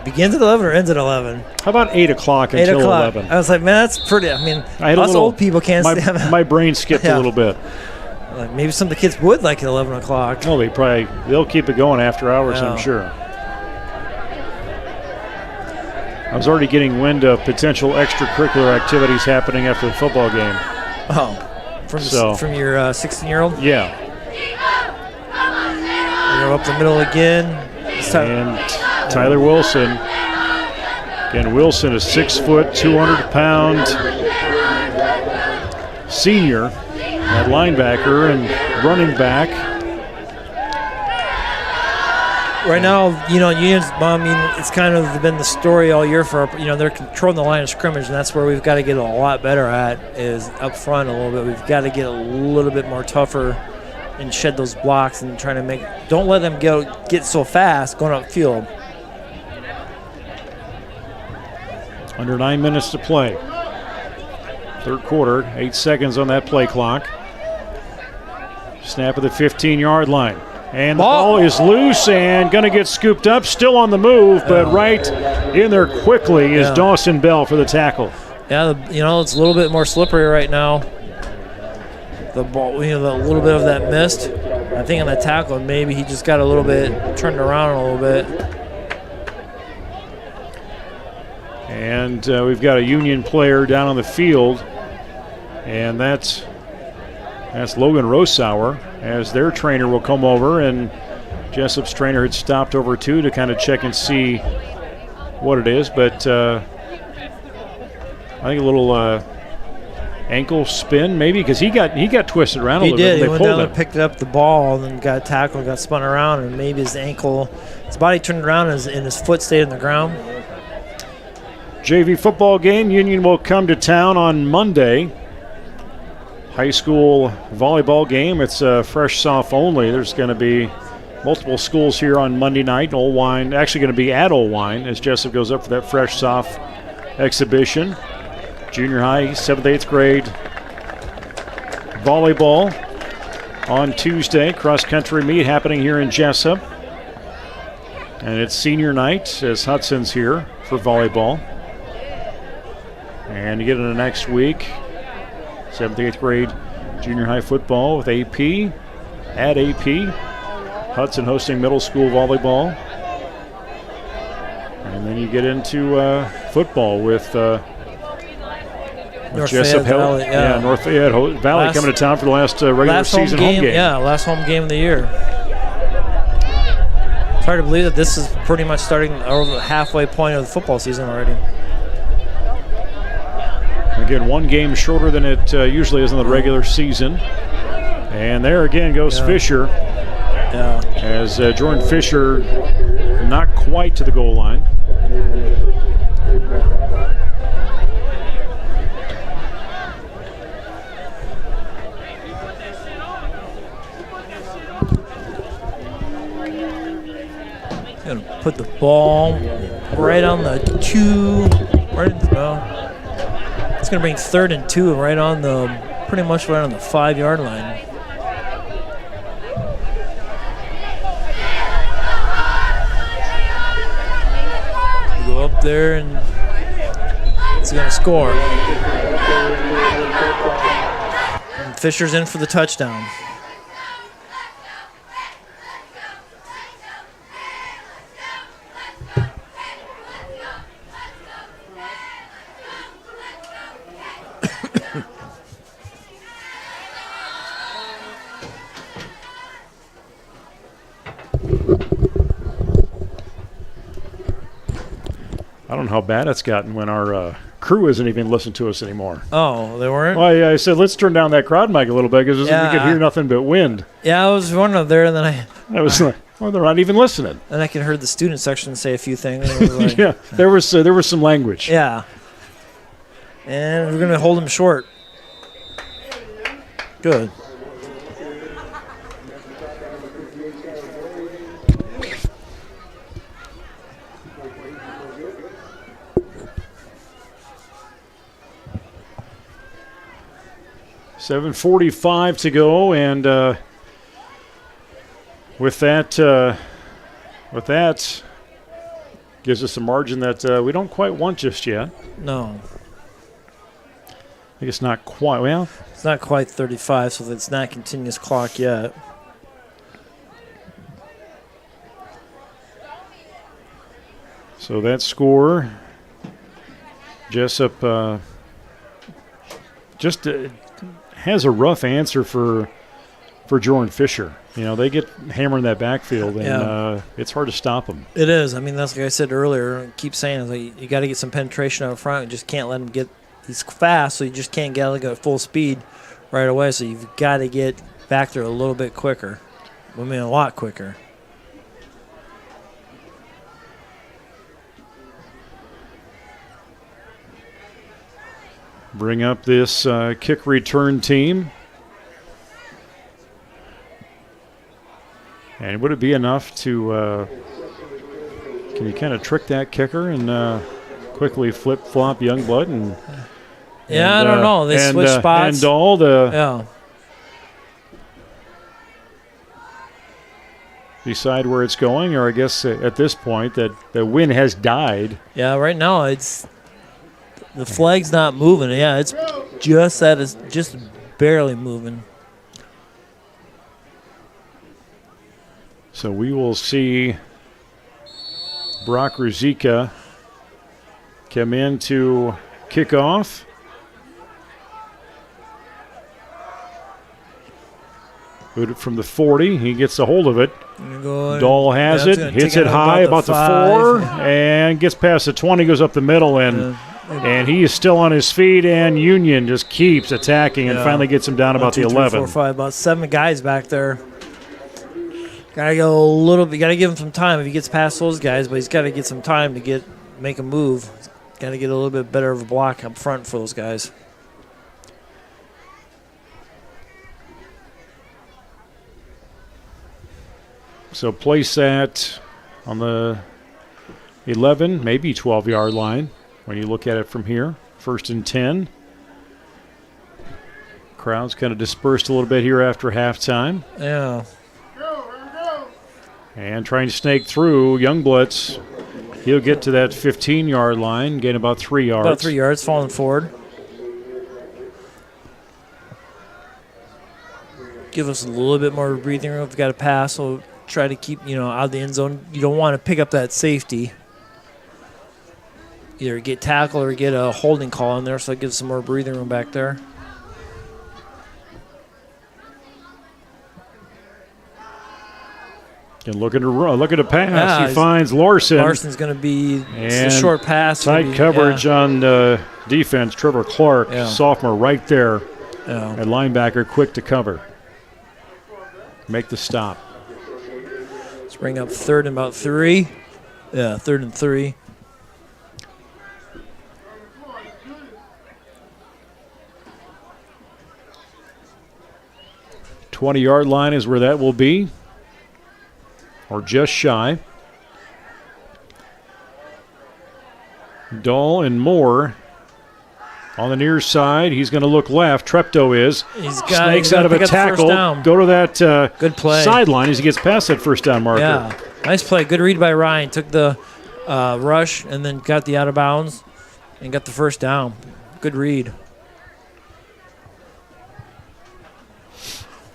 Begins at 11 or ends at 11? How about 8 o'clock until 11? I was like, man, that's pretty. I mean, us old people can't stand that. My brain skipped a little bit. Like maybe some of the kids would like at 11 o'clock. Oh, they'll keep it going after hours, I'm sure. I was already getting wind of potential extracurricular activities happening after the football game. Oh, from your 16-year-old? Yeah. You're up the middle again. And Tyler Wilson. Again, Wilson is 6 foot, 200-pound senior at linebacker and running back. Right now, Union's, it's kind of been the story all year for, they're controlling the line of scrimmage, and that's where we've got to get a lot better at, is up front a little bit. We've got to get a little bit more tougher and shed those blocks and trying to don't let them get so fast going upfield. Under 9 minutes to play. Third quarter, 8 seconds on that play clock. Snap of the 15-yard line. And the ball is loose and going to get scooped up. Still on the move, but right in there quickly is Dawson Bell for the tackle. Yeah, it's a little bit more slippery right now. The ball, the little bit of that missed. I think on the tackle, maybe he just got a little bit turned around a little bit. And we've got a Union player down on the field, and that's Logan Rosauer, as their trainer will come over, and Jesup's trainer had stopped over too to kind of check and see what it is, but I think a little ankle spin maybe, because he got twisted around a little bit. He went down and picked up the ball and then got tackled, got spun around, and maybe his body turned around and his foot stayed on the ground. JV football game. Union will come to town on Monday. High school volleyball game. It's fresh soft only. There's going to be multiple schools here on Monday night. Olwine, actually going to be at Olwine as Jesup goes up for that fresh soft exhibition. Junior high, 7th, 8th grade volleyball on Tuesday. Cross-country meet happening here in Jesup. And it's senior night as Hudson's here for volleyball. And you get into next week, 7th, 8th grade junior high football with AP at AP. Hudson hosting middle school volleyball. And then you get into football with Jesup Valley. North Fayette Valley coming to town for the last regular season home game. Yeah, last home game of the year. It's hard to believe that this is pretty much starting over the halfway point of the football season already. Again, one game shorter than it usually is in the regular season. And there again goes Fisher. Yeah. As Jordan Fisher not quite to the goal line. Gonna put the ball right on the 2. It's going to bring 3rd and 2 right on pretty much right on the 5-yard line. Go up there and it's going to score. And Fisher's in for the touchdown. I don't know how bad it's gotten when our crew isn't even listening to us anymore. Oh, they weren't? Well, I said, let's turn down that crowd mic a little bit because we could hear nothing but wind. Yeah, I was wondering there, and then I was like, Or they're not even listening. And I could heard the student section say a few things. And it was like, Yeah, there was some language. yeah. And we're going to hold him short. Good. $7:45 to go, and with that gives us a margin that we don't quite want just yet. No. I think it's not quite. Well, It's not quite 35, so it's not continuous clock yet. so that score, Jesup just has a rough answer for Jordan Fisher. You know, they get hammered in that backfield, and it's hard to stop them. It is. I mean, that's like I said earlier. I keep saying is like you got to get some penetration up front. You just can't let him get. He's fast, so you just can't get like at full speed right away. So you've got to get back there a little bit quicker. I mean, a lot quicker. Bring up this kick return team. And would it be enough to can you kind of trick that kicker and quickly flip-flop Youngblood? I don't know. They switch spots. And all the Yeah. decide where it's going, or I guess at this point that the wind has died. Yeah, right now it's the flag's not moving. Yeah, it's just barely moving. So we will see Brock Ruzicka come in to kick off. From the 40, he gets a hold of it. Dahl has it, hits it high, about the 4, and gets past the 20, goes up the middle, and he is still on his feet, and Union just keeps attacking and finally gets him down about the 11. 4, 5, about 7 guys back there. Gotta go a little bit. Gotta give him some time if he gets past those guys, but he's got to get some time to make a move. Got to get a little bit better of a block up front for those guys. So place that on the 11, maybe 12-yard line when you look at it from here. 1st and 10. Crowd's kind of dispersed a little bit here after halftime. Yeah. And trying to snake through Youngblood. He'll get to that 15-yard line, gain about 3 yards. About 3 yards, falling forward. Give us a little bit more breathing room if we've got to pass. So try to keep, out of the end zone. You don't want to pick up that safety. Either get tackled or get a holding call in there, so it gives some more breathing room back there. And looking to pass. Yeah, he finds Larson. Larson's going to be a short pass. Tight coverage on defense. Trevor Clark, sophomore, right there. Yeah. And linebacker quick to cover. Make the stop. Let's bring up 3rd and about 3. Yeah, 3rd and 3. $20-yard line is where that will be. Or just shy. Dahl and Moore on the near side. He's going to look left. Treptow is. Snakes out of a tackle. Go to that good play sideline as he gets past that first down marker. Yeah, nice play. Good read by Ryan. Took the rush and then got the out of bounds and got the first down. Good read.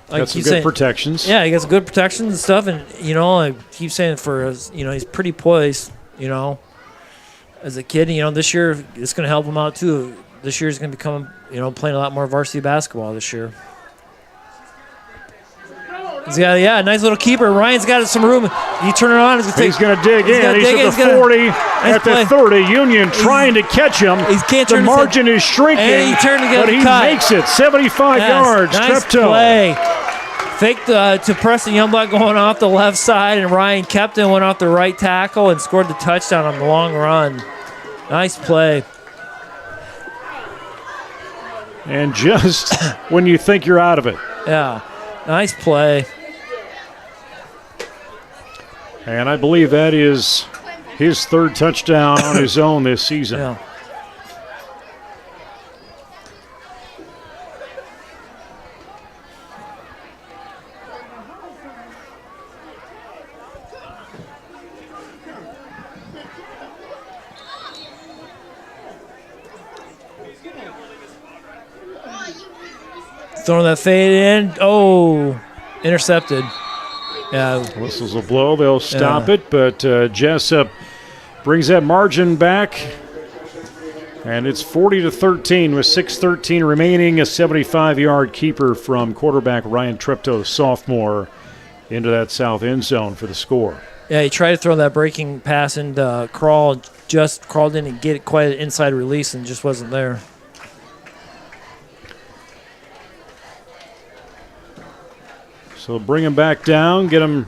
Got some good protections. Yeah, he got some good protections and stuff. And, I keep saying he's pretty poised, as a kid. This year it's going to help him out, too. This year he's going to become, playing a lot more varsity basketball this year. He's got, a nice little keeper. Ryan's got some room. You turn it on. He's going to dig in. He's at the 40, at the 30. Union trying to catch him. The margin is shrinking, and he but he makes it. 75 yards. Nice Treptow. play. Faked to Preston Youngblood going off the left side, and Ryan Kepton went off the right tackle and scored the touchdown on the long run. Nice play. And just when you think you're out of it. Yeah, nice play. And I believe that is his third touchdown on his own this season. Yeah. Throwing that fade in. Oh, intercepted. Yeah. Whistles will blow. They'll stop it, but Jesup brings that margin back. And it's 40-13 with 6:13 remaining. A 75-yard keeper from quarterback Ryan Treptow, sophomore, into that south end zone for the score. Yeah, he tried to throw that breaking pass and just crawled in and get it quite an inside release and just wasn't there. So bring him back down, get him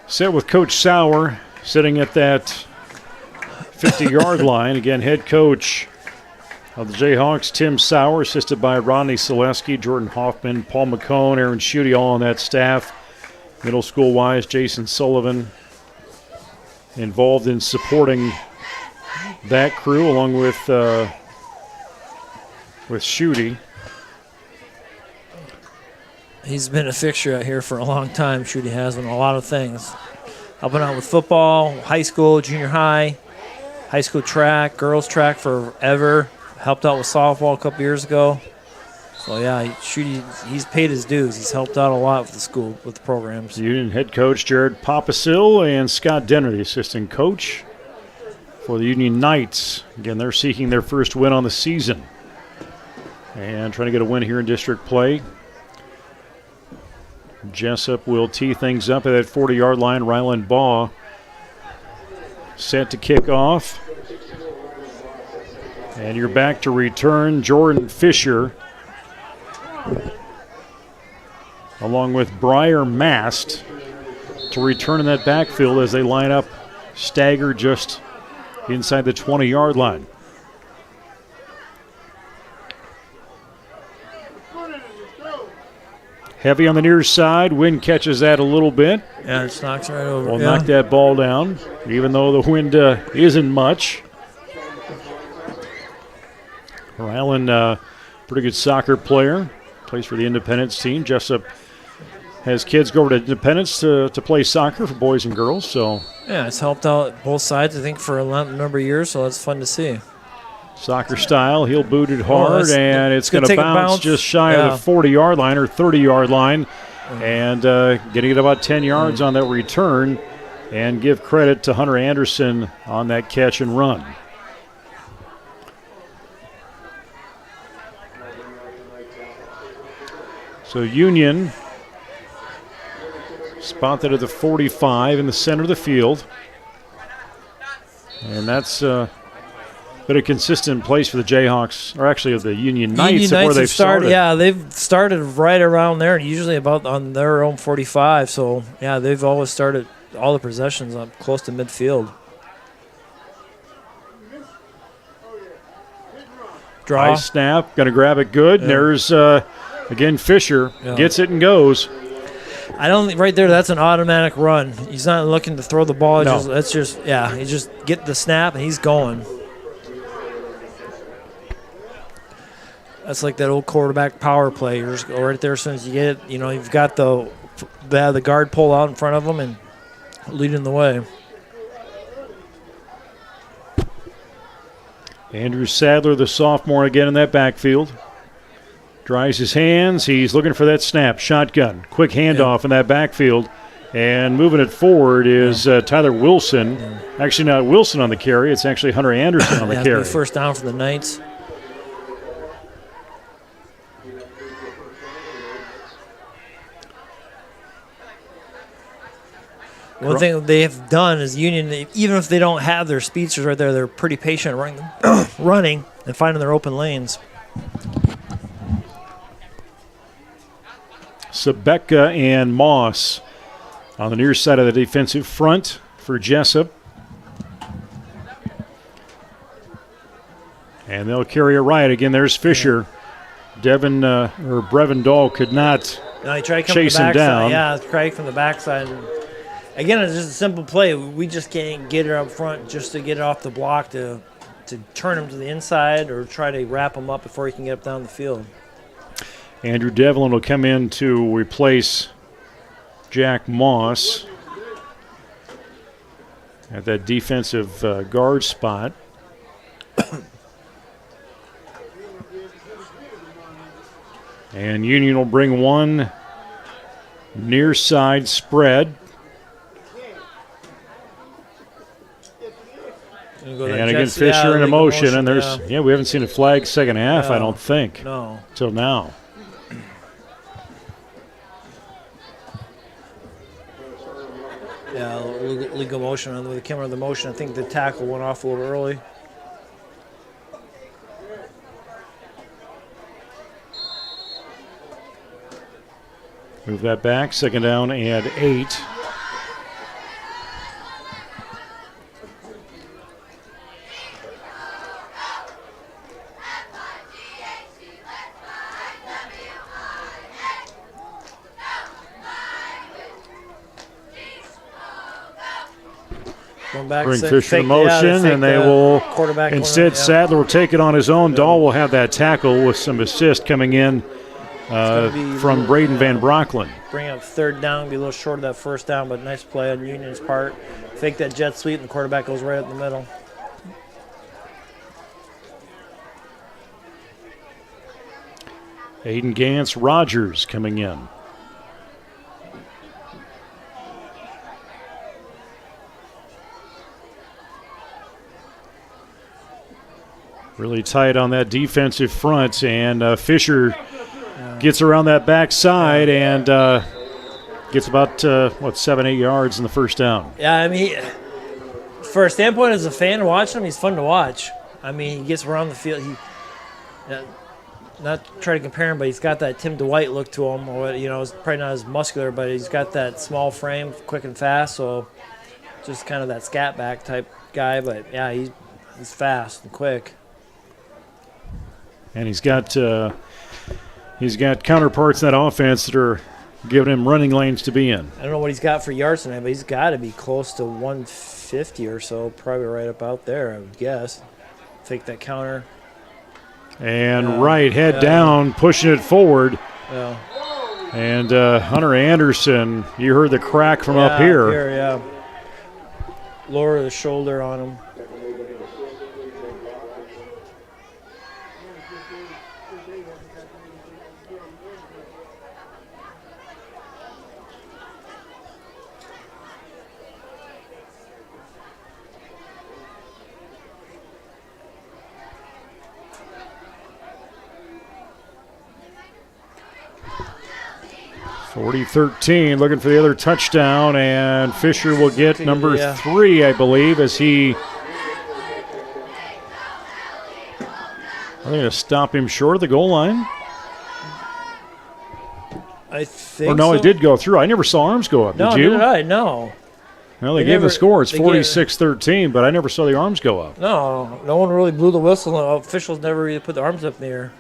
set with Coach Sauer sitting at that 50-yard line. Again, head coach of the Jayhawks, Tim Sauer, assisted by Rodney Selesky, Jordan Hoffman, Paul McCone, Aaron Schutte, all on that staff. Middle school-wise, Jason Sullivan involved in supporting that crew along with Schutte. He's been a fixture out here for a long time. Schutte has on a lot of things. Helping out with football, high school, junior high school track, girls track forever. Helped out with softball a couple years ago. So, yeah, Schutte, he's paid his dues. He's helped out a lot with the school, with the programs. Union head coach Jared Papasil and Scott Denner, the assistant coach for the Union Knights. Again, they're seeking their first win on the season and trying to get a win here in district play. Jesup will tee things up at that 40-yard line. Ryland Baugh set to kick off. And you're back to return. Jordan Fisher along with Briar Mast to return in that backfield as they line up staggered just inside the 20-yard line. Heavy on the near side. Wind catches that a little bit. Yeah, it just knocks right over. Will knock that ball down, even though the wind isn't much. Ryland, pretty good soccer player. Plays for the Independence team. Jesup has kids go over to Independence to play soccer for boys and girls. So yeah, it's helped out both sides, I think, for a number of years, so it's fun to see. Soccer style, he'll boot it hard, and it's going to bounce just shy of the 40-yard line or 30-yard line, and getting it about 10 yards on that return, and give credit to Hunter Anderson on that catch and run. So Union spotted at the 45 in the center of the field, and that's been a consistent place for the Jayhawks, or actually of the Union Knights, where they've started. Yeah, they've started right around there, usually about on their own 45. So, yeah, they've always started all the possessions up close to midfield. Draw. High snap, going to grab it good. And there's, again, Fisher gets it and goes. I don't think right there that's an automatic run. He's not looking to throw the ball. No. He just get the snap and he's going. That's like that old quarterback power play. You're just go right there as soon as you get it. You know, you've got the guard pull out in front of them and leading the way. Andrew Sadler, the sophomore, again in that backfield. Dries his hands. He's looking for that snap. Shotgun. Quick handoff in that backfield. And moving it forward is Tyler Wilson. Actually, not Wilson on the carry. It's actually Hunter Anderson on the carry. First down for the Knights. One thing they have done is Union, even if they don't have their speedsters right there, they're pretty patient running and finding their open lanes. Sebeka and Moss on the near side of the defensive front for Jesup. And they'll carry it right. Again, there's Fisher. Brevin Dahl could not he tried to come chase from the him down. backside. Yeah, Craig from the backside. And again, it's just a simple play. We just can't get it up front just to get it off the block to turn him to the inside or try to wrap him up before he can get up down the field. Andrew Devlin will come in to replace Jack Moss at that defensive guard spot. And Union will bring one near side spread. And again, Fisher in motion. And there's, we haven't seen a flag second half, I don't think. No. Till now. Yeah, legal motion on the camera of the motion. I think the tackle went off a little early. Move that back. Second down and 8. Bring Fisher in motion, and they will instead Sadler will take it on his own. Dahl will have that tackle with some assist coming in from Braden Van Brocklin. Bring up third down, be a little short of that first down, but nice play on Union's part. Fake that jet sweep, and the quarterback goes right up the middle. Aiden Gantz Rogers coming in. Really tight on that defensive front, and Fisher gets around that backside and gets about 7-8 yards in the first down. Yeah, I mean, for a standpoint as a fan watching him, he's fun to watch. I mean, he gets around the field. Not try to compare him, but he's got that Tim Dwight look to him. Or, it's probably not as muscular, but he's got that small frame, quick and fast. So just kind of that scat back type guy. But yeah, he's fast and quick. And he's got counterparts in that offense that are giving him running lanes to be in. I don't know what he's got for yards tonight, but he's got to be close to 150 or so, probably right up out there, I would guess. Take that counter. And right, head down, pushing it forward. Yeah. And Hunter Anderson, you heard the crack from up here. Lower the shoulder on him. .40-13, looking for the other touchdown, and Fisher will get number 3, I believe, as he. Are they going to stop him short of the goal line? I think. Or no, it did go through. I never saw arms go up. Did you? No, did I? No. Well, they gave the score. It's 46-13, but I never saw the arms go up. No one really blew the whistle. Officials never really put the arms up in the air.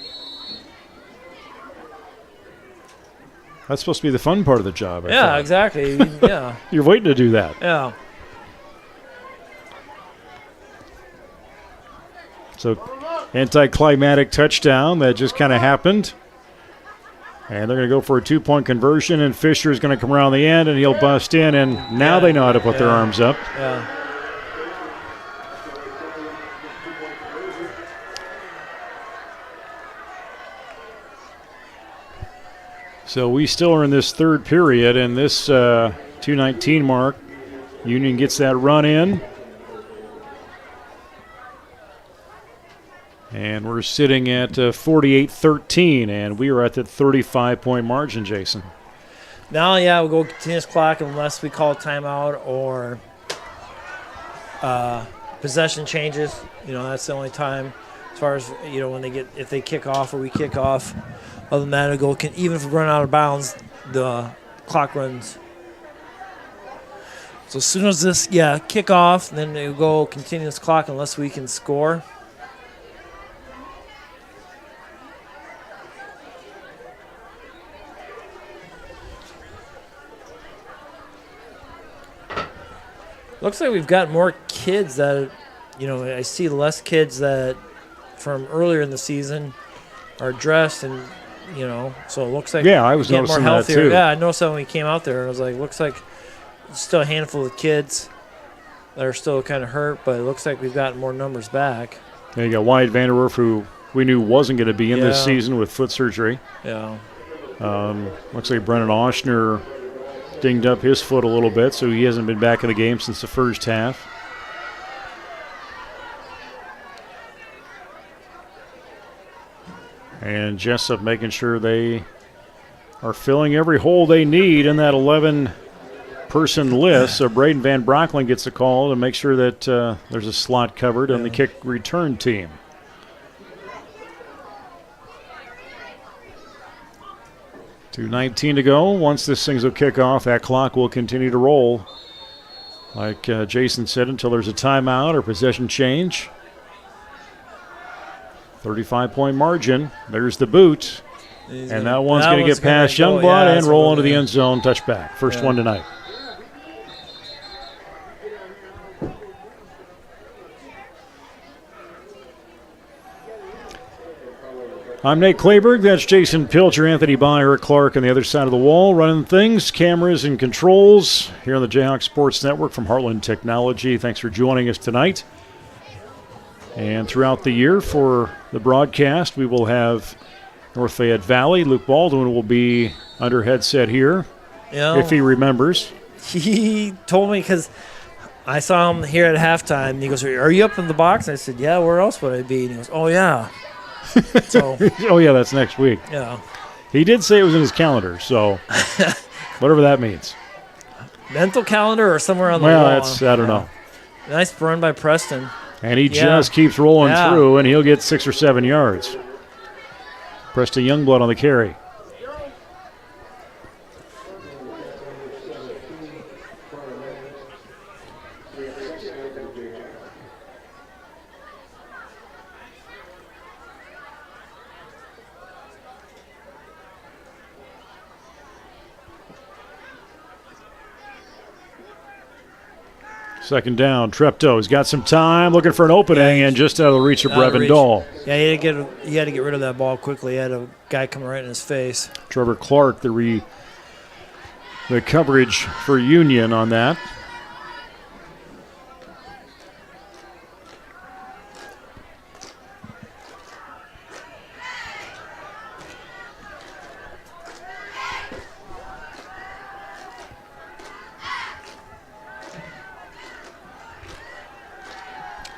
That's supposed to be the fun part of the job. I thought. Exactly. Yeah. You're waiting to do that. Yeah. So, anticlimactic touchdown that just kind of happened. And they're going to go for a 2-point conversion, and Fisher is going to come around the end, and he'll bust in, and now they know how to put their arms up. Yeah. So we still are in this third period, and this 2:19 mark, Union gets that run in. And we're sitting at 48-13, and we are at the 35-point margin, Jason. Now, we'll go continuous clock unless we call timeout or possession changes. That's the only time as far as, when if they kick off or we kick off. Other than that, even if we run out of bounds, the clock runs. So as soon as this, kick off, then it'll go continuous clock unless we can score. Looks like we've got more kids that, I see less kids that from earlier in the season are dressed and, so it looks like I was getting noticing more that healthier. too. Yeah, I noticed that when we came out there. I was like, looks like still a handful of kids that are still kind of hurt, but it looks like we've gotten more numbers back. Yeah, you got Wyatt Vanderwerf, who we knew wasn't going to be in this season with foot surgery. Yeah. Looks like Brennan Oshner dinged up his foot a little bit, so he hasn't been back in the game since the first half. And Jesup making sure they are filling every hole they need in that 11-person list. So Braden Van Brockling gets a call to make sure that there's a slot covered on the kick return team. .2:19 to go. Once this thing will kick off, that clock will continue to roll. Like Jason said, until there's a timeout or possession change. 35-point margin. There's the boot. And that one's going to get past Youngblood and roll into the end zone. Touchback. First one tonight. I'm Nate Clayberg. That's Jason Pilcher, Anthony Bond, Eric Clark on the other side of the wall, running things, cameras and controls here on the Jayhawk Sports Network from Heartland Technology. Thanks for joining us tonight. And throughout the year for the broadcast, we will have North Fayette Valley. Luke Baldwin will be under headset here, if he remembers. He told me because I saw him here at halftime, and he goes, "Are you up in the box?" I said, "Yeah, where else would I be?" And he goes, "Oh, yeah." So, oh, yeah, that's next week. Yeah. He did say it was in his calendar, so whatever that means. Mental calendar or somewhere on the wall. Well, I don't know. Nice run by Preston. And he just keeps rolling through, and he'll get 6 or 7 yards. Preston Youngblood on the carry. Second down, Treptow. He's got some time, looking for an opening, and just out of the reach of Brevin Dahl. Yeah, he had to get rid of that ball quickly. He had a guy coming right in his face. Trevor Clark, the coverage for Union on that.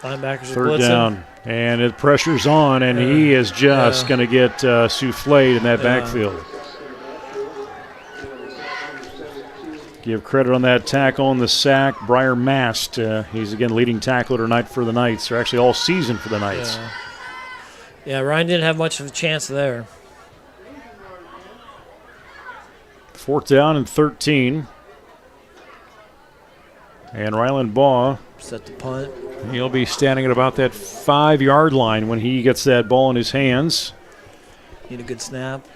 Linebackers are Third blitzing. down, and it pressure's on, and he is just going to get souffled in that backfield. Give credit on that tackle and the sack. Briar Mast, he's again leading tackler tonight for the Knights, or actually all season for the Knights. Yeah, Ryan didn't have much of a chance there. Fourth down and 13. And Ryland Baugh set the punt. He'll be standing at about that 5-yard line when he gets that ball in his hands. Need a good snap.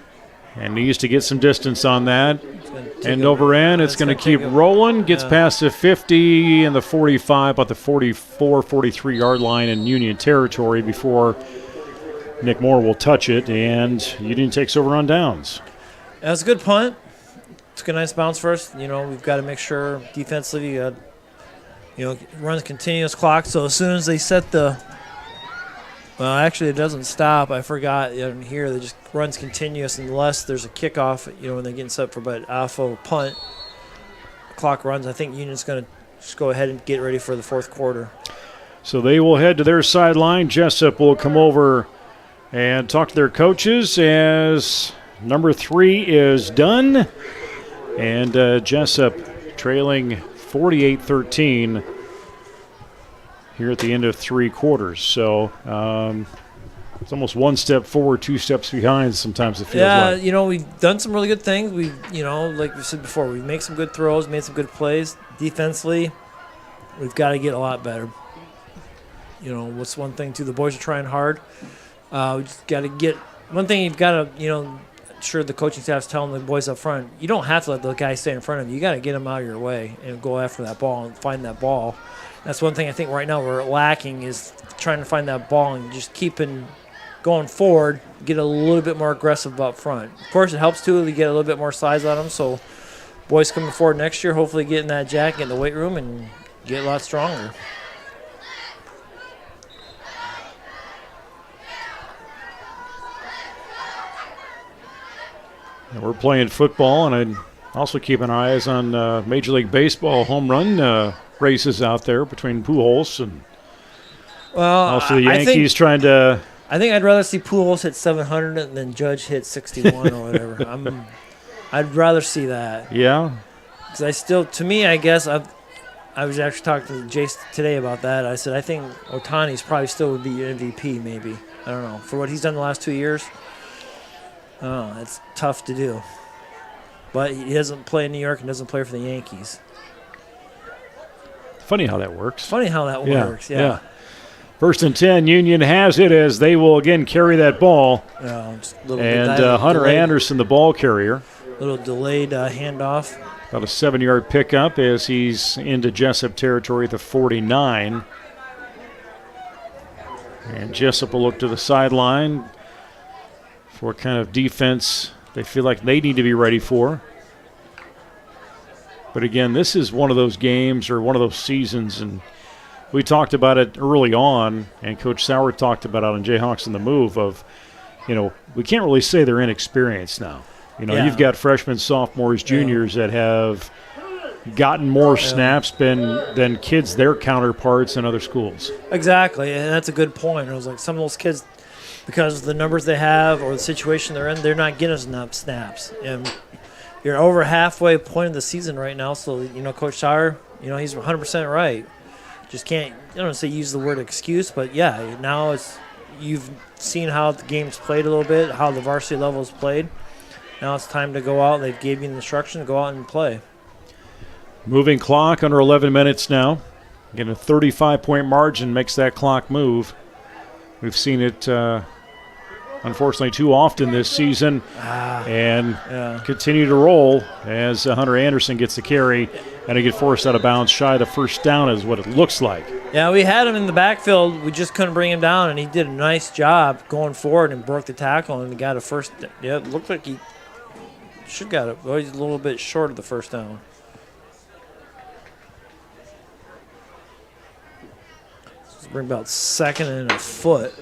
And needs to get some distance on that. End over end. It's going to keep rolling. Gets past the 50 and the 45, about the 44, 43-yard line in Union territory before Nick Moore will touch it. And Union takes over on downs. That's a good punt. It's a nice bounce for us. We've got to make sure defensively runs continuous clock. So as soon as they set the – well, actually, it doesn't stop. I forgot in here. It just runs continuous unless there's a kickoff, when they're getting set for but AFO punt. Clock runs. I think Union's going to just go ahead and get ready for the fourth quarter. So they will head to their sideline. Jesup will come over and talk to their coaches as number 3 is done. And Jesup trailing 48-13 here at the end of 3 quarters. So It's almost one step forward, 2 steps behind. Sometimes it feels like. Yeah, we've done some really good things. We, like we said before, we make some good throws, made some good plays. Defensively, we've got to get a lot better. What's one thing too? The boys are trying hard. We just got to get one thing. You've got to, sure the coaching staff's telling the boys up front, you don't have to let the guy stay in front of you. You got to get him out of your way and go after that ball and find that ball. That's one thing I think right now we're lacking is trying to find that ball and just keeping going forward, get a little bit more aggressive up front. Of course, it helps too to get a little bit more size on them. So, boys coming forward next year, hopefully get in that jack, get in the weight room, and get a lot stronger. And we're playing football, and I'd also keep an eye on Major League Baseball home run races out there between Pujols and also the Yankees trying to. I think I'd rather see Pujols hit 700 than Judge hit 61 or whatever. I'd rather see that. Yeah. Because I guess I was actually talking to Jace today about that. I said I think Ohtani's probably still would be MVP maybe. I don't know. For what he's done the last 2 years, I don't know. It's tough to do. But he doesn't play in New York and doesn't play for the Yankees. Funny how that works. Yeah. First and 10, Union has it as they will again carry that ball. And Hunter Anderson, the ball carrier. Little delayed handoff. About a 7-yard pickup as he's into Jesup territory at the 49. And Jesup will look to the sideline for what kind of defense they feel like they need to be ready for. But again, this is one of those games or one of those seasons, and we talked about it early on, and Coach Sauer talked about it on Jayhawks in the Move of, we can't really say they're inexperienced now. You've got freshmen, sophomores, juniors that have gotten more snaps than kids, their counterparts in other schools. Exactly, and that's a good point. It was like some of those kids, because of the numbers they have or the situation they're in, they're not getting enough snaps. And you're over halfway point of the season right now, so, Coach Sauer, he's 100% right. Just can't, I don't say use the word excuse, but yeah, now you've seen how the game's played a little bit, how the varsity level is played. Now it's time to go out. They've gave you the instruction to go out and play. Moving clock under 11 minutes now. Again, a 35-point margin makes that clock move. We've seen it, unfortunately, too often this season. Continue to roll as Hunter Anderson gets the carry. And he get forced out of bounds shy of the first down is what it looks like. Yeah, we had him in the backfield. We just couldn't bring him down, and he did a nice job going forward and broke the tackle and got a first. Yeah, it looked like he should got it. Well, he's a little bit short of the first down. Let's bring about second and a foot.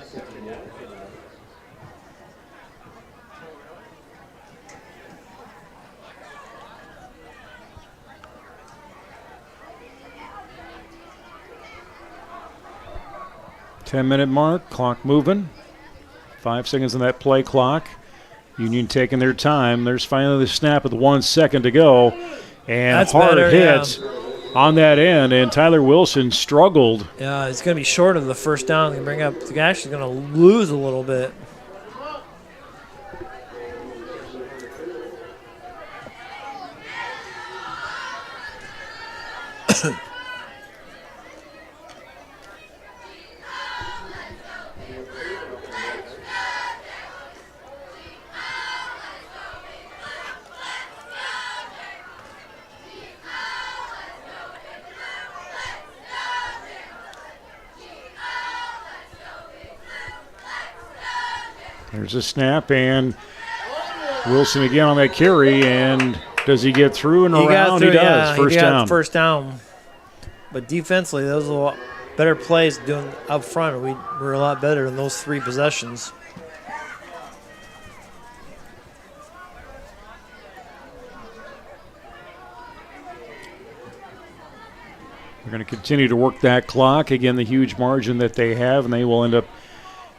Ten-minute mark, clock moving. 5 seconds on that play clock. Union taking their time. There's finally the snap with 1 second to go. And that's hard better, hit on that end. And Tyler Wilson struggled. Yeah, it's going to be short of the first down. The guy actually going to lose a little bit. There's a snap, and Wilson again on that carry, and does he get through and around? He does. Yeah, first down. First down. But defensively, those are a lot better plays doing up front. We were a lot better in those 3 possessions. We're going to continue to work that clock. Again, the huge margin that they have, and they will end up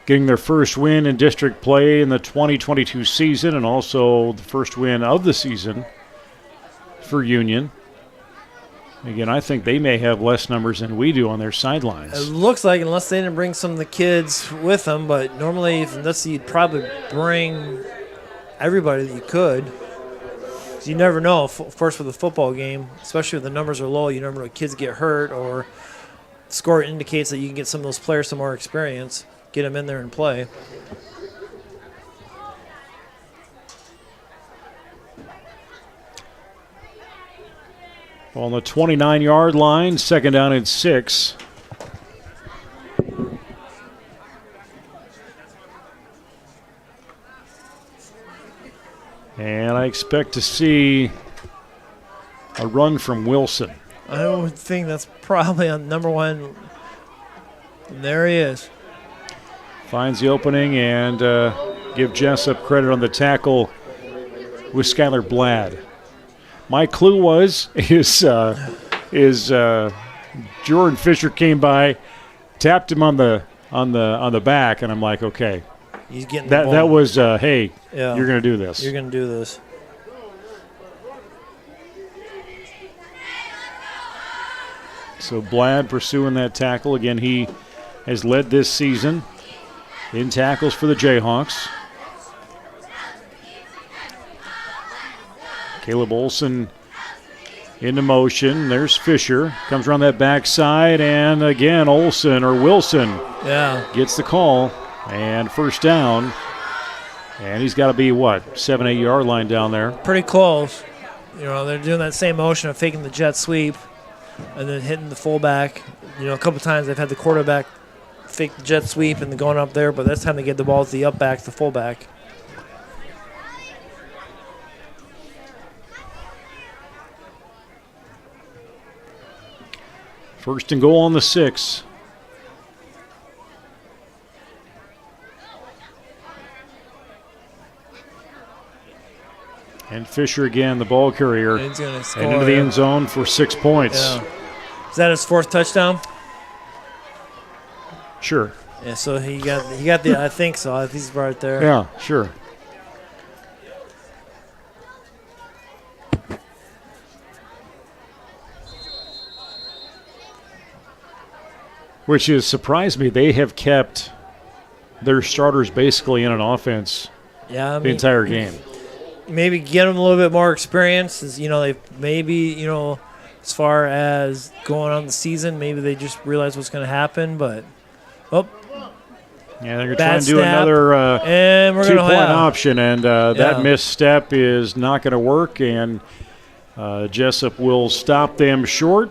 getting their first win in district play in the 2022 season, and also the first win of the season for Union. Again, I think they may have less numbers than we do on their sidelines. It looks like, unless they didn't bring some of the kids with them, but normally, unless you'd probably bring everybody that you could. So you never know. Of course, with a football game, especially if the numbers are low, you never know if kids get hurt or score indicates that you can get some of those players some more experience, get them in there and play. On the 29-yard line, second down and 6. And I expect to see a run from Wilson. I would think that's probably on number one. And there he is. Finds the opening and give Jesup credit on the tackle with Skylar Blad. My clue is Jordan Fisher came by, tapped him on the back, and I'm like, okay, He's getting that the ball. that was hey, Yeah. you're gonna do this. You're going to do this. So Blad pursuing that tackle again. He has led this season in tackles for the Jayhawks. Caleb Olson into motion. There's Fisher. Comes around that backside, and again Olson or Wilson gets the call. And first down. And he's got to be, 7-8 yard line down there. Pretty close. You know, they're doing that same motion of faking the jet sweep and then hitting the fullback. You know, a couple times they've had the quarterback fake the jet sweep and then going up there, but this time they get the ball to the up back, the fullback. First and goal on the 6. And Fisher again, the ball carrier, He's gonna score, and into the end zone for 6 points. Yeah. Is that his fourth touchdown? Sure. Yeah, so he got the, I think so. I think he's right there. Yeah, sure. Which has surprised me. They have kept their starters basically in an offense Yeah, the entire game. Maybe get them a little bit more experience. As, you know, they maybe, you know, as far as going on the season, maybe they just realize what's going to happen. But Yeah, they're going to try Bad and do snap, another and we're gonna 2-point have- option, and Yeah. that misstep is not going to work, and Jesup will stop them short,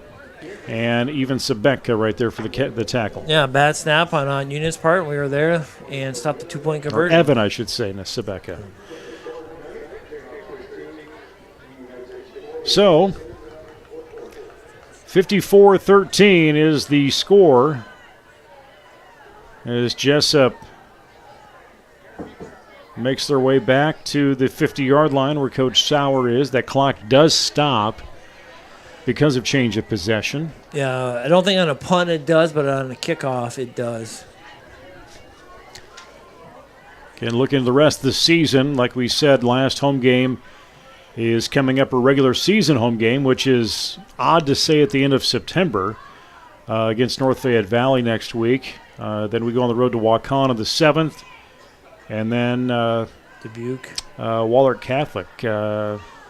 and even Sebeka right there for the tackle. yeah, bad snap on Union's part. We were there and stopped the 2-point Or conversion. Evan, I should say, not Sebeka. So, 54-13 is the score as Jesup makes their way back to the 50-yard line where Coach Sauer is. That clock does stop because of change of possession. Yeah, I don't think on a punt it does, but on a kickoff it does. Again, looking at the rest of the season, like we said, last home game is coming up, a regular season home game, which is odd to say at the end of September, against North Fayette Valley next week. Then we go on the road to Waukon on the 7th, and then Dubuque. Wahlert Catholic.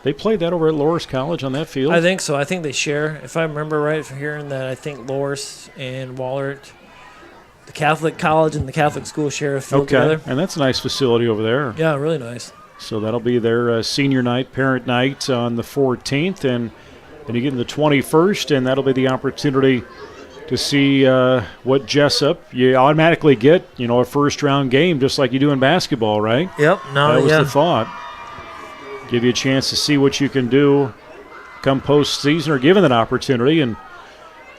They played that over at Loras College on that field. I think so. I think they share. If I remember right from hearing that, I think Loras and Wahlert, the Catholic college and the Catholic school share a field together. And that's a nice facility over there. Yeah, really nice. So that'll be their senior night, parent night on the 14th, and then you get in the 21st, and that'll be the opportunity to see what Jesup. You automatically get, a first-round game just like you do in basketball, right? Yep. No, That was yeah. the thought. Give you a chance to see what you can do come postseason, or given that opportunity, and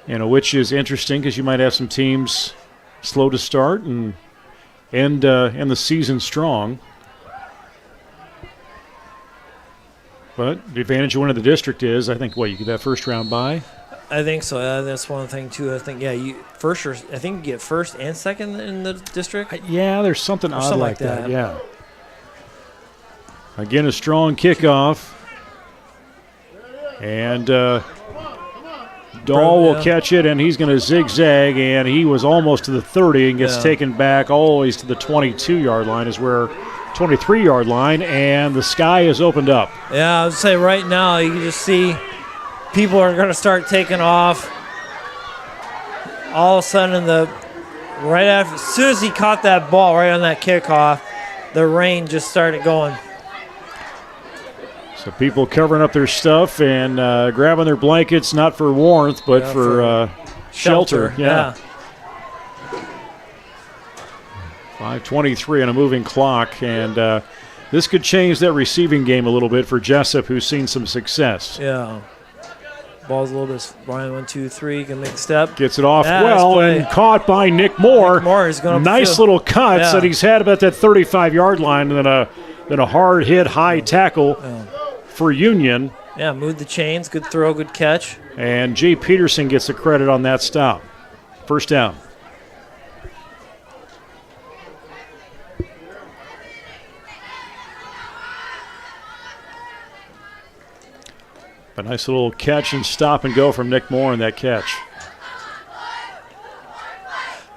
which is interesting because you might have some teams slow to start and end the season strong. But the advantage of winning the district is, I think, you get that first round bye. I think so. That's one thing too. I think I think you get first and second in the district. Yeah, there's something odd something like like that. that. Yeah. Again, a strong kickoff. And Dahl will catch it, and he's going to zigzag, and he was almost to the 30 and gets taken back always to the 22-yard line, 23-yard line, and the sky is opened up. Yeah, I would say right now you can just see people are going to start taking off. All of a sudden, as soon as he caught that ball right on that kickoff, the rain just started going. So people covering up their stuff and grabbing their blankets, not for warmth, but for shelter. Yeah. 5:23 on a moving clock, and this could change that receiving game a little bit for Jesup, who's seen some success. Yeah. Ball's a little bit. Brian, 1, 2, 3, can make a step. Gets it off and caught by Nick Moore. Nick Moore is going nice little cuts that he's had about that 35-yard line, and then a hard hit, high tackle for Union. Yeah, moved the chains. Good throw, good catch. And Jay Peterson gets the credit on that stop. First down. A nice little catch and stop and go from Nick Moore in that catch.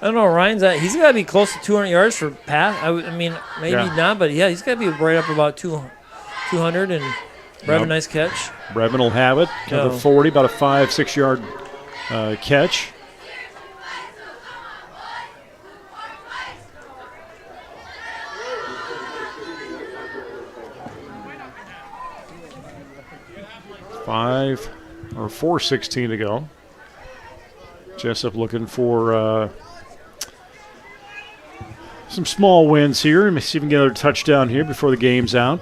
I don't know, Ryan's he's got to be close to 200 yards for pass. I mean, maybe not, but yeah, he's got to be right up about 200, and Brevin, nice catch. Brevin will have it. Kind of 40, about a 5-6 yard catch. Five or 4:16 to go. Jesup looking for some small wins here. Let me see if we can get another touchdown here before the game's out.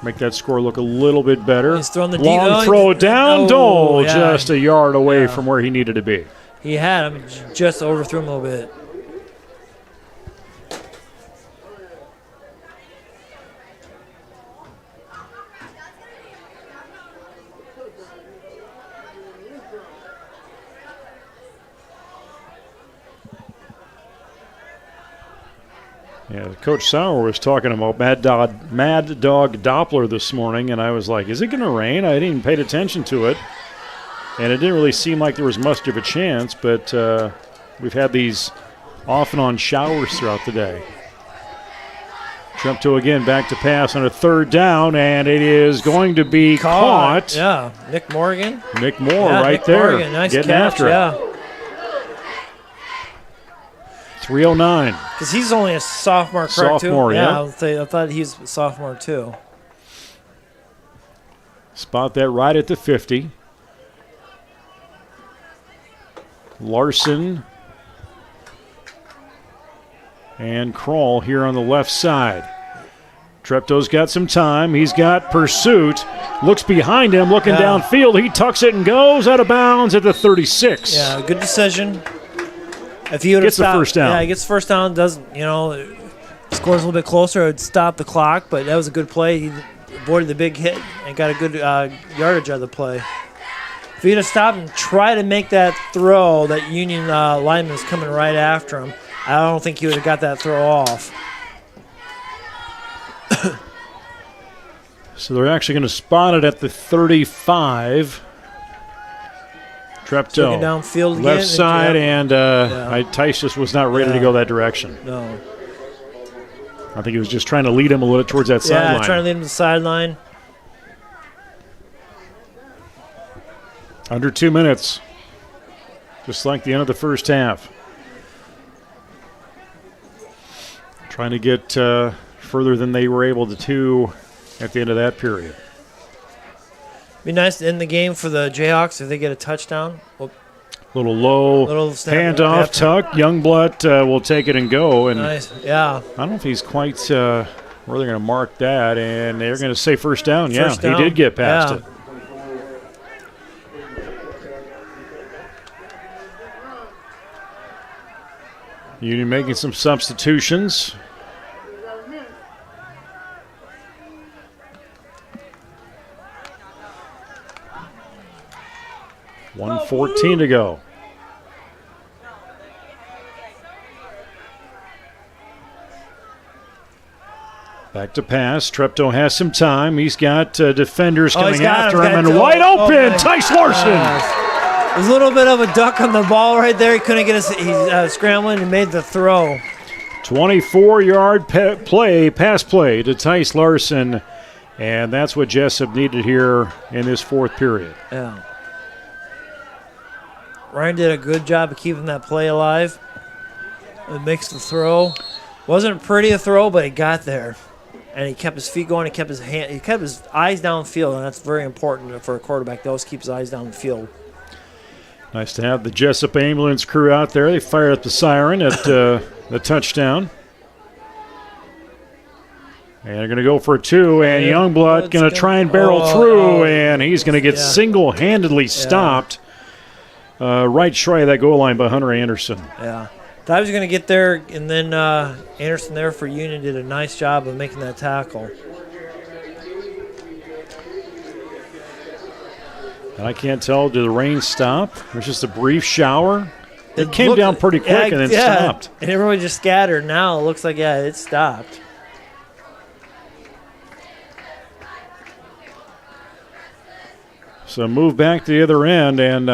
Make that score look a little bit better. He's throwing the long throw down. Dole just a yard away from where he needed to be. He had him, just overthrew him a little bit. Yeah, Coach Sauer was talking about Mad Dog Doppler this morning, and I was like, is it going to rain? I didn't even pay attention to it. And it didn't really seem like there was much of a chance, but we've had these off and on showers throughout the day. Treptow again back to pass on a third down, and it is going to be caught. Yeah, Nick Morgan. Nick Moore right there. Morgan. Nice getting catch, after it. 3:09. Because he's only a sophomore, correct? Sophomore, yeah. I thought he's a sophomore too. Spot that right at the 50. Larson and Kroll here on the left side. Treptow's got some time. He's got pursuit. Looks behind him, looking downfield. He tucks it and goes out of bounds at the 36. Yeah, good decision. If he would have stopped, the first down. Yeah, he gets the first down, scores a little bit closer, it would stop the clock, but that was a good play. He avoided the big hit and got a good yardage out of the play. If he'd have stopped and tried to make that throw, that Union lineman was coming right after him, I don't think he would have got that throw off. So they're actually going to spot it at the 35. Treptow downfield again, left side, and Tice just was not ready to go that direction. No. I think he was just trying to lead him a little towards that sideline. Yeah, trying to lead him to the sideline. Under 2 minutes, just like the end of the first half. Trying to get further than they were able to at the end of that period. Be nice to end the game for the Jayhawks if they get a touchdown. Little low handoff, tuck. Youngblood will take it and go. And nice, yeah. I don't know if he's quite where they're going to mark that, and they're going to say first down. First down. He did get past it. Union making some substitutions. $1:14 to go. Back to pass. Treptow has some time. He's got defenders coming after him, and wide open. Tice Larson was a little bit of a duck on the ball right there. He couldn't get us. He's scrambling and made the throw. 24-yard pass play to Tice Larson, and that's what Jesup needed here in this fourth period. Yeah. Ryan did a good job of keeping that play alive. It makes the throw. Wasn't pretty a throw, but he got there. And he kept his feet going. He kept his eyes downfield, and that's very important for a quarterback. He always keeps his eyes downfield. Nice to have the Jesup ambulance crew out there. They fired up the siren at the touchdown. And they're going to go for a 2, and Youngblood going to try and barrel through, and he's going to get single-handedly stopped right shy of that goal line by Hunter Anderson. Yeah. Thought he was going to get there, and then Anderson there for Union did a nice job of making that tackle. And I can't tell, did the rain stop? There's just a brief shower. It came down pretty quick and then stopped. And everybody just scattered. Now it looks like, it stopped. So move back to the other end, and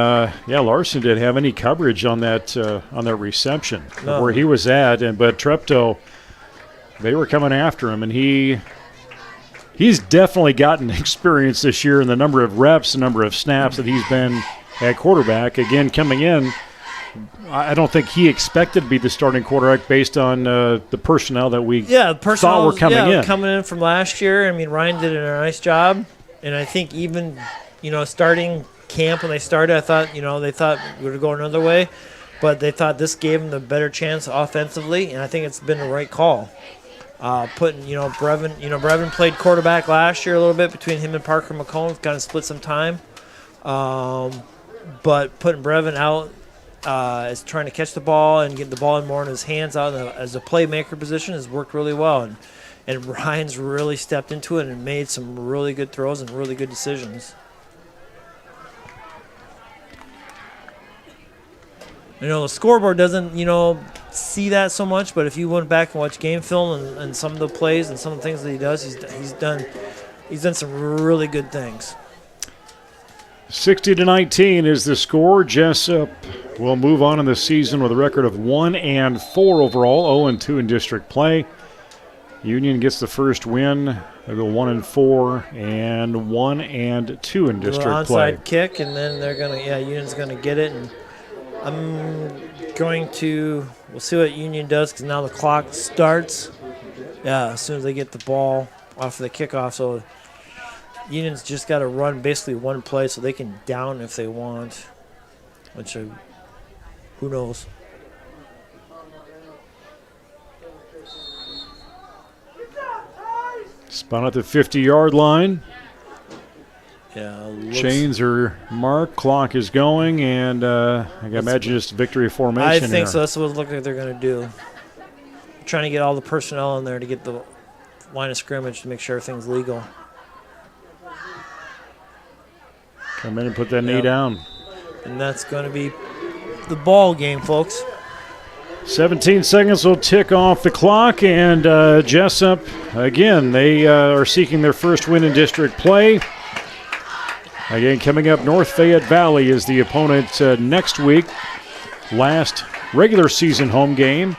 Larson didn't have any coverage on that reception where he was at, but Treptow, they were coming after him, and he's definitely gotten experience this year in the number of reps, the number of snaps that he's been at quarterback. Again, coming in, I don't think he expected to be the starting quarterback based on the personnel that we thought were coming in. Coming in from last year. I mean, Ryan did a nice job, and I think even starting camp when they started, I thought, they thought we would go another way, but they thought this gave them the better chance offensively, and I think it's been the right call. Putting, Brevin played quarterback last year a little bit between him and Parker McComb, kind of split some time. But putting Brevin out as trying to catch the ball and get the ball in more in his hands out as a playmaker position has worked really well. And Ryan's really stepped into it and made some really good throws and really good decisions. The scoreboard doesn't, see that so much, but if you went back and watched game film and some of the plays and some of the things that he does, he's done some really good things. 60-19 is the score. Jesup will move on in the season with a record of 1-4 overall, 0-2 in district play. Union gets the first win. They go 1-4 and 1-2 in district play. Onside kick, and then Union's gonna get it, and we'll see what Union does because now the clock starts. Yeah, as soon as they get the ball off of the kickoff. So Union's just got to run basically one play so they can down if they want, which who knows. Spun at the 50-yard line. Yeah, chains are marked, clock is going, and I can imagine just victory formation. I think so. That's what it looks like they're going to do. Trying to get all the personnel in there to get the line of scrimmage to make sure everything's legal. Come in and put that knee down. And that's going to be the ball game, folks. 17 seconds will tick off the clock, and Jesup, again, they are seeking their first win in district play. Again, coming up, North Fayette Valley is the opponent next week. Last regular season home game.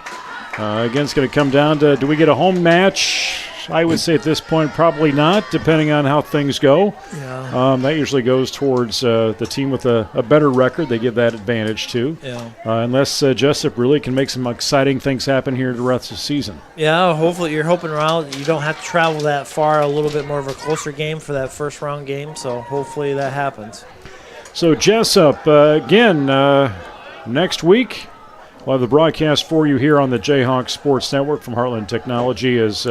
Again, it's going to come down to, do we get a home match? I would say at this point probably not, depending on how things go. Yeah. That usually goes towards the team with a better record. They give that advantage too. Yeah. Unless Jesup really can make some exciting things happen here the rest of the season. Yeah, hopefully you're hoping around. You don't have to travel that far, a little bit more of a closer game for that first round game, so hopefully that happens. So Jesup, again, next week, we'll have the broadcast for you here on the Jayhawk Sports Network from Heartland Technology as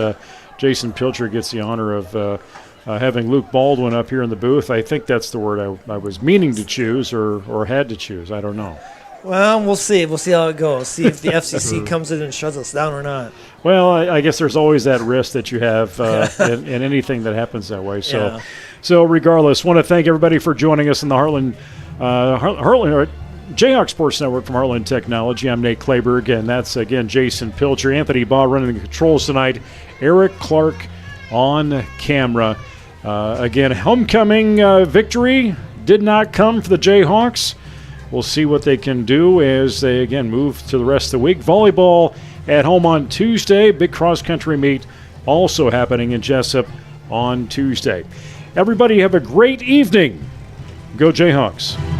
Jason Pilcher gets the honor of having Luke Baldwin up here in the booth. I think that's the word I was meaning to choose or had to choose. I don't know. Well, we'll see. We'll see how it goes. See if the FCC comes in and shuts us down or not. Well, I guess there's always that risk that you have in anything that happens that way. So regardless, want to thank everybody for joining us in the Heartland Jayhawk Sports Network from Heartland Technology. I'm Nate Clayberg, and that's, again, Jason Pilcher. Anthony Baugh running the controls tonight. Eric Clark on camera. Again, homecoming victory did not come for the Jayhawks. we'll see what they can do as they, again, move to the rest of the week. Volleyball at home on Tuesday. Big cross-country meet also happening in Jesup on Tuesday. Everybody have a great evening. Go Jayhawks.